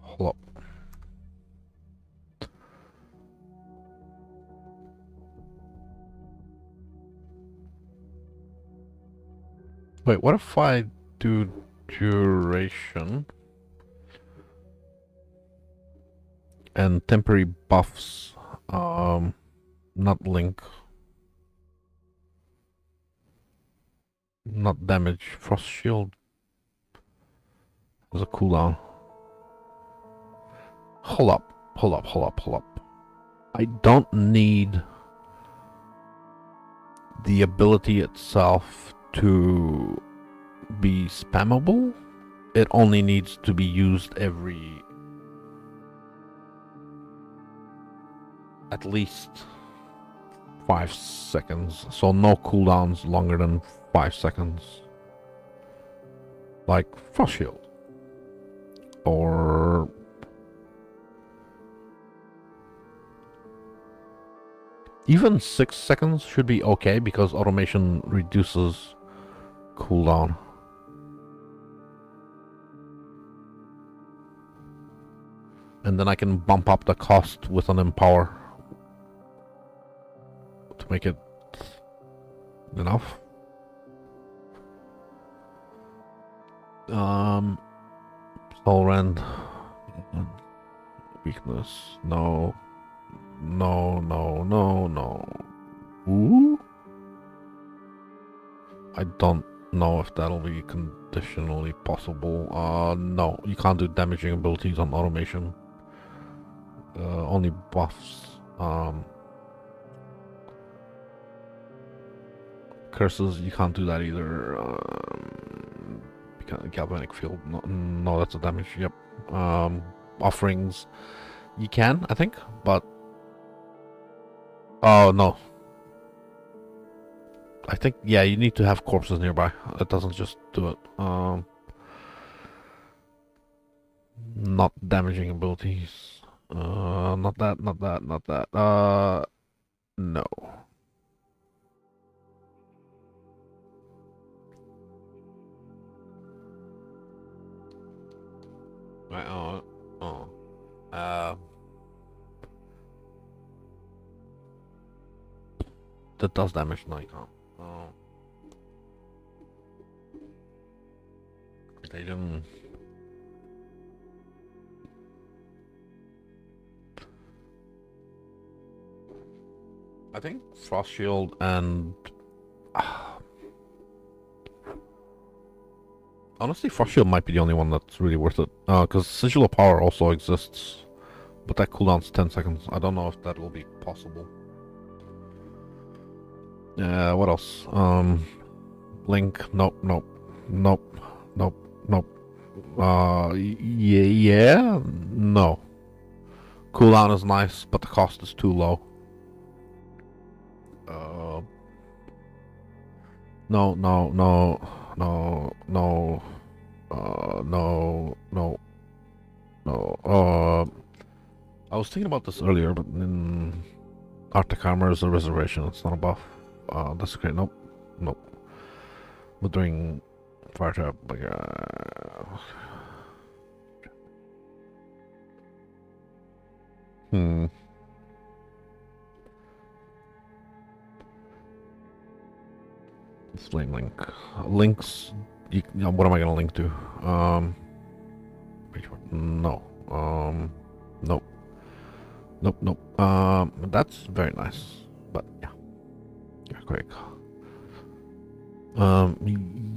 [SPEAKER 1] Hold up. Wait, what if I do duration and temporary buffs? Not link. Not damage. Frost shield. There's a cooldown. Hold up. I don't need the ability itself to be spammable. It only needs to be used every at least 5 seconds. So no cooldowns longer than 5 seconds. Like Frost Shield. Or even 6 seconds should be okay because automation reduces cooldown. And then I can bump up the cost with an Empower to make it enough. Soul Rend. Weakness. No. No, no, no, no. Ooh? I don't know if that'll be conditionally possible. No. You can't do damaging abilities on automation. Only buffs. Curses, you can't do that either. Galvanic field. No, no, that's a damage. Yep. Offerings. You can, I think, but... Oh, no. I think, yeah, you need to have corpses nearby. It doesn't just do it. Not damaging abilities. Not that, not that, not that. No. Right, that does damage. No, you can't. Contagion. I think Frost Shield and... honestly, Frost Shield might be the only one that's really worth it. Because Sigil of Power also exists. But that cooldown's 10 seconds. I don't know if that will be possible. What else? Blink. Nope, nope. Nope. Nope. Nope. Yeah? No. Cooldown is nice, but the cost is too low. No, no, no, no, no, no, no, no. I was thinking about this earlier, but in Arctic Armor is a reservation. It's not a buff. That's great. Nope, nope. We're doing fire trap. Like, Flame link. Links. What am I gonna link to? No. Nope. Nope. Nope. That's very nice. But yeah. Yeah, quick.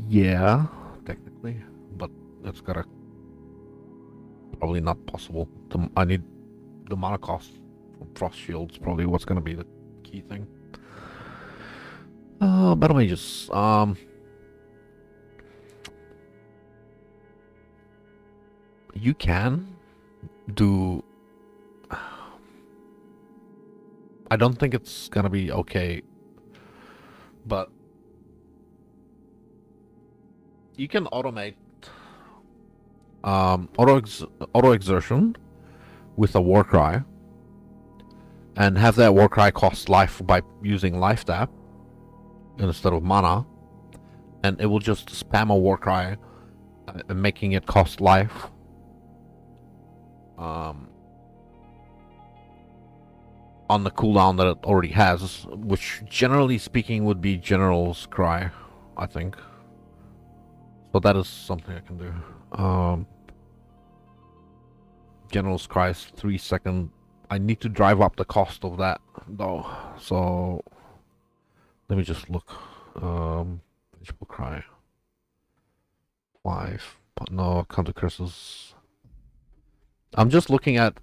[SPEAKER 1] Yeah, technically, but it's gotta probably not possible. I need the mana cost from Frost Shields. Probably what's gonna be the key thing. Battle mages. You can do. I don't think it's gonna be okay, but you can automate auto exertion with a war cry, and have that war cry cost life by using life tap instead of mana, and it will just spam a war cry, making it cost life. On the cooldown that it already has, which generally speaking would be General's Cry, I think. So that is something I can do. General's Cry is 3 second. I need to drive up the cost of that though. So let me just look. Vengeful Cry. 5. But no, counter curses. I'm just looking at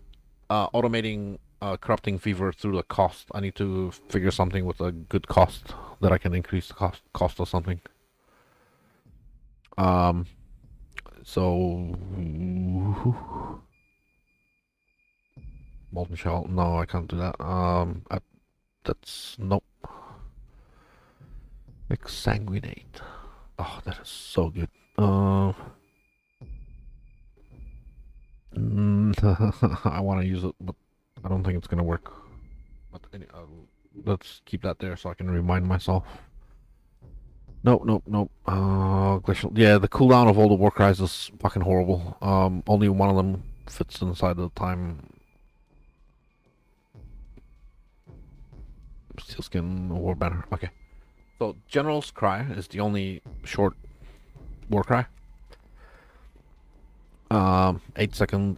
[SPEAKER 1] automating corrupting fever through the cost. I need to figure something with a good cost that I can increase the cost or something. So Molten Shell. No, I can't do that. That's nope. Exsanguinate. Oh, that is so good. I want to use it, but I don't think it's gonna work. But let's keep that there so I can remind myself. Nope, nope, nope. Glacial. Yeah, the cooldown of all the war cries is fucking horrible. Only one of them fits inside the time. Sealskin war banner. Okay. So General's Cry is the only short war cry. 8 second.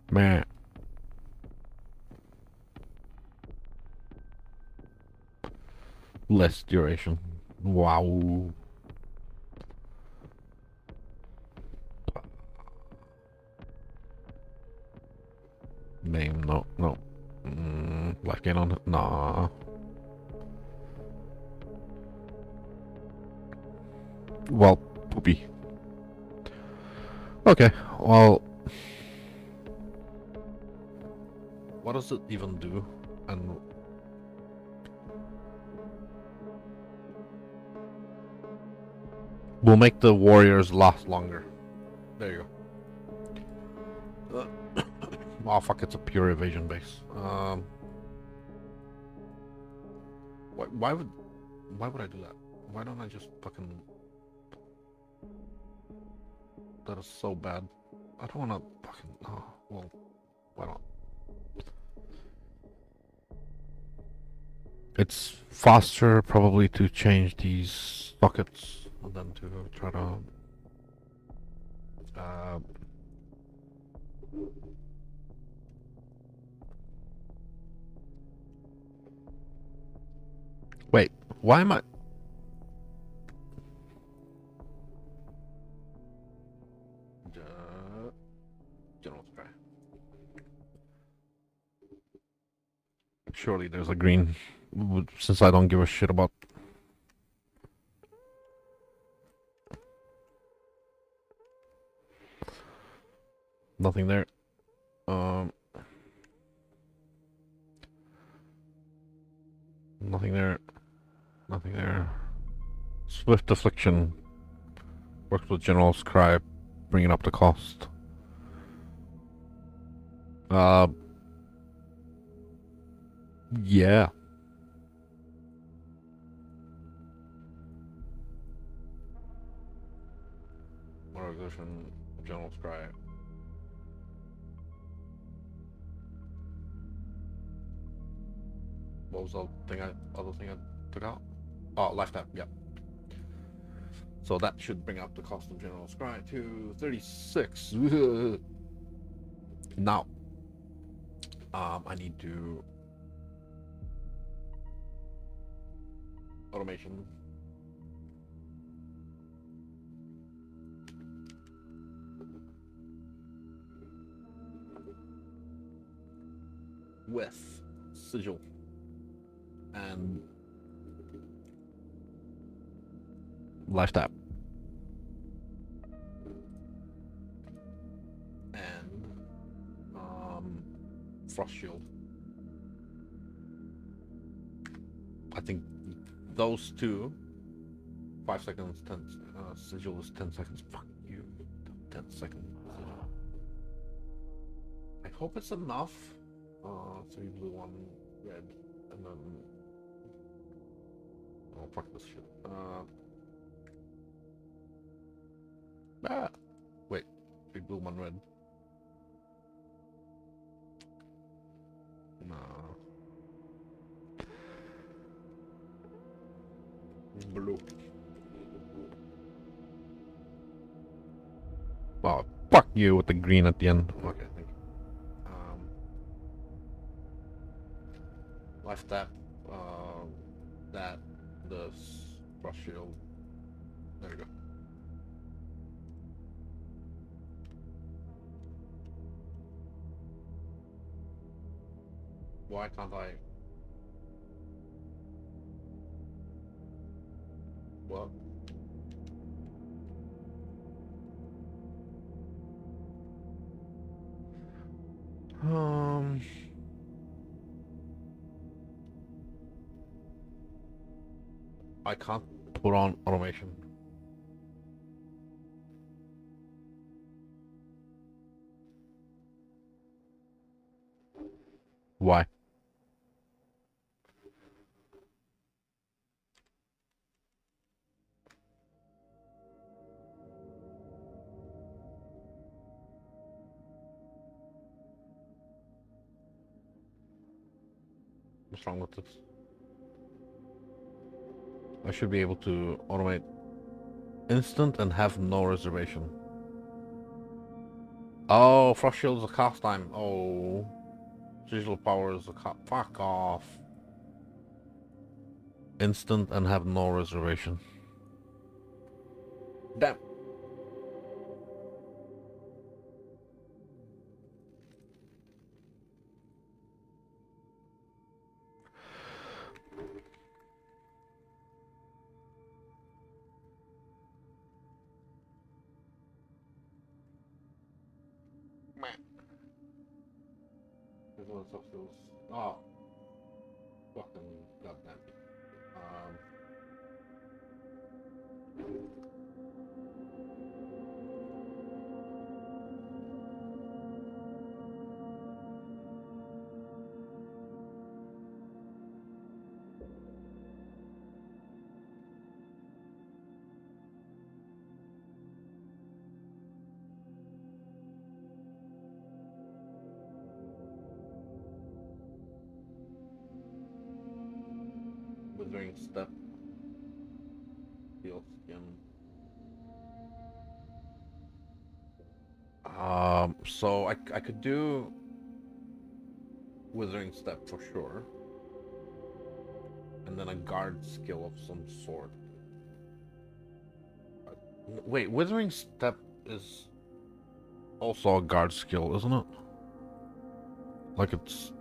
[SPEAKER 1] Meh. Less duration. Wow. Name, no, no. Life gain on it? Nah. Well, poopy. Okay, well... What does it even do? And... We'll make the warriors last longer. There you go. Oh fuck, it's a pure evasion base. Why would I do that? Why don't I just fucking... That is so bad. I don't wanna fucking... Oh, well, why not? It's faster probably to change these sockets and then to try to... Wait, why am I... General Sky. Surely there's a green, since I don't give a shit about... Nothing there. Nothing there. Nothing there. Swift Affliction. Works with General Scribe, bringing up the cost. Yeah. More Exertion, General Scribe. What was the other thing I took out? Oh, lifetime, yeah. So that should bring up the cost of General Scry to 36. Now, I need to automation. With sigil and life tap and frost shield. I think those two 5 seconds 10 sigil is 10 seconds. Fuck you. 10 seconds sigil. I hope it's enough. 3 blue, 1 red, and then oh fuck this shit. Wait, 3 blue, 1 red. No. Blue. Oh, fuck you with the green at the end. Okay, thank you. Life tap, that, this, brush shield. There we go. Why can't I? What? I can't put on automation. Why? What's wrong with this? I should be able to automate instant and have no reservation. Oh, Frost Shield is a cast time. Oh. Digital power is a cast. Fuck off. Instant and have no reservation. Damn. There's one of those. Oh. Fucking goddamn. Um. Withering step. Steel skin. So I could do Withering Step for sure. And then a guard skill of some sort. Wait, Withering Step is also a guard skill, isn't it? Like it's...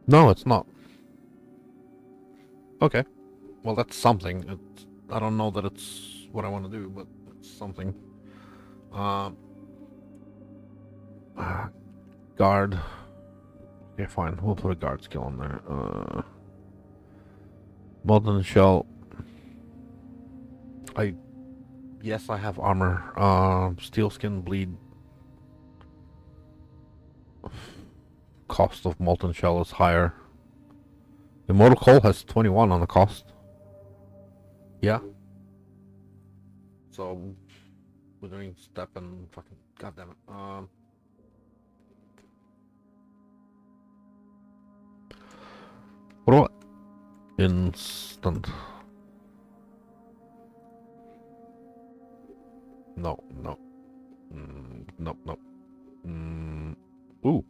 [SPEAKER 1] No, it's not. Okay. Well, that's something. It's, I don't know that it's what I want to do, but it's something. Guard. Okay, fine. We'll put a guard skill on there. Molten Shell. Yes, I have armor. Steel Skin Bleed. Cost of Molten Shell is higher. Immortal Coal has 21 on the cost. Yeah. So, Withering Step and fucking... goddammit. What about instant? No, no. Nope, nope. Ooh.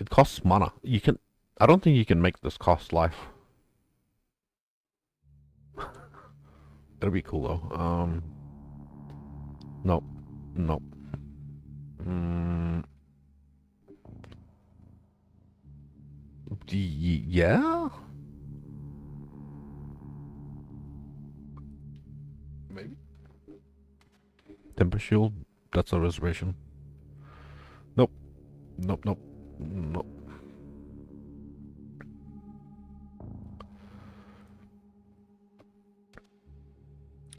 [SPEAKER 1] It costs mana. You can... I don't think you can make this cost life. That'd be cool though. Nope. Nope. Yeah? Maybe. Temper Shield, that's a reservation. Nope. Nope, nope. Nope.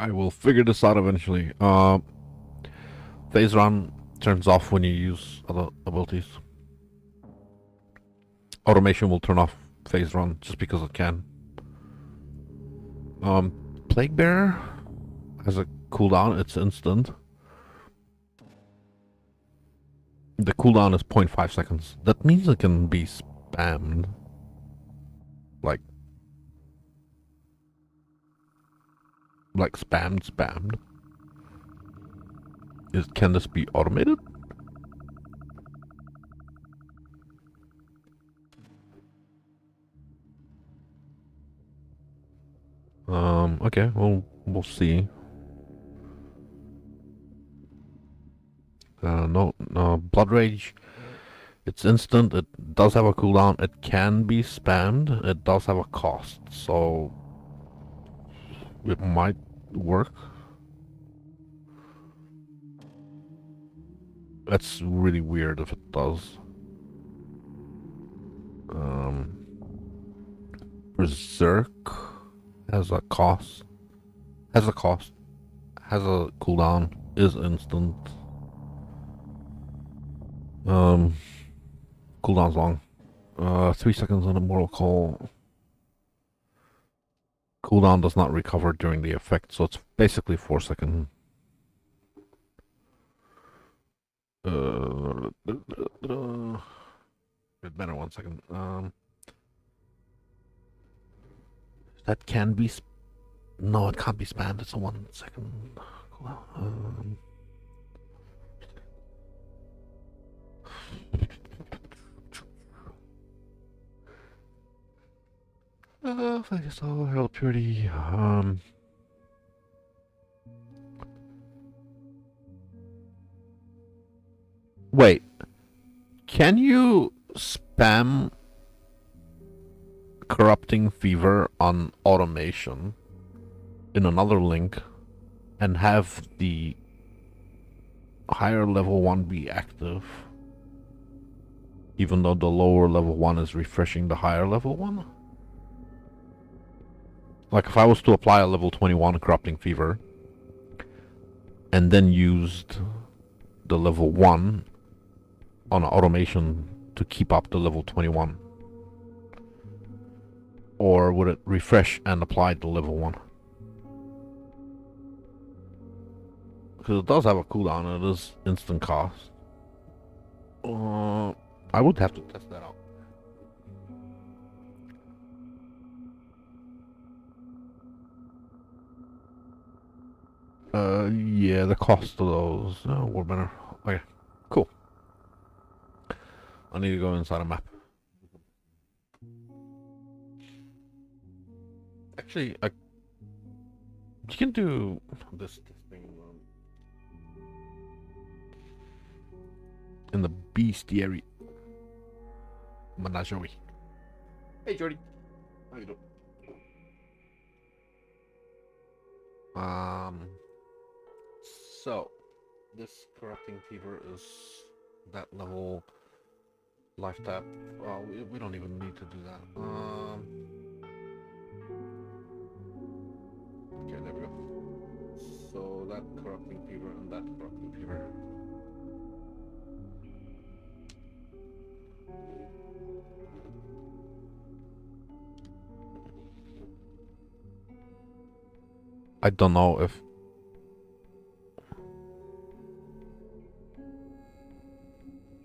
[SPEAKER 1] I will figure this out eventually. Phase Run turns off when you use other abilities. Automation will turn off Phase Run just because it can. Plague Bearer has a cooldown, it's instant. The cooldown is 0.5 seconds. That means it can be spammed. Like spammed. Can this be automated? Okay, well, we'll see. No, Blood Rage. It's instant, it does have a cooldown, it can be spammed, it does have a cost, so it might work. That's really weird if it does. Berserk has a cost. Has a cooldown, is instant. Cooldown's long. 3 seconds on Immortal Coal. Cooldown does not recover during the effect, so it's basically 4 seconds. Wait better 1 second. that can be... No, it can't be spammed. It's a 1 second cooldown. I guess I'll help purity. Wait. Can you spam corrupting fever on automation in another link and have the higher level 1 be active, even though the lower level 1 is refreshing the higher level 1? Like if I was to apply a level 21 corrupting fever and then used the level 1 on automation to keep up the level 21, or would it refresh and apply the level 1? Because it does have a cooldown and it is instant cost. I would have to test that out. Yeah, the cost of those were better. Okay, cool. I need to go inside a map. Actually, you can do this thing in the bestiary menagerie. Hey, Jordy. How you doing? So this corrupting fever is that level life tap. Well, we don't even need to do that. Okay, there we go. So that corrupting fever and that corrupting fever. I don't know if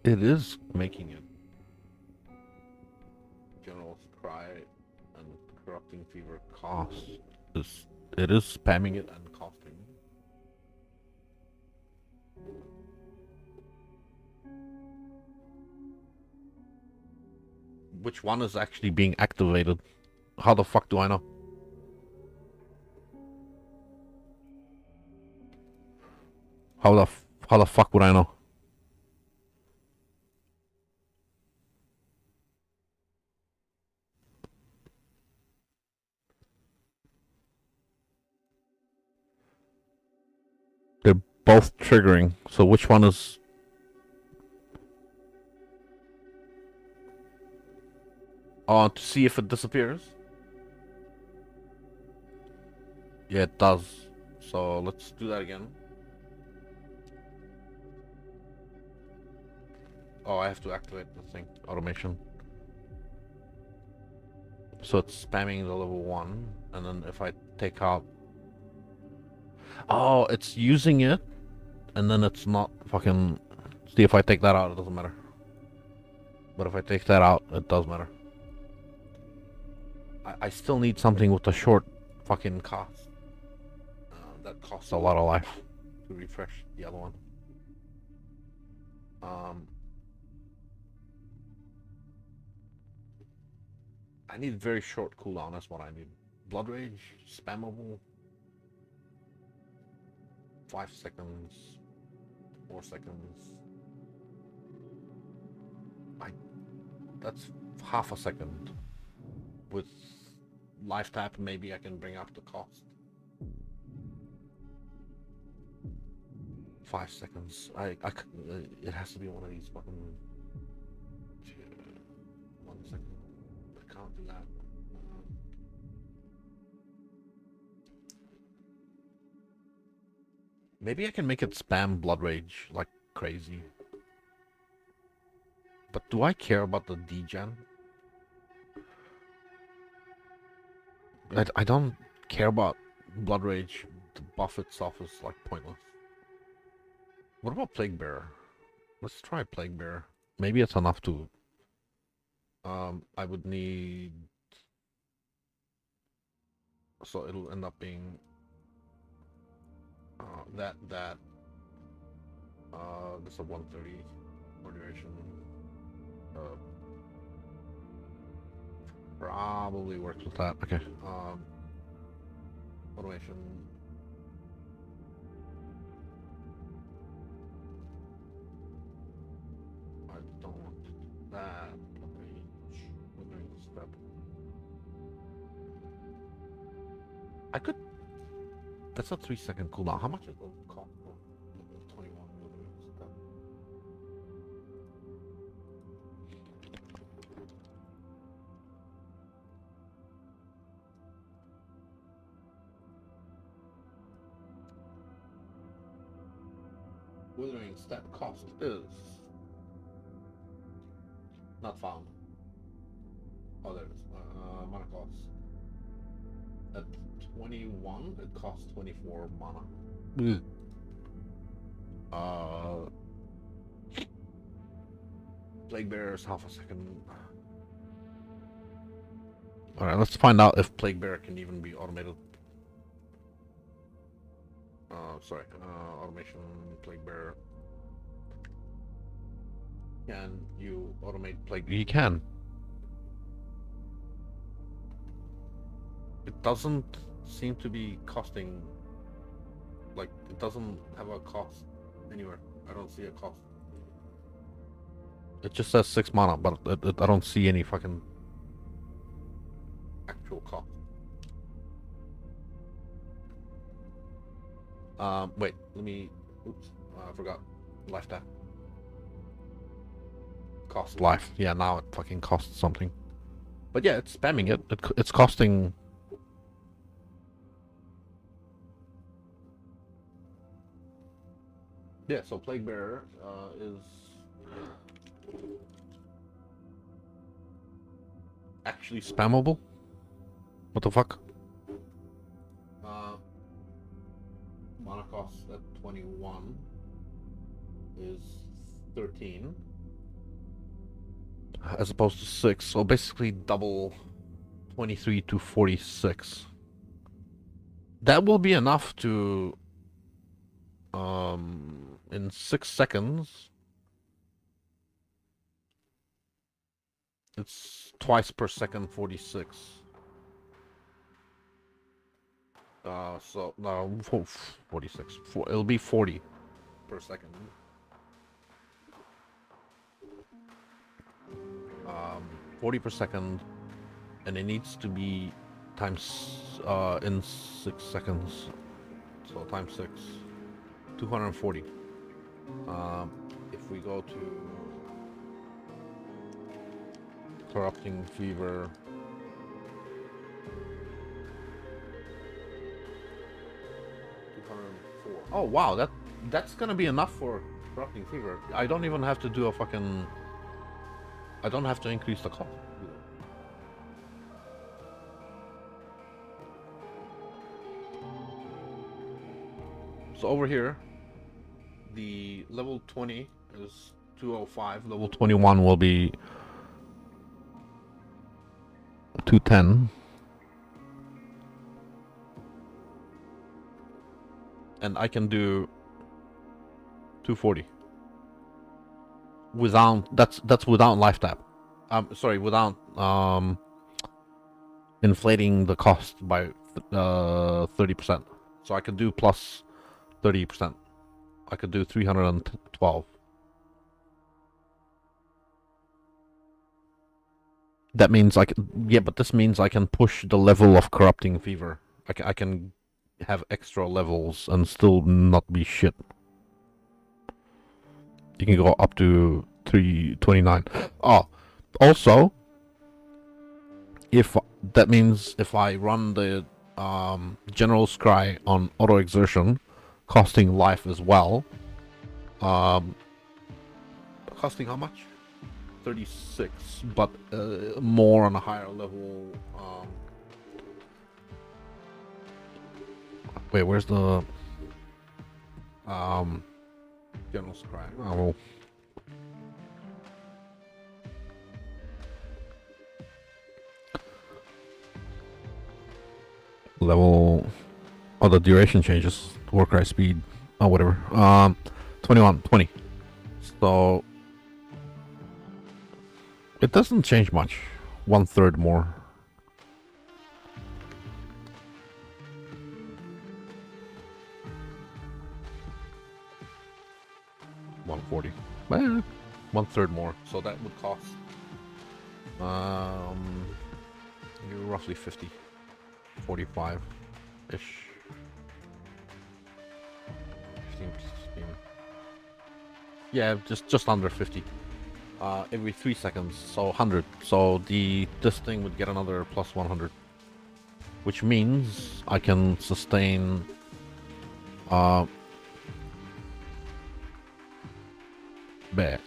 [SPEAKER 1] it is making it. General cry and corrupting fever cost is, it is spamming it and costing. Which one is actually being activated? How the fuck do I know? How the fuck would I know? They're both triggering, so which one is... Oh, to see if it disappears? Yeah, it does. So let's do that again. Oh, I have to activate the thing. Automation. So it's spamming the level 1, and then if I take out... Oh, it's using it, and then it's not fucking... See, if I take that out, it doesn't matter. But if I take that out, it does matter. I still need something with a short fucking cost. That costs a lot of life to refresh the other one. I need very short cooldown, that's what I need. Blood Rage, spammable. 5 seconds. 4 seconds. That's half a second. With life tap, maybe I can bring up the cost. 5 seconds. It has to be one of these fucking... 1 second. I can't do that. Maybe I can make it spam Blood Rage like crazy. But do I care about the degen? I don't care about Blood Rage. The buff itself is like pointless. What about Plague Bearer? Let's try Plague Bearer. Maybe it's enough to... I would need... So it'll end up being that this is a 130 for duration. Probably works with that. Okay. Automation. I don't want that. Withering step. I could. That's a 3-second cooldown. How much is it cost? 21 withering step. Withering step cost is not found. Oh, there it is. Mana cost. At 21, it costs 24 mana. Plague Bearer's half a second. Alright, let's find out if Plague Bearer can even be automated. Automation, Plague Bearer. Can you automate Plague? You can. It doesn't seem to be costing, like, it doesn't have a cost anywhere. I don't see a cost. It just says 6 mana, but I don't see any fucking actual cost. Wait, let me, oops, I forgot. Life tap. Cost life. Yeah, now it fucking costs something. But yeah, it's spamming it. It's costing... Yeah, so Plague Bearer is actually spammable. What the fuck? Mana cost at 21 is 13 as opposed to 6, so basically double 23 to 46. That will be enough to in 6 seconds. It's twice per second 46. So no, 46. It'll be 40 per second. 40 per second, and it needs to be times in 6 seconds. So times 6, 240. If we go to Corrupting Fever, oh wow, that's gonna be enough for Corrupting Fever. I don't even have to do a fucking... I don't have to increase the cost. So over here, the level 20 is 205. Level 21 will be 210. And I can do 240. Without that's without life tap. Sorry, without inflating the cost by 30%. So I could do plus 30%. I could do 312. That means I can, yeah, but this means I can push the level of Corrupting Fever. I can have extra levels and still not be shit. You can go up to 329. Oh, also, if that means if I run the General Scry on auto exertion, costing life as well, costing how much? 36, but more on a higher level. Wait, where's the General Scry? Oh, well. level. Oh, the duration changes. Warcry speed. Oh, whatever. 21, 20. So it doesn't change much. 1/3 more. $140. Well, 1/3 more. So that would cost roughly 50, 45 ish. 15, 16. Yeah, just under 50. Every 3 seconds, so 100. So this thing would get another plus 100, which means I can sustain bear.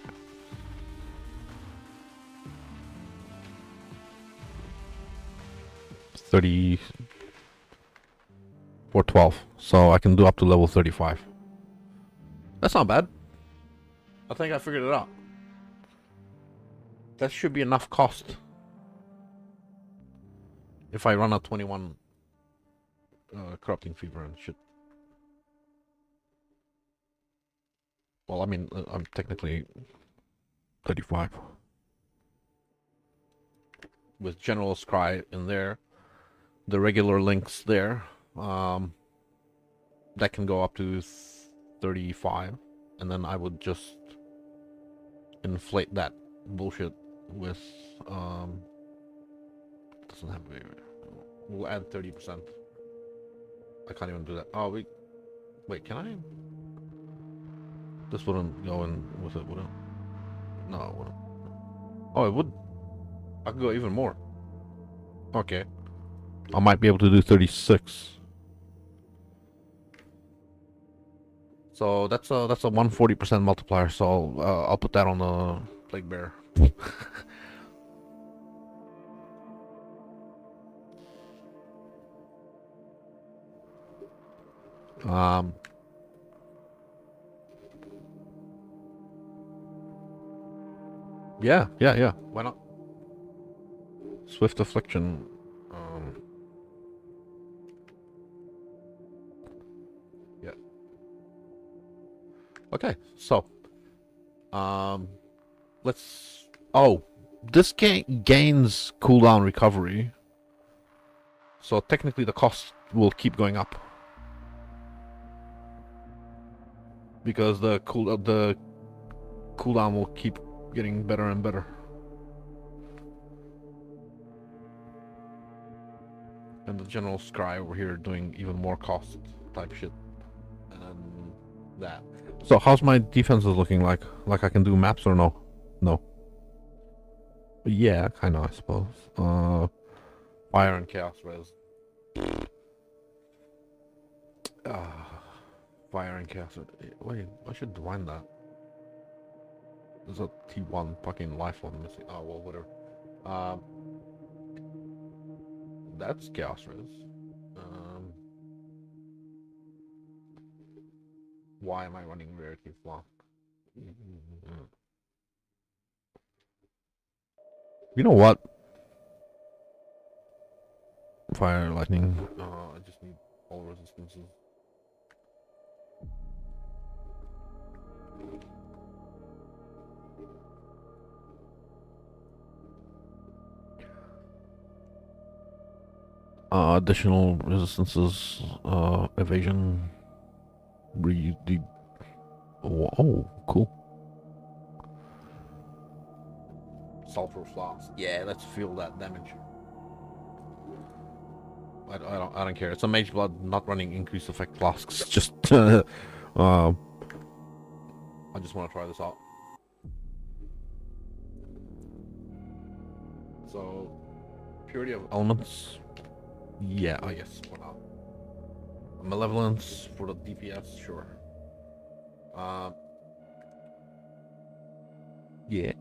[SPEAKER 1] $30 for 12, so I can do up to level 35. That's not bad. I think I figured it out. That should be enough cost. If I run a 21 corrupting fever and shit. Well, I mean, I'm technically 35. With General Scry in there, the regular links there, that can go up to 35, and then I would just inflate that bullshit with doesn't have a, we'll add 30%. I can't even do that. Oh, wait, can I? This wouldn't go in with it, would it? No, it wouldn't. Oh, it would. I could go even more. Okay. I might be able to do 36. So that's a 140% multiplier. So I'll put that on the Plague Bear. Yeah. Why not? Swift Affliction. Yeah. Okay, so let's. Oh, this gains cooldown recovery. So technically, the cost will keep going up because the cooldown will keep getting better and better. And the General Scry over here doing even more cost type shit. And that. So how's my defenses looking like? Like I can do maps or no? No. Yeah, kinda, I suppose. Fire and Chaos Res. Fire and Chaos. Wait, I should divine that. There's a T1 fucking life one missing. Oh, well, whatever. That's Chaos Res. Why am I running Rarity Flop? You know what? Fire, lightning. I just need all resistances. Additional resistances, evasion. Oh, cool. Sulfur flasks. Yeah, let's feel that damage. I don't care. It's a mage blood, not running increased effect flasks. Just I just want to try this out. So, purity of elements. Yeah, I guess. Why not? Malevolence for the DPS, sure. Yeah.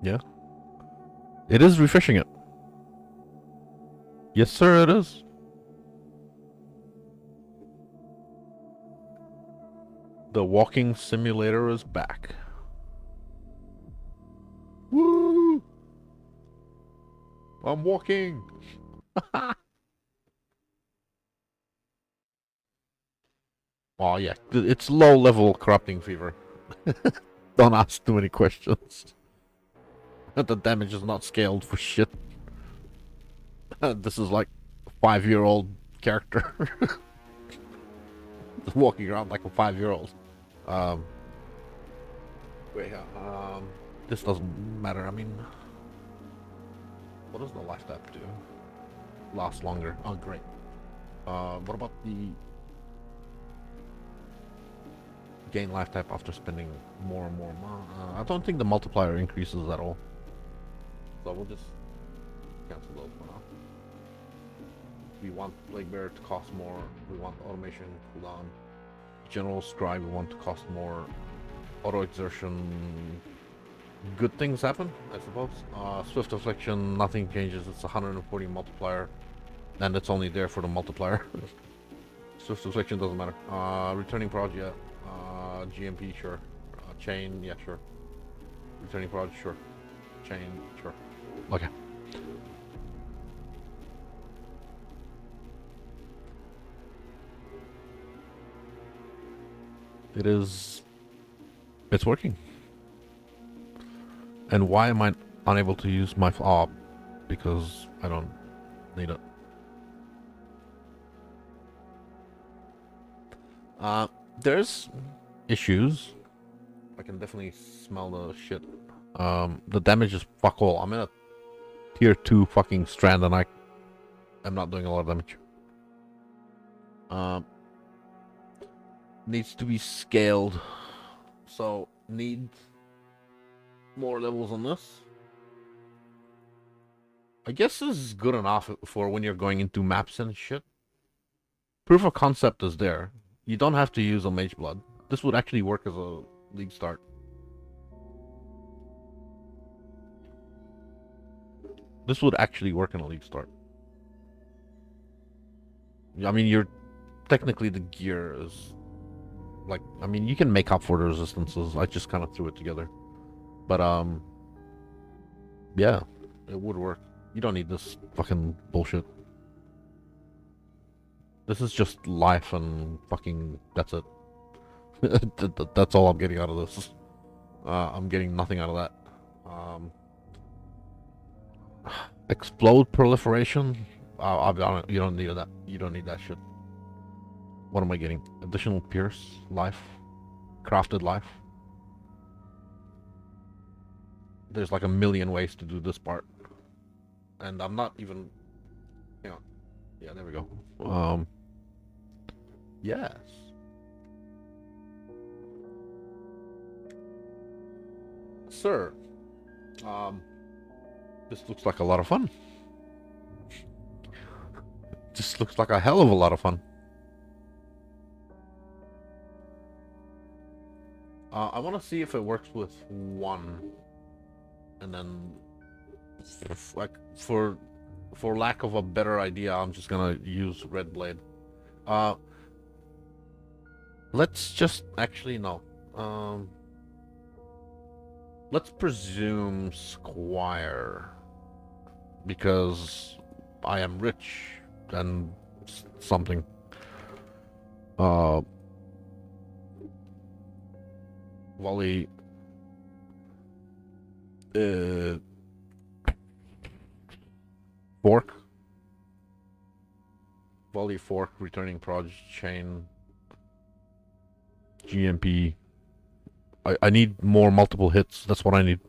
[SPEAKER 1] Yeah. It is refreshing it. Yes, sir, it is. The walking simulator is back. Woo! I'm walking. Oh yeah, it's low level corrupting fever. Don't ask too many questions. The damage is not scaled for shit. This is like a 5-year-old character. Just walking around like a 5-year-old. Um, wait, this doesn't matter. I mean, what does the life tap do? Last longer. Oh, great. What about the gain life tap after spending more and more? I don't think the multiplier increases at all. So we'll just cancel those for now. We want Plague Bearer to cost more. We want automation cooldown. General Scribe we want to cost more. Auto exertion. Good things happen, I suppose. Swift Affliction, nothing changes. It's 140 multiplier. And it's only there for the multiplier. Swift Affliction doesn't matter. Returning Prod, yeah. GMP, sure. Chain, yeah, sure. Returning Prod, sure. Chain, sure. Okay. It's working. And why am I unable to use my because I don't need it. There's issues. I can definitely smell the shit. The damage is fuck all. I'm in a tier 2 fucking strand and I'm not doing a lot of damage. Needs to be scaled. So, need more levels on this. I guess this is good enough for when you're going into maps and shit. Proof of concept is there. You don't have to use a Mage Blood. This would actually work as a league start. This would actually work in a league start. I mean, you're technically the gear is like, I mean, you can make up for the resistances. I just kind of threw it together. But yeah, it would work. You don't need this fucking bullshit. This is just life and fucking that's it. That's all I'm getting out of this. I'm getting nothing out of that. Explode proliferation. I'll be honest, you don't need that. You don't need that shit. What am I getting? Additional pierce life, crafted life. There's like a million ways to do this part, and I'm not even. Hang on. Yeah, there we go. Yes. Sir. This looks like a lot of fun. This looks like a hell of a lot of fun. I want to see if it works with one, and then, like, for lack of a better idea, I'm just gonna use Red Blade. Let's just actually no. Let's presume Squire, because I am rich and something. Volley. Fork. Volley, fork, returning proj, chain, GMP. I need more multiple hits. That's what I need.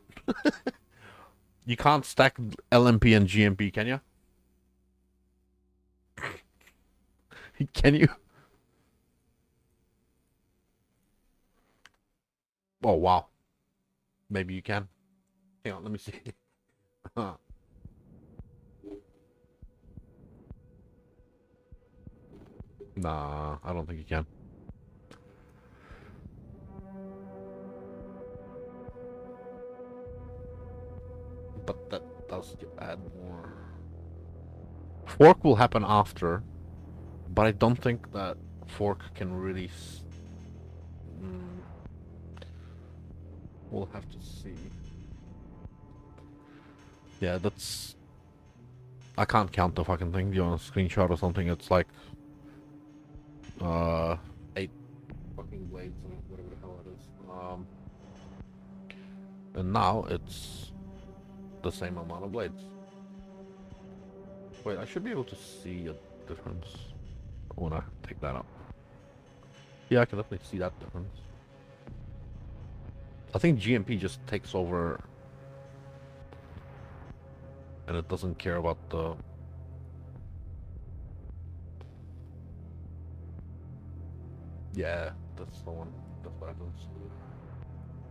[SPEAKER 1] You can't stack LMP and GMP, can you? Can you? Oh, wow. Maybe you can. Hang on, let me see. Nah, I don't think you can. But that does add more. Fork will happen after, but I don't think that fork can really. We'll have to see. Yeah, that's I can't count the fucking thing. Do you want a screenshot or something? It's like, 8 fucking blades and whatever the hell it is. And now it's the same amount of blades. Wait, I should be able to see a difference when I take that out. Yeah, I can definitely see that difference. I think GMP just takes over and it doesn't care about the... Yeah, that's the one. That's what happens.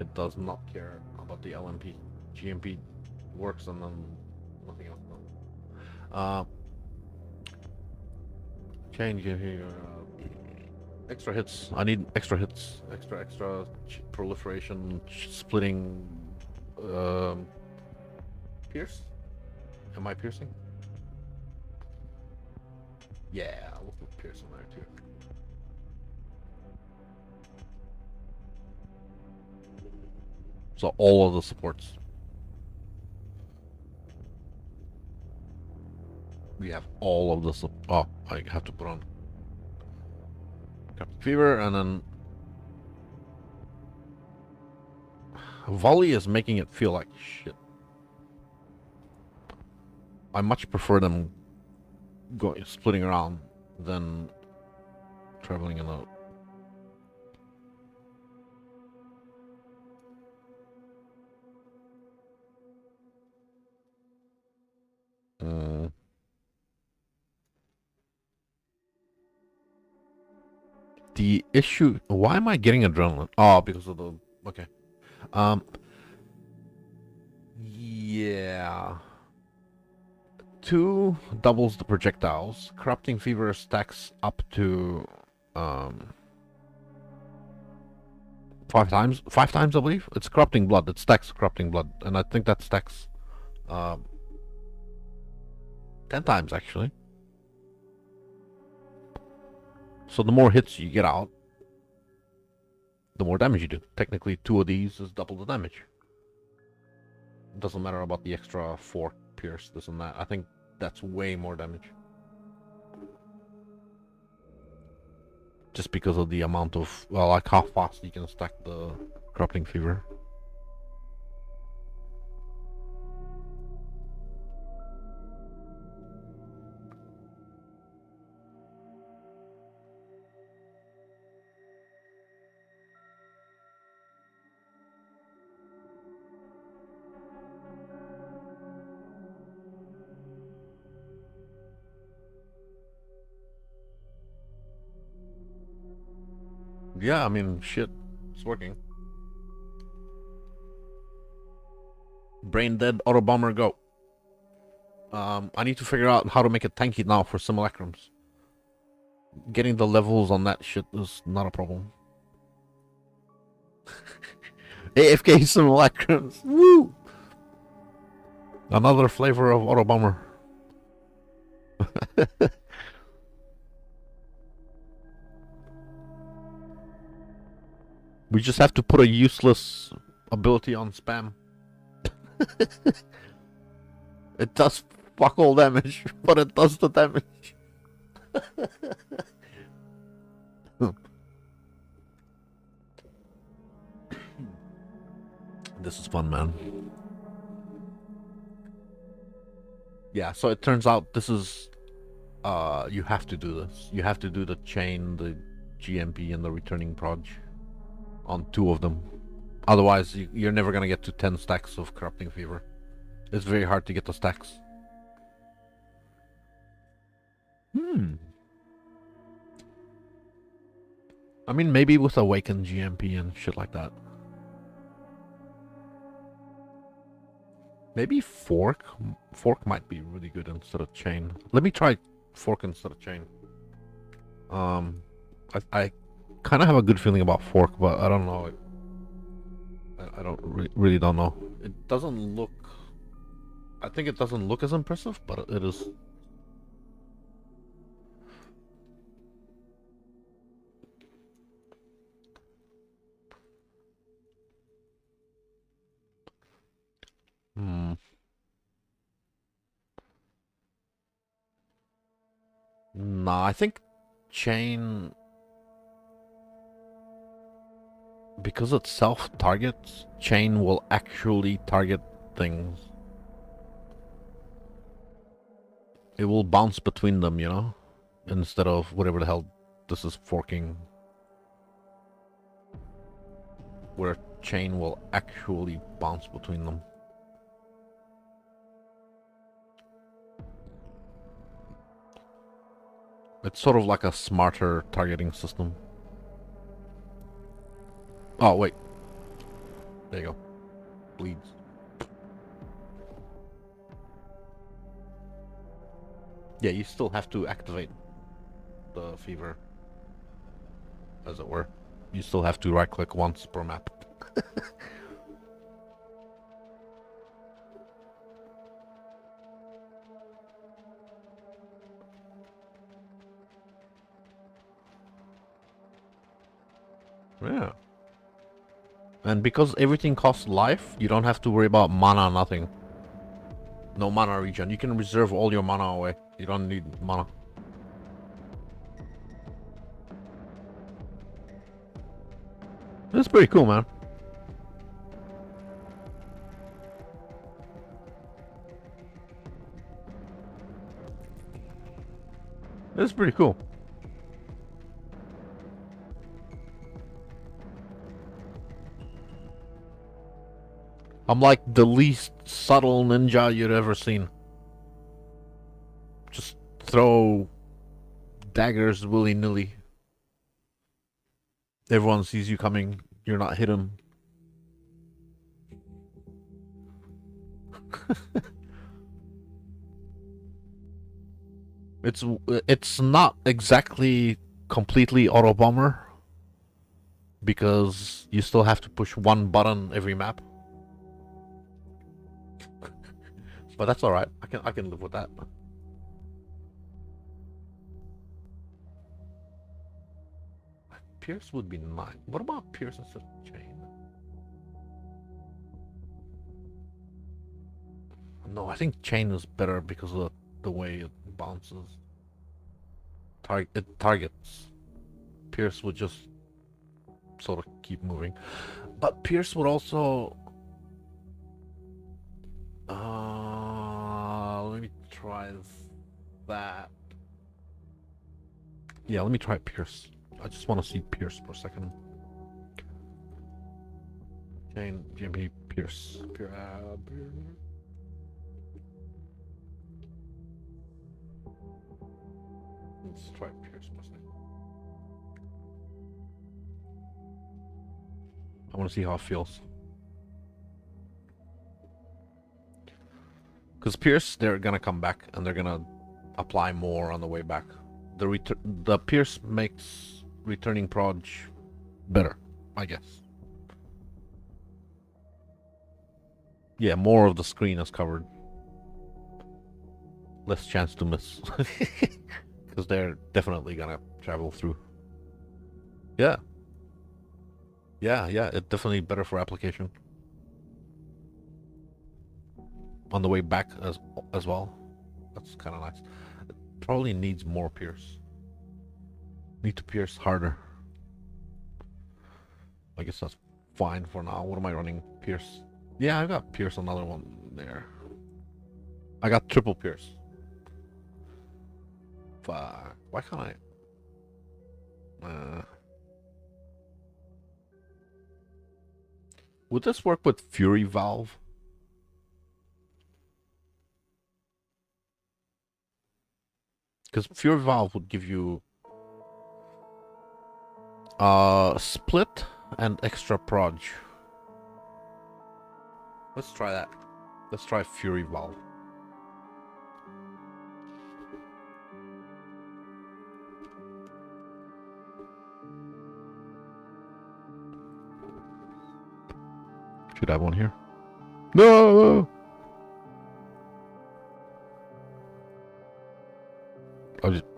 [SPEAKER 1] It does not care about the LMP. GMP works and then nothing else. Uh, change in here. Extra hits. I need extra hits. Extra proliferation, splitting. Pierce? Am I piercing? Yeah, we'll put pierce in there too. So all of the supports. We have all of the oh, I have to put on Captain Fever and then Volley is making it feel like shit. I much prefer them going splitting around than traveling in a... The issue... Why am I getting adrenaline? Oh, because of the... Okay. Yeah. 2 doubles the projectiles. Corrupting Fever stacks up to... 5 times? 5 times, I believe? It's Corrupting Blood. It stacks Corrupting Blood. And I think that stacks... 10 times, actually. So the more hits you get out, the more damage you do. Technically, 2 of these is double the damage. It doesn't matter about the extra 4 pierce, this and that. I think that's way more damage. Just because of the amount of... Well, like how fast you can stack the Corrupting Fever. Yeah, I mean, shit. It's working. Brain Dead Auto Bomber, go. I need to figure out how to make it tanky now for simulacrums. Getting the levels on that shit is not a problem. AFK simulacrums. Woo! Another flavor of Auto Bomber. We just have to put a useless ability on spam. It does fuck all damage, but it does the damage. This is fun, man. Yeah, so it turns out this is... you have to do this. You have to do the chain, the GMP, and the returning proj on 2 of them. Otherwise, you're never gonna get to 10 stacks of Corrupting Fever. It's very hard to get the stacks. I mean, maybe with Awakened GMP and shit like that. Maybe Fork? Fork might be really good instead of Chain. Let me try Fork instead of Chain. I kind of have a good feeling about Fork, but I don't know. I don't really don't know. It doesn't look... I think it doesn't look as impressive, but it is. Nah, I think chain, because it self-targets, chain will actually target things. It will bounce between them, you know? Instead of whatever the hell this is forking. Where chain will actually bounce between them. It's sort of like a smarter targeting system. Oh, wait. There you go. Bleeds. Yeah, you still have to activate the fever, as it were. You still have to right-click once per map. Yeah. And because everything costs life, you don't have to worry about mana, nothing. No mana regen. You can reserve all your mana away. You don't need mana. That's pretty cool, man. That's pretty cool. I'm like the least subtle ninja you'd ever seen. Just throw daggers willy-nilly. Everyone sees you coming, you're not hidden. It's not exactly completely auto bomber because you still have to push one button every map. But that's all right. I can live with that. Pierce would be nice. What about Pierce instead of chain? No, I think chain is better because of the way it bounces. It targets. Pierce would just sort of keep moving. But Pierce would also... let me try that. Yeah, let me try Pierce. I just want to see Pierce for a second. Chain, Jimmy, Pierce. Let's try Pierce for a second. I want to see how it feels. Because Pierce, they're gonna come back and they're gonna apply more on the way back. The Pierce makes returning proj better, I guess. Yeah, more of the screen is covered. Less chance to miss. Because they're definitely gonna travel through. Yeah. Yeah, it's definitely better for application. On the way back as well. That's kind of nice. It probably needs more Pierce. Need to Pierce harder. I guess that's fine for now. What am I running? Pierce. Yeah, I got Pierce another one there. I got triple Pierce. Fuck. Why can't I? Would this work with Fury Valve? Because Fury Valve would give you split and extra proj. Let's try that. Let's try Fury Valve. Should I have one here? No!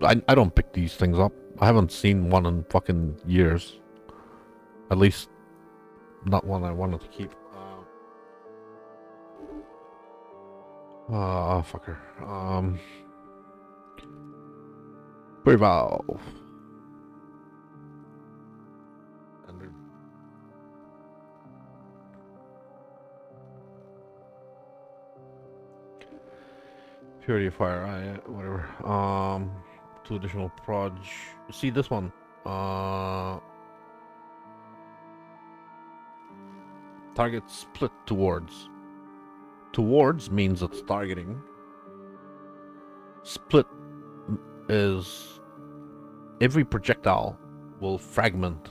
[SPEAKER 1] I don't pick these things up. I haven't seen one in fucking years. At least, not one I wanted to keep. Fucker. Pre-valve. Standard. Purity fire, whatever. 2 additional proj. See this one. Target split towards. Towards means it's targeting. Split is every projectile will fragment.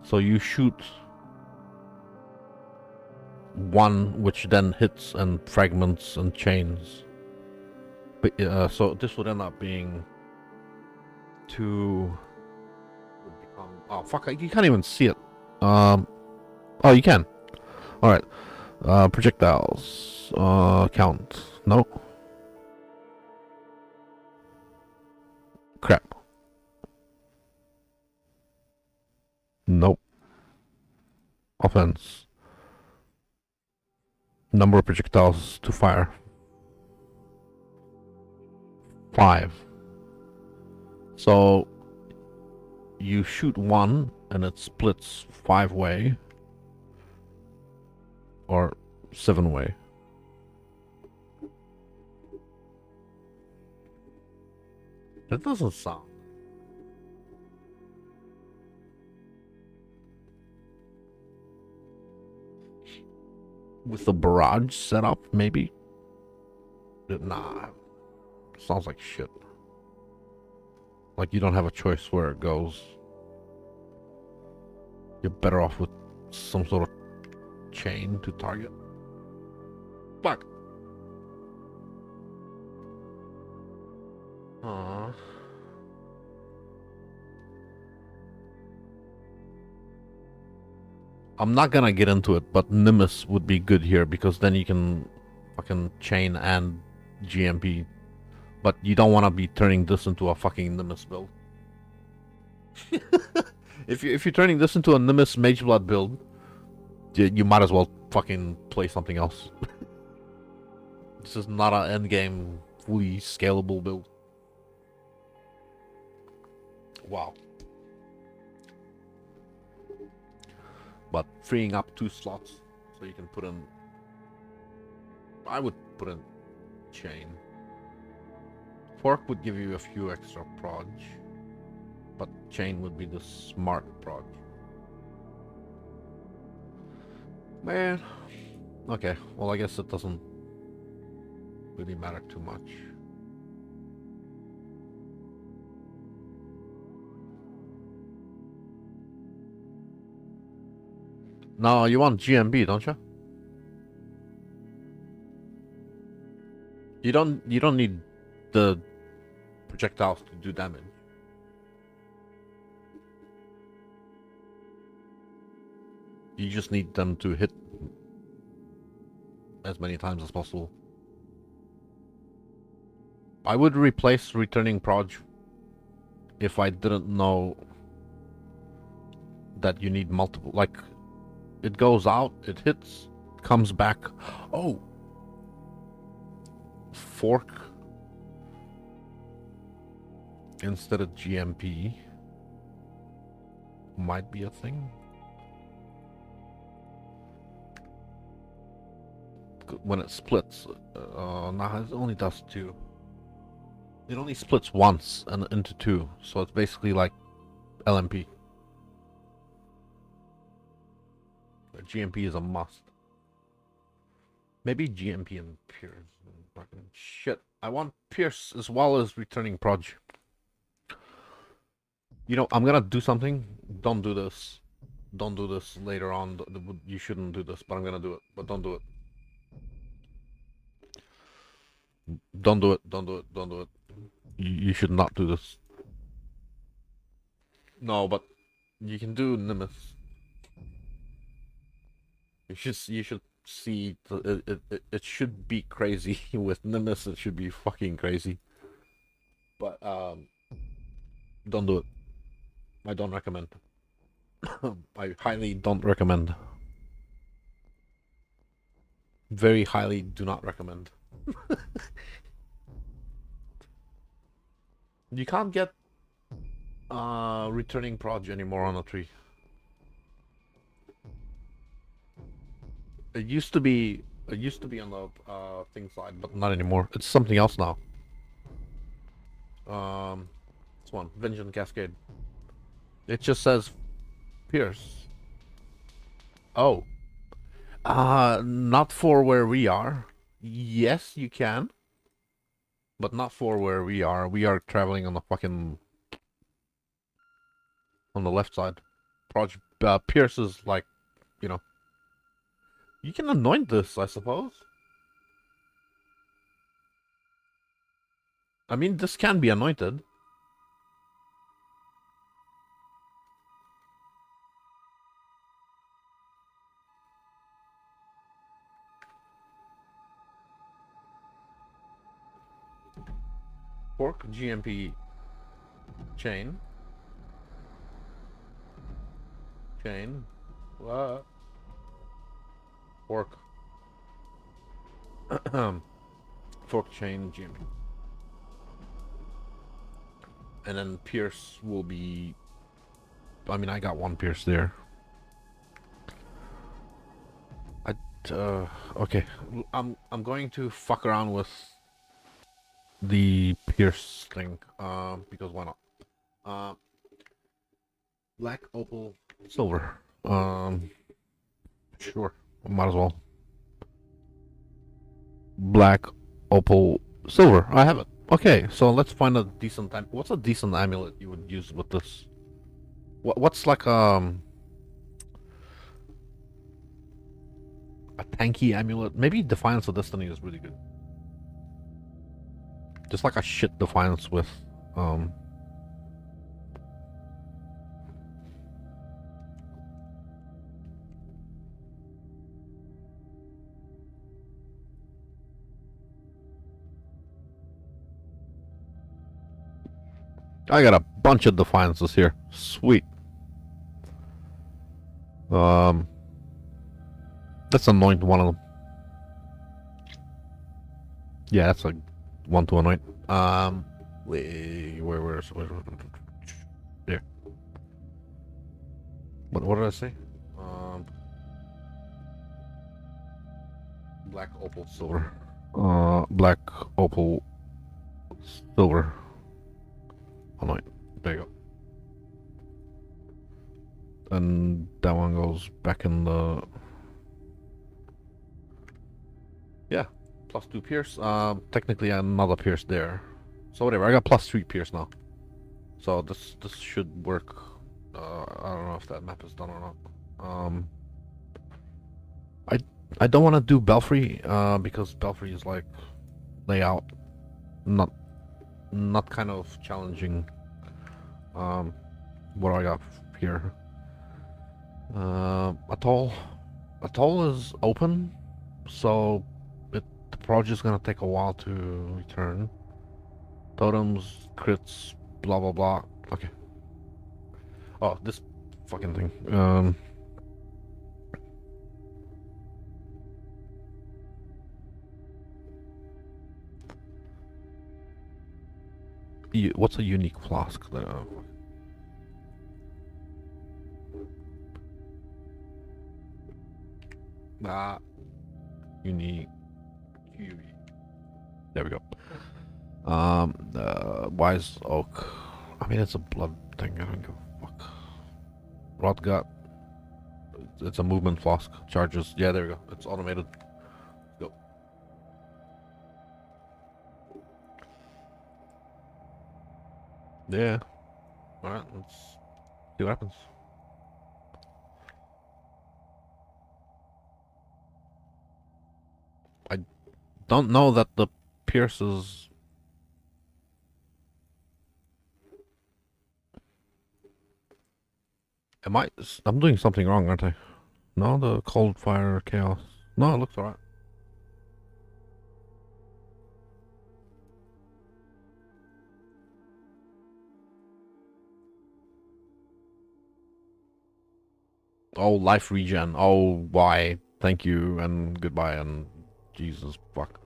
[SPEAKER 1] So you shoot one, which then hits and fragments and chains. But so this would end up being 2. Would become, oh fuck! You can't even see it. Oh, you can. All right. Projectiles. Count. No. Crap. Nope. Offense. Number of projectiles to fire. 5. So you shoot one and it splits 5-way or 7-way. That doesn't sound. With the barrage setup, maybe? Nah. Sounds like shit. Like you don't have a choice where it goes. You're better off with some sort of chain to target. Fuck. I'm not gonna get into it, but Nimbus would be good here because then you can fucking chain and GMP. But you don't want to be turning this into a fucking Nimbus build. If you're turning this into a Nimbus Mageblood build, you might as well fucking play something else. This is not an endgame fully scalable build. Wow. But freeing up 2 slots so you can put in. I would put in chain. Fork would give you a few extra proj, but chain would be the smart proj. Man. Okay, well I guess it doesn't really matter too much. No, you want GMB, don't you? You don't need the projectiles to do damage. You just need them to hit as many times as possible. I would replace returning proj if I didn't know that you need multiple. Like, it goes out, it hits, comes back. Oh! Fork instead of GMP might be a thing. When it splits, nah, it only does 2. It only splits once and into 2, so it's basically like LMP. GMP is a must. Maybe GMP and Pierce. Fucking shit. I want Pierce as well as returning proj. You know, I'm gonna do something. Don't do this. Don't do this later on. You shouldn't do this, but I'm gonna do it. But don't do it. Don't do it. Don't do it. Don't do it. You should not do this. No, but you can do Nimbus. You should see it should be crazy with Nimbus. It should be fucking crazy. But don't do it. I don't recommend. I highly don't recommend. Very highly do not recommend. You can't get returning proj anymore on a tree. It used to be on the thing side, but not anymore. It's something else now. This one, Vengeance Cascade. It just says Pierce. Oh. Not for where we are. Yes, you can. But not for where we are. We are traveling on the fucking... on the left side. Pierce is like, you know... You can anoint this, I suppose. I mean, this can be anointed. Fork GMP chain. What? Fork. Fork chain GMP. And then Pierce will be... I mean, I got one Pierce there. Okay. I'm going to fuck around with the Pierce thing, because why not? Black, opal, silver. Sure. Might as well. Black, opal, silver. I have it. Okay, so let's find a decent time. What's a decent amulet you would use with this? What's like a tanky amulet? Maybe Defiance of Destiny is really good. Just like a shit Defiance with I got a bunch of Defiances here. Sweet. Let's anoint one of them. Yeah, that's a one to anoint. Where there. What did I say? Black, opal, silver. Black, opal, silver. Anoint. There you go. And that one goes back in the... Yeah, plus 2 pierce. Technically another pierce there. So whatever, I got plus 3 pierce now. So this should work. I don't know if that map is done or not. I don't want to do Belfry, because Belfry is like layout, not kind of challenging. What do I got here? Atoll is open, so the project is gonna take a while to return. Totems, crits, blah blah blah. Okay. Oh, this fucking thing. What's a unique flask? Unique. There we go. Wise oak. I mean, it's a blood thing. I don't give a fuck. Rot gut. It's a movement flask. Charges. Yeah, there we go. It's automated. Go. Yeah. Alright, let's see what happens. I don't know that the pierces... I'm doing something wrong, aren't I? No, the cold fire chaos. No, it looks alright. Oh, life regen. Oh, why? Thank you and goodbye and Jesus fuck.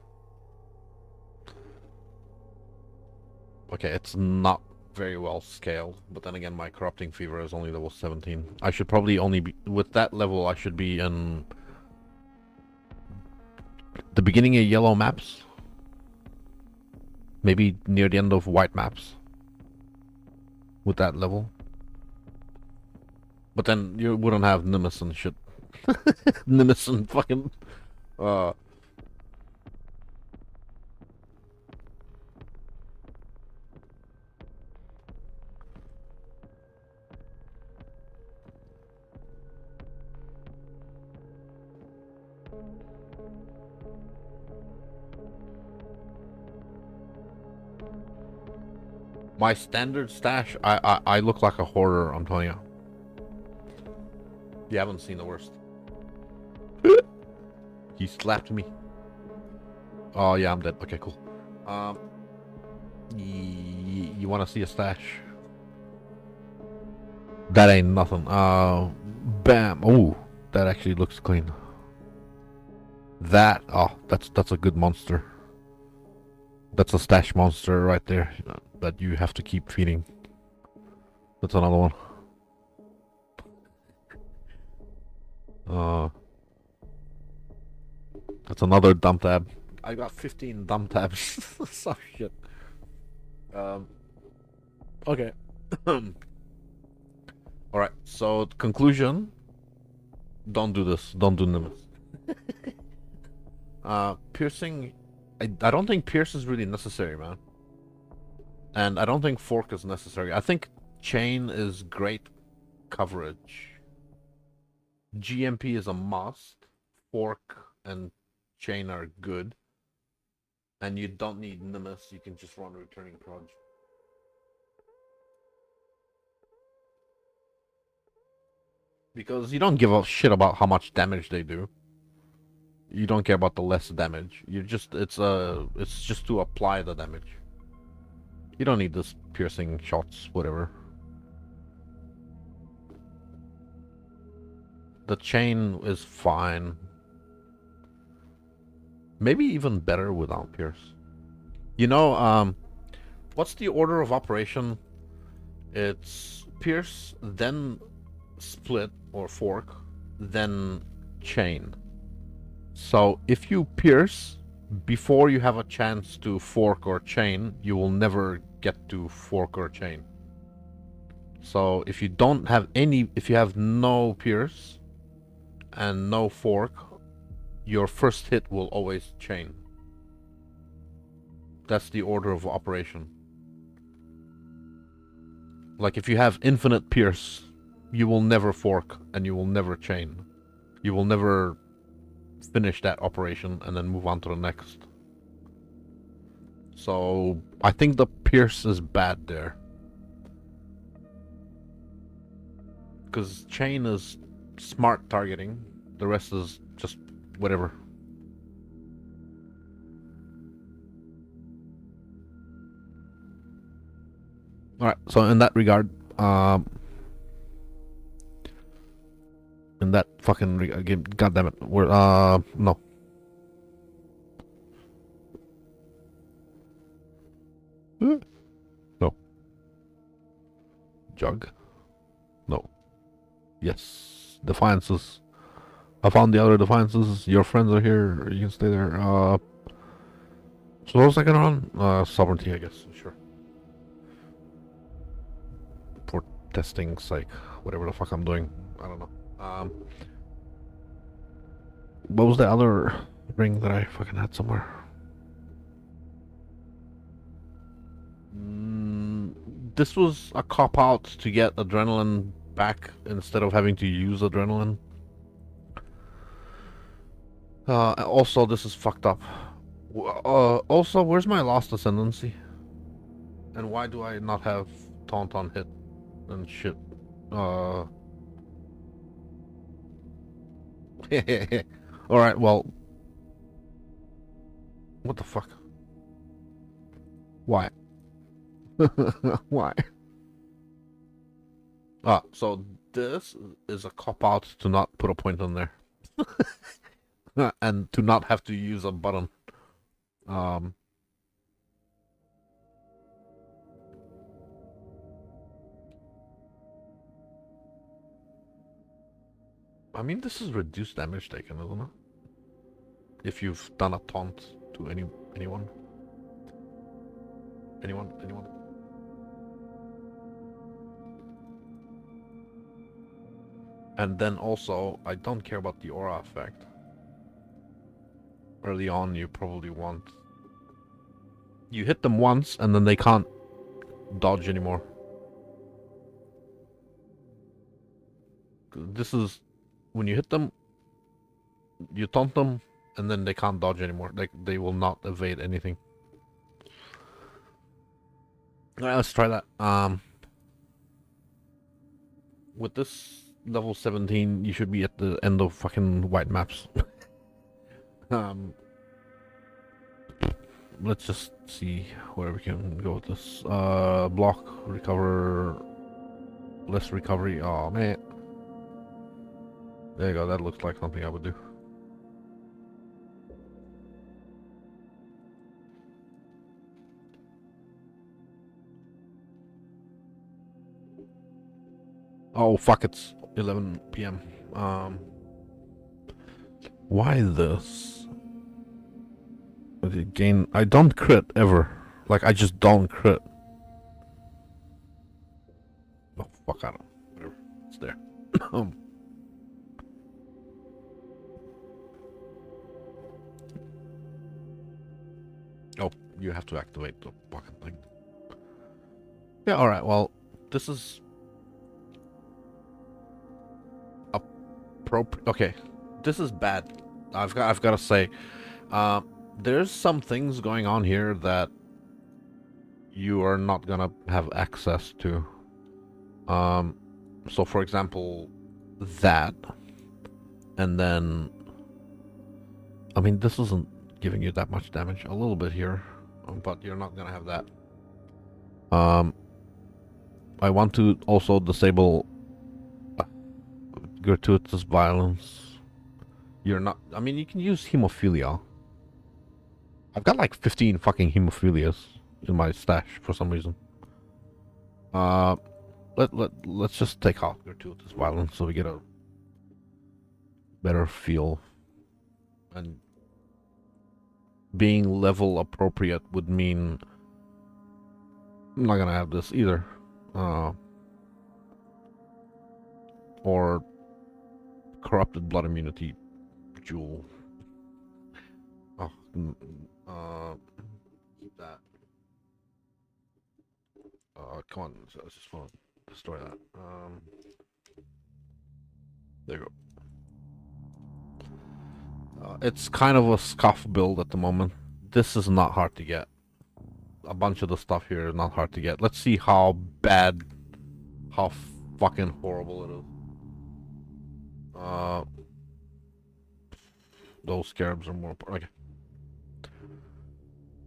[SPEAKER 1] Okay, it's not very well scaled, but then again, my Corrupting Fever is only level 17. I should probably only be... With that level, I should be in... the beginning of yellow maps? Maybe near the end of white maps? With that level? But then you wouldn't have Nimbus and shit. Nimbus and fucking... Uh... My standard stash, I look like a hoarder, I'm telling you. You haven't seen the worst. He slapped me. Oh yeah, I'm dead. Okay, cool. You want to see a stash? That ain't nothing. Bam. Oh, that actually looks clean. That, oh, that's a good monster. That's a stash monster right there that you have to keep feeding. That's another one. That's another dump tab. I got 15 dump tabs. So shit. Okay. Alright, so conclusion. Don't do this. Don't do Nimbus. Piercing... I don't think Pierce is really necessary, man. And I don't think Fork is necessary. I think Chain is great coverage. GMP is a must. Fork and Chain are good. And you don't need Nimbus. You can just run Returning Proj. Because you don't give a shit about how much damage they do. You don't care about the less damage. You just it's just to apply the damage. You don't need this piercing shots, whatever. The chain is fine. Maybe even better without pierce. You know, what's the order of operation? It's pierce, then split or fork, then chain. So if you pierce before you have a chance to fork or chain, you will never get to fork or chain. So if you don't have any, if you have no pierce and no fork, your first hit will always chain. That's the order of operation. Like if you have infinite pierce, you will never fork and you will never chain. You will never finish that operation and then move on to the next. So I think the pierce is bad there. Because chain is smart targeting. The rest is just whatever. Alright, so in that regard, in that fucking game, goddammit, we're, no. No. Jug? No. Yes. Defiances. I found the other defiances. Your friends are here. You can stay there. So what was I gonna run? Sovereignty, I guess. Sure. For testing sake. Whatever the fuck I'm doing. I don't know. What was the other ring that I fucking had somewhere? This was a cop-out to get adrenaline back instead of having to use adrenaline. Also, this is fucked up. Also, where's my Lost Ascendancy? And why do I not have Taunt on hit and shit? Alright, well... What the fuck? Why? Why? Ah, so this is a cop-out to not put a point on there. And to not have to use a button. I mean, this is reduced damage taken, isn't it? If you've done a taunt to anyone. Anyone. And then also, I don't care about the aura effect. Early on, you probably want... You hit them once, and then they can't dodge anymore. This is... When you hit them, you taunt them, and then they can't dodge anymore. They will not evade anything. Alright, let's try that. With this level 17, you should be at the end of fucking white maps. Let's just see where we can go with this. Block, recover, less recovery. Oh man. There you go, that looks like something I would do. Oh fuck, it's 11 PM. Why this? Again, I don't crit ever. Like, I just don't crit. Oh fuck, I don't. Whatever. It's there. Oh, you have to activate the fucking thing. Yeah, alright, well, this is... Okay, this is bad. I've got to say, there's some things going on here that you are not gonna have access to. So for example, that, and then, I mean, this isn't giving you that much damage. A little bit here, but you're not gonna have that. I want to also disable gratuitous violence. You're not... I mean, you can use hemophilia. I've got like 15 fucking hemophilias in my stash for some reason. Let's just take off gratuitous violence so we get a better feel. And being level appropriate would mean I'm not gonna have this either. Or corrupted blood immunity jewel. Oh, keep that. Come on, I just want to destroy that. There you go. It's kind of a scuff build at the moment. This is not hard to get. A bunch of the stuff here is not hard to get. Let's see how bad, how fucking horrible it is. Those scarabs are more important. Okay.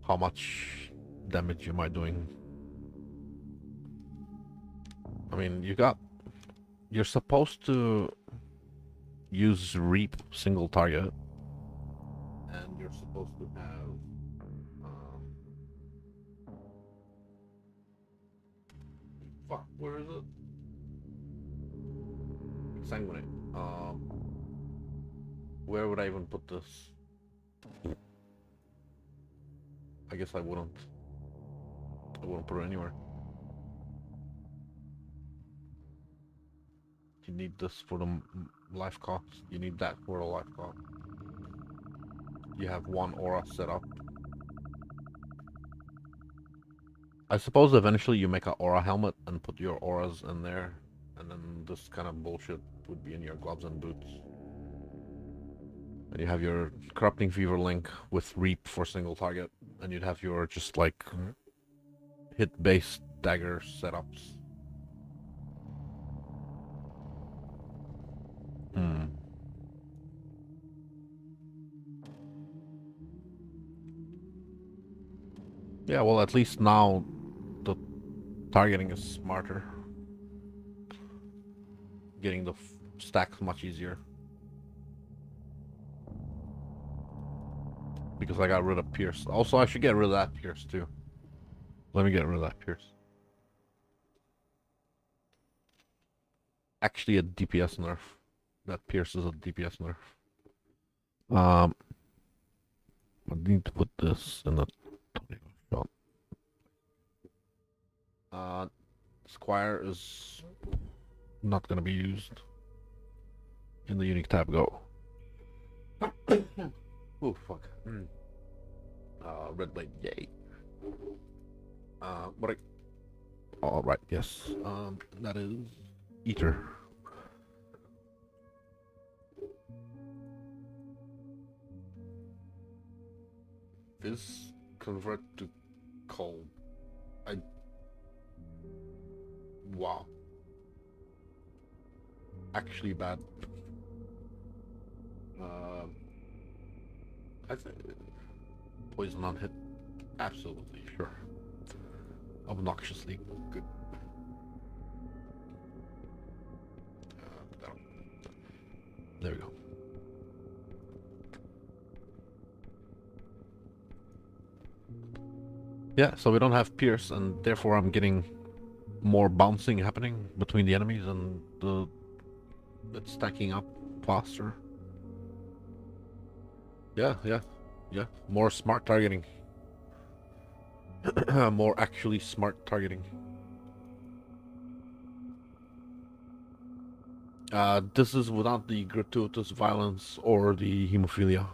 [SPEAKER 1] How much damage am I doing? I mean, you're supposed to use Reap single target, and you're supposed to have fuck, where is it? Sanguinate. Where would I even put this? I guess I wouldn't. I wouldn't put it anywhere. You need this for the life cost. You need that for the life cost. You have one aura set up. I suppose eventually you make an aura helmet and put your auras in there, and then this kind of bullshit would be in your gloves and boots. And you have your Corrupting Fever link with Reap for single target, and you'd have your just like hit-based dagger setups. Yeah, well, at least now the targeting is smarter. Getting the stacks much easier. Because I got rid of Pierce. Also, I should get rid of that Pierce too. Let me get rid of that Pierce. Actually a DPS nerf. that pierces a DPS nerf. I need to put this in the shop. Squire is not gonna be used in the unique tab. Go. Oh fuck. Red blade, yay. What I... All right, yes. That is Eater. This convert to cold. Wow. Actually bad. I think poison on hit. Absolutely, sure. Obnoxiously good. There we go. Yeah, so we don't have Pierce, and therefore I'm getting more bouncing happening between the enemies, and it's stacking up faster. Yeah. More smart targeting. More actually smart targeting. This is without the gratuitous violence or the hemophilia.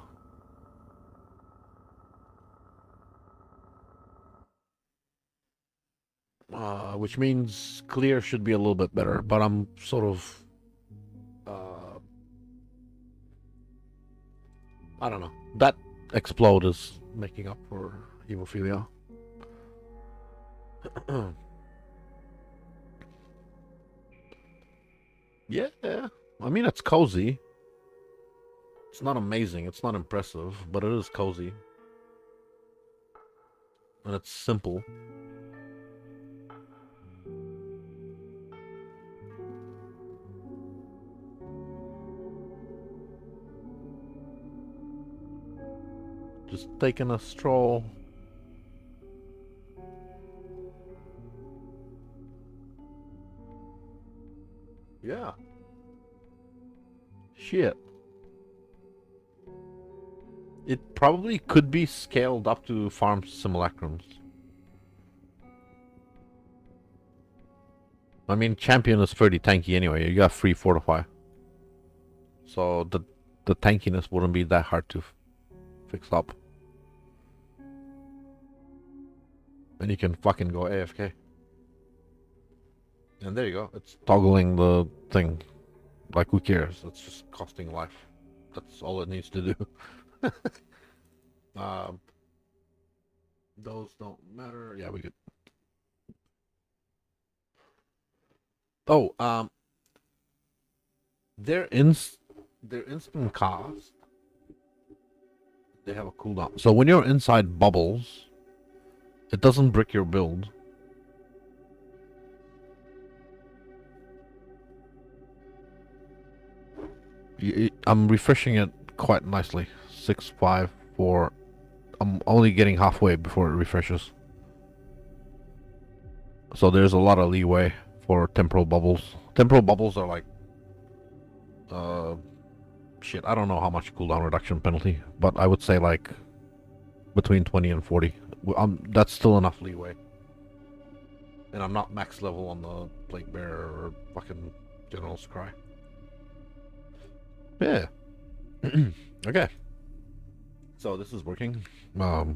[SPEAKER 1] Which means clear should be a little bit better, but I'm sort of... I don't know. That explode is making up for hemophilia. Yeah, I mean, it's cozy. It's not amazing, it's not impressive, but it is cozy. And it's simple. Just taking a stroll. Yeah. Shit. It probably could be scaled up to farm simulacrums. I mean, champion is pretty tanky anyway. You got free fortify. So the tankiness wouldn't be that hard to fix up. And you can fucking go AFK. And there you go. It's toggling the thing. Like, who cares? It's just costing life. That's all it needs to do. Those don't matter. Yeah, we could. Oh, their instant cast. They have a cooldown. So when you're inside bubbles, it doesn't brick your build. I'm refreshing it quite nicely. 6, 5, 4. I'm only getting halfway before it refreshes. So there's a lot of leeway for temporal bubbles. Temporal bubbles are like... shit, I don't know how much cooldown reduction penalty, but I would say like between 20 and 40. That's still enough leeway. And I'm not max level on the Plague Bear or fucking General's Cry. Yeah. Okay. So this is working. Wow.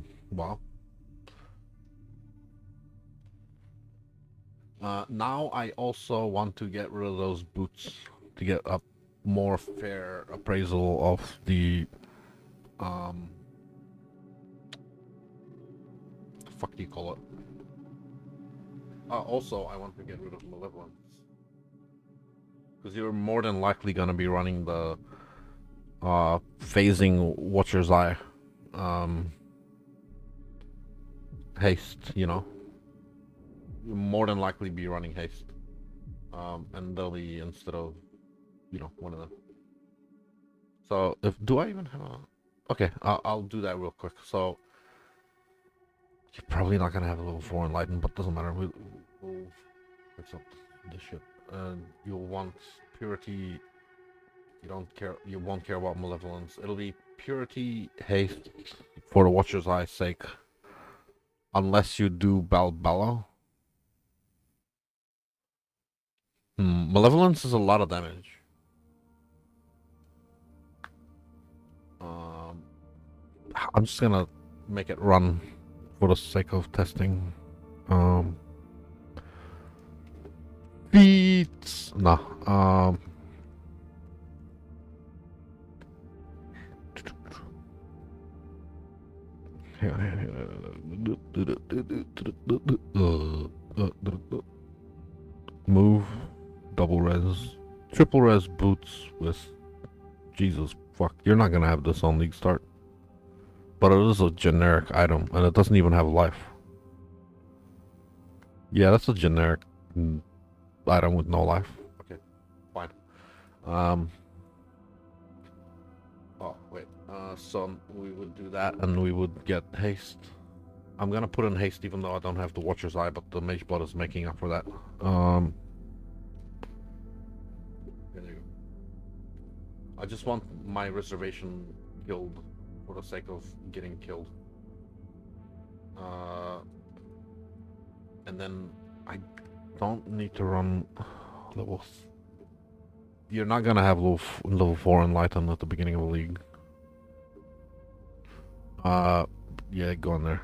[SPEAKER 1] Now I also want to get rid of those boots to get a more fair appraisal of the fuck do you call it? Also I want to get rid of Malevolence. Because you're more than likely gonna be running the phasing Watcher's Eye haste, you know. You'll more than likely be running haste. And they'll be instead of, you know, one of them. So if do I even have a... Okay, I'll do that real quick. So you're probably not gonna have a level 4 enlightened, but doesn't matter. We'll fix up this shit. And you'll want purity You don't care. You won't care about malevolence. It'll be purity, haste, for the Watcher's Eye's sake. Unless you do Balbala. Malevolence is a lot of damage. I'm just gonna make it run for the sake of testing. Feats. Nah. Move. Double res. Triple res boots with. Jesus fuck. You're not gonna have this on League Start. But it is a generic item, and it doesn't even have life. Yeah, that's a generic item with no life. Okay, fine. Oh, wait. So we would do that, and we would get haste. I'm gonna put in haste even though I don't have the Watcher's Eye, but the Mage Blood is making up for that. There you go. I just want my reservation killed for the sake of getting killed. And then I don't need to run levels. You're not gonna have level 4 Enlighten at the beginning of a league. Yeah, go in there.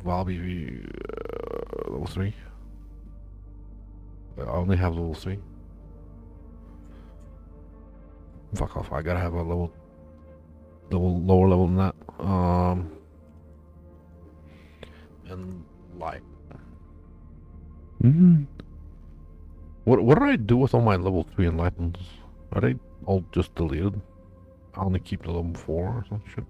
[SPEAKER 1] Valby, level 3. I only have level 3. Fuck off, I gotta have a lower level than that. And light. What did I do with all my level 3 enlightens? Are they all just deleted? I only keep the level 4 or some shit.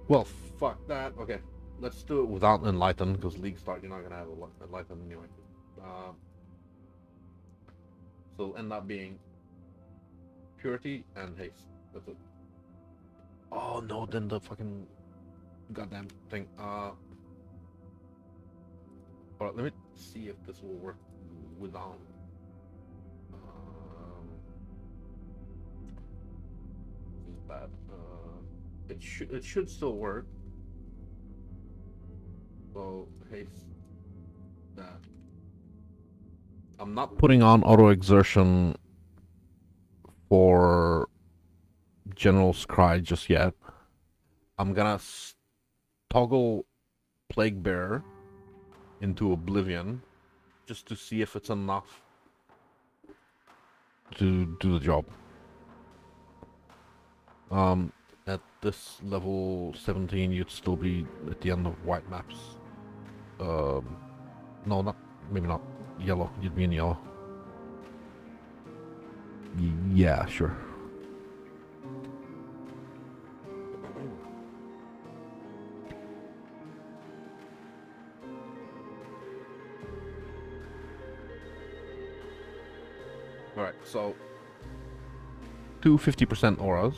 [SPEAKER 1] Well, fuck that. Okay, let's do it without enlighten, because League Start you're not gonna have enlighten anyway. So it'll end up being purity and haste. That's it. Oh no, then the fucking goddamn thing. Alright, let me see if this will work without. This is bad. It should still work. So haste that. I'm not putting on auto exertion for General's Cry just yet. I'm gonna toggle Plague Bearer into Oblivion just to see if it's enough to do the job. At this level 17 you'd still be at the end of white maps. No, not maybe not yellow. You'd be in yellow. Yeah, sure. Alright, so 2 50% auras,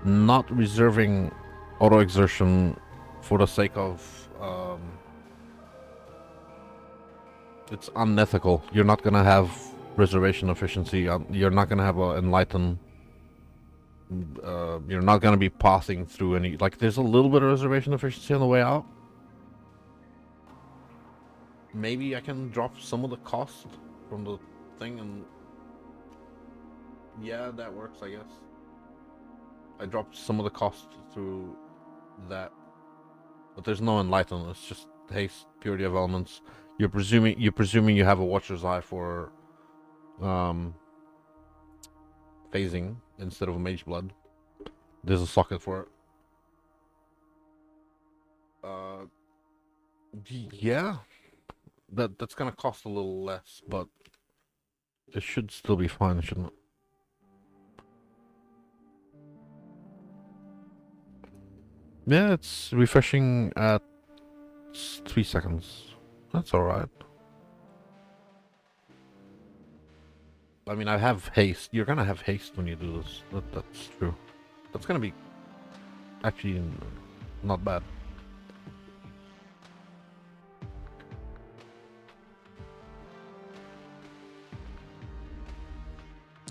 [SPEAKER 1] not reserving auto exertion for the sake of it's unethical. You're not gonna have reservation efficiency. You're not gonna have an enlighten. You're not gonna be passing through any. Like, there's a little bit of reservation efficiency on the way out. Maybe I can drop some of the cost from the thing, and yeah, that works, I guess. I dropped some of the cost through that, but there's no enlighten. It's just haste, purity of elements. You're presuming you have a Watcher's Eye for phasing instead of a Mage Blood. There's a socket for it. Yeah, that's gonna cost a little less, but it should still be fine, shouldn't it? Yeah, it's refreshing at 3 seconds. That's alright. I mean, I have haste. You're gonna have haste when you do this. That's true. That's gonna be actually not bad.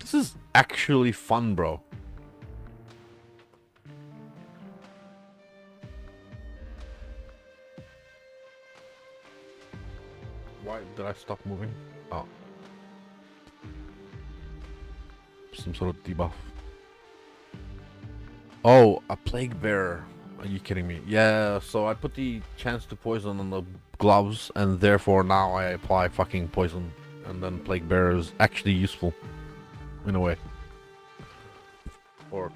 [SPEAKER 1] This is actually fun, bro. Why did I stop moving? Oh. Some sort of debuff. Oh, a plague bearer. Are you kidding me? Yeah, so I put the chance to poison on the gloves, and therefore now I apply fucking poison. And then plague bearer is actually useful. In a way. Or,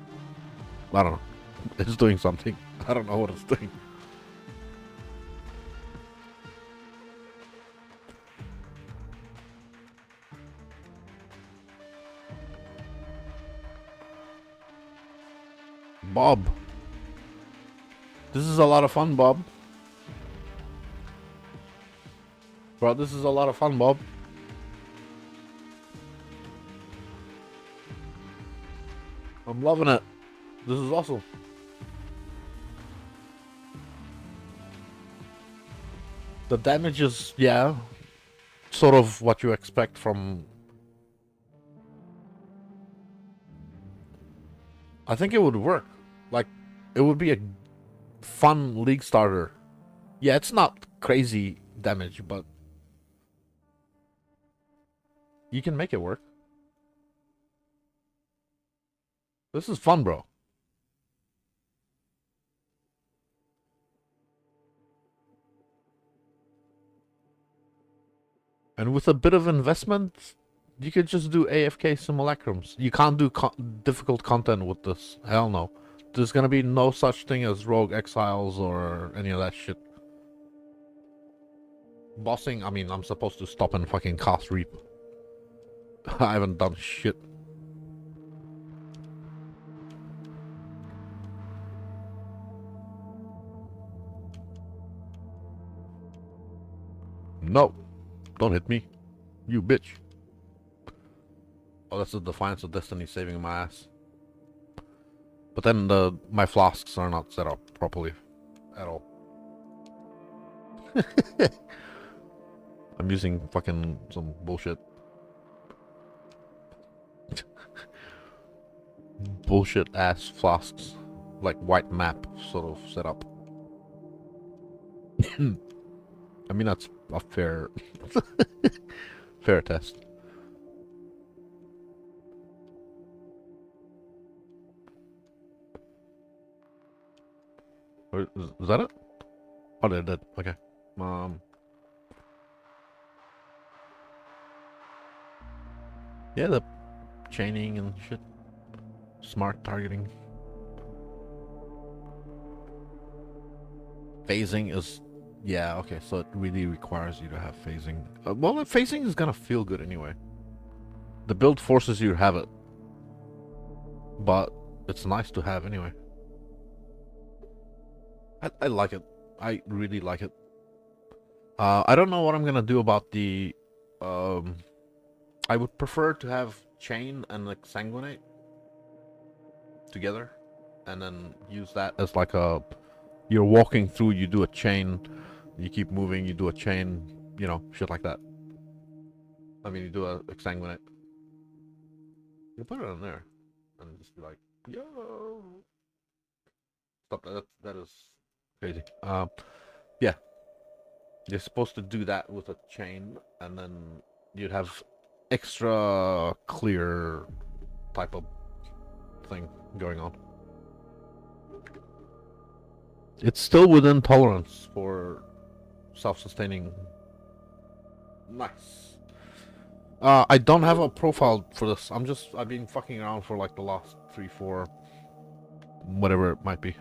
[SPEAKER 1] I don't know. It's doing something. I don't know what it's doing. Bob. This is a lot of fun, Bob. Bro, this is a lot of fun, Bob. I'm loving it. This is awesome. The damage is, yeah, sort of what you expect from... I think it would work. Like, it would be a fun league starter. Yeah, it's not crazy damage, but you can make it work. This is fun, bro. And with a bit of investment, you could just do AFK simulacrums. You can't do difficult content with this. Hell no. There's gonna be no such thing as rogue exiles or any of that shit. Bossing, I mean, I'm supposed to stop and fucking cast Reap. I haven't done shit. No. Don't hit me. You bitch. Oh, that's the Defiance of Destiny saving my ass. But then my flasks are not set up properly. At all. I'm using fucking some bullshit. Bullshit ass flasks. Like white map sort of setup. I mean, that's a fair... fair test. Or is that it? Oh, they're dead. Okay. Yeah, the chaining and shit. Smart targeting. Phasing is... Yeah, okay, so it really requires you to have phasing. Well, the phasing is gonna feel good anyway. The build forces you to have it. But it's nice to have anyway. I like it. I really like it. I don't know what I'm gonna do about the... I would prefer to have chain and like sanguinate together. And then use that as like a... You're walking through, you do a chain. You keep moving, you do a chain. You know, shit like that. I mean, you do a sanguinate. You put it on there. And just be like, yo! Stop that. That is... crazy. Yeah. You're supposed to do that with a chain, and then you'd have extra clear type of thing going on. It's still within tolerance for self-sustaining. Nice. I don't have a profile for this. I've been fucking around for like the last 3-4, whatever it might be.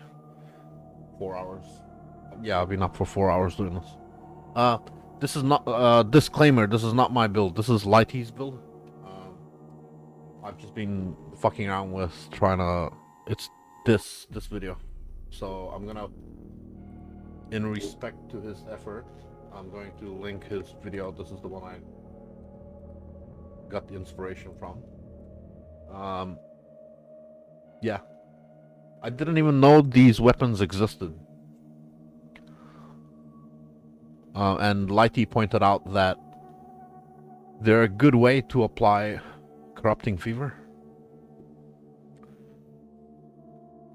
[SPEAKER 1] 4 hours. Yeah, I've been up for 4 hours doing this. This is not, disclaimer, this is not my build. This is Lighty's build. I've just been fucking around with trying to... It's this video. So I'm gonna, in respect to his effort, I'm going to link his video. This is the one I got the inspiration from. Yeah. I didn't even know these weapons existed. And Lighty pointed out that they're a good way to apply Corrupting Fever.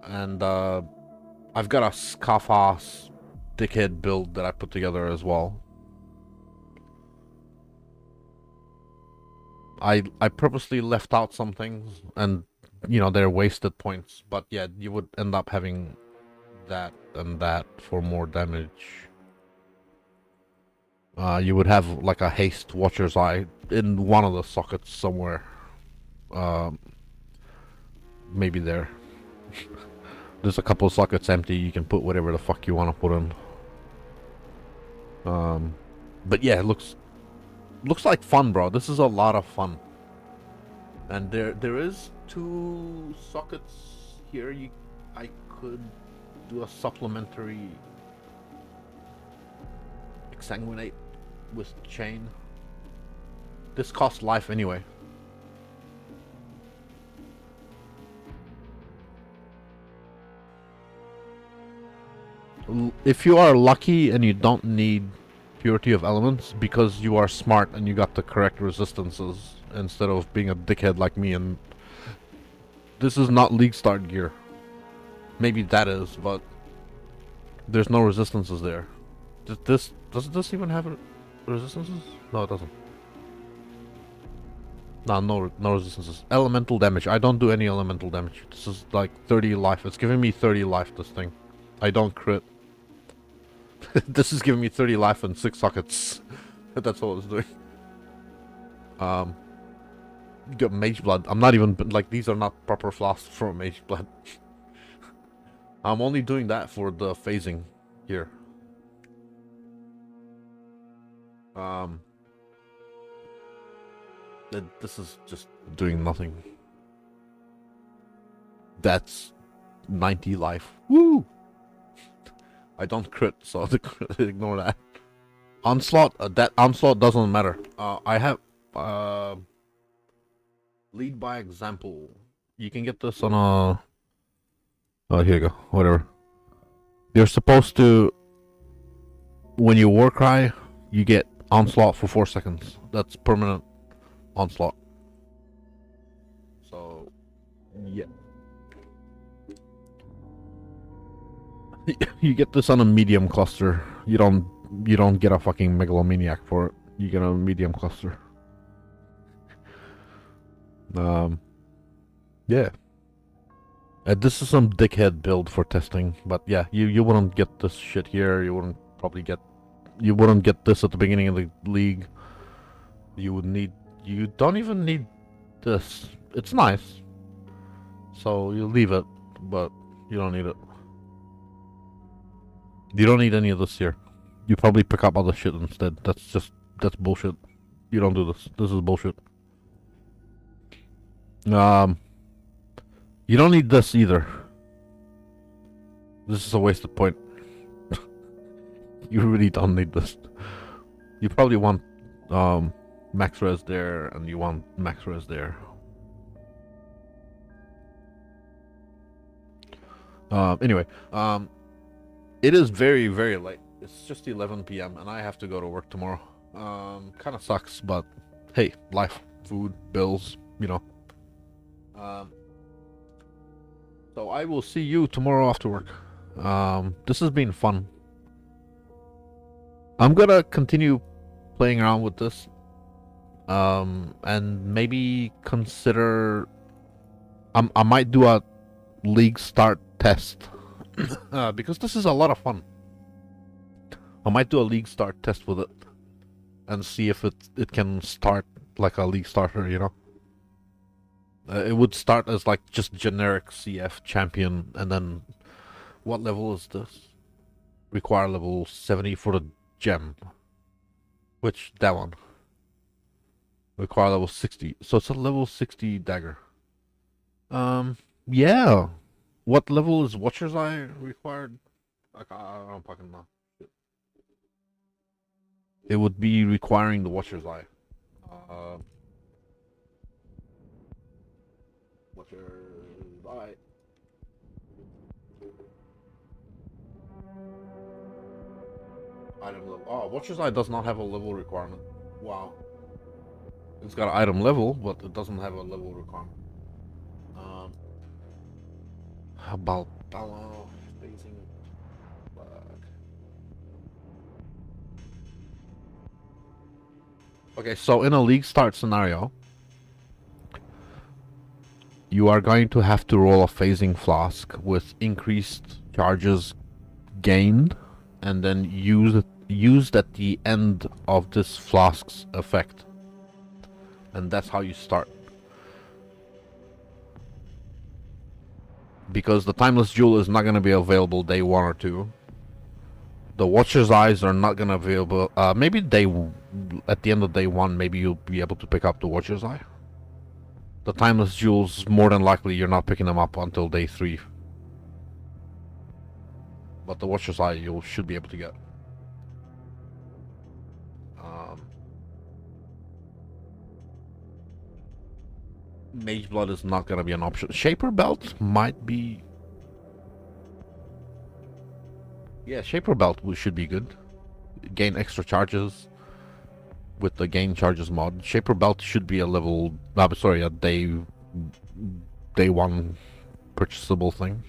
[SPEAKER 1] And I've got a scuff-ass dickhead build that I put together as well. I purposely left out some things, and you know, they're wasted points, but yeah, you would end up having that and that for more damage. You would have like a haste Watcher's Eye in one of the sockets somewhere. Maybe there. There's a couple of sockets empty, you can put whatever the fuck you want to put in. But yeah, it looks like fun, bro. This is a lot of fun. And there is 2 sockets here. I could do a supplementary exsanguinate with chain. This costs life anyway. If you are lucky and you don't need Purity of Elements because you are smart and you got the correct resistances instead of being a dickhead like me, and this is not League Start gear. Maybe that is, but there's no resistances there. Does this even have resistances? No, it doesn't. No resistances. Elemental damage. I don't do any elemental damage. This is like 30 life. It's giving me 30 life, this thing. I don't crit. This is giving me 30 life and 6 sockets. That's all it's doing. Got Mage Blood. I'm not even, like, these are not proper flasks for Mage Blood. I'm only doing that for the phasing here. This is just doing nothing. That's 90 life. Woo! I don't crit, so ignore that. Onslaught, that onslaught doesn't matter. I have lead by example. You can get this on a. Oh, here you go. Whatever. You're supposed to. When you war cry, you get onslaught for 4 seconds. That's permanent onslaught. So, yeah. You get this on a medium cluster. You don't get a fucking megalomaniac for it. You get a medium cluster. Yeah. This is some dickhead build for testing, but yeah, you wouldn't get this shit here. You wouldn't get this at the beginning of the league. You don't even need this. It's nice. So you leave it, but you don't need it. You don't need any of this here. You probably pick up other shit instead. That's bullshit. You don't do this. This is bullshit. You don't need this either. This is a wasted point. You really don't need this. You probably want max res there, and you want max res there. Anyway, it is very, very late. It's just 11 p.m. and I have to go to work tomorrow. Kind of sucks, but hey, life, food, bills, you know. So I will see you tomorrow after work. This has been fun. I'm gonna continue playing around with this. And maybe consider... I might do a league start test. Because this is a lot of fun. I might do a league start test with it. And see if it can start like a league starter, you know? It would start as like just generic CF champion, and then what level is this? Require level 70 for the gem. Which, that one. Require level 60. So it's a level 60 dagger. Yeah. What level is Watcher's Eye required? I don't fucking know. It would be requiring the Watcher's Eye. Watcher's Eye. Item level. Oh, Watcher's Eye does not have a level requirement. Wow. It's got an item level, but it doesn't have a level requirement. How about Ballo phasing flag? Okay, so in a league start scenario, you are going to have to roll a phasing flask with increased charges gained, and then used at the end of this flask's effect, and that's how you start. Because the Timeless Jewel is not going to be available day 1 or 2. The Watcher's Eyes are not going to be available. Maybe at the end of day 1, maybe you'll be able to pick up the Watcher's Eye. The Timeless Jewels, more than likely, you're not picking them up until day 3. But the Watcher's Eye, you should be able to get. Mage Blood is not going to be an option. Shaper Belt might be... Yeah, Shaper Belt should be good. Gain extra charges with the gain charges mod. Shaper Belt should be a level... sorry, a day 1 purchasable thing.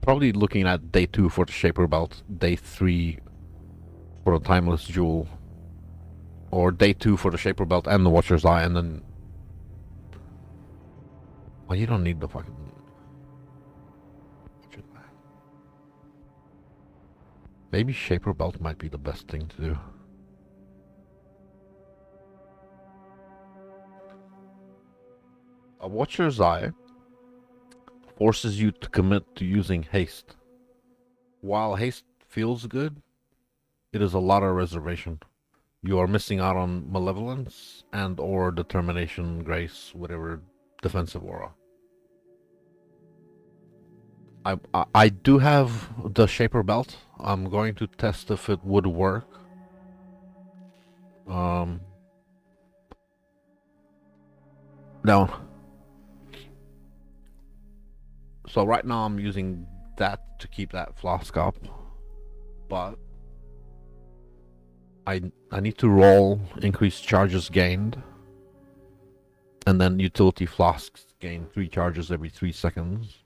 [SPEAKER 1] Probably looking at day 2 for the Shaper Belt, day 3 for a Timeless Jewel, or day 2 for the Shaper Belt and the Watcher's Eye, and then... Well, you don't need the fucking... Maybe Shaper Belt might be the best thing to do. A Watcher's Eye forces you to commit to using haste. While haste feels good, it is a lot of reservation. You are missing out on Malevolence and or Determination, Grace, whatever defensive aura. I do have the Shaper Belt. I'm going to test if it would work. Down. So right now I'm using that to keep that flask up, but I need to roll increased charges gained, and then utility flasks gain 3 charges every 3 seconds,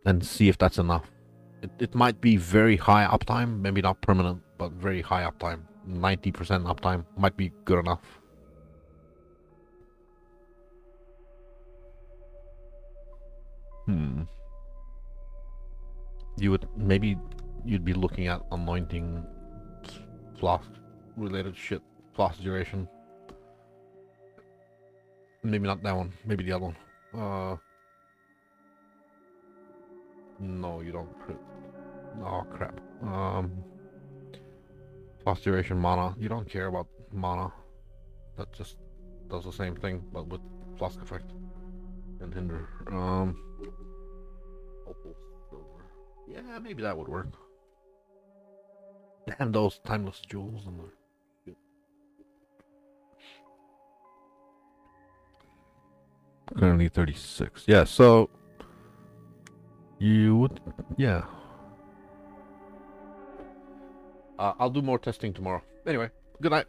[SPEAKER 1] and see if that's enough. It might be very high uptime, maybe not permanent, but very high uptime. 90% uptime might be good enough. You'd be looking at anointing flask related shit, flask duration. Maybe not that one, maybe the other one. No, you don't crit. Oh crap. Flask duration mana. You don't care about mana. That just does the same thing, but with flask effect and hinder. Opal silver. Yeah, maybe that would work. Damn those Timeless Jewels and the... Currently 36. Yeah, so you would... Yeah. I'll do more testing tomorrow. Anyway, good night.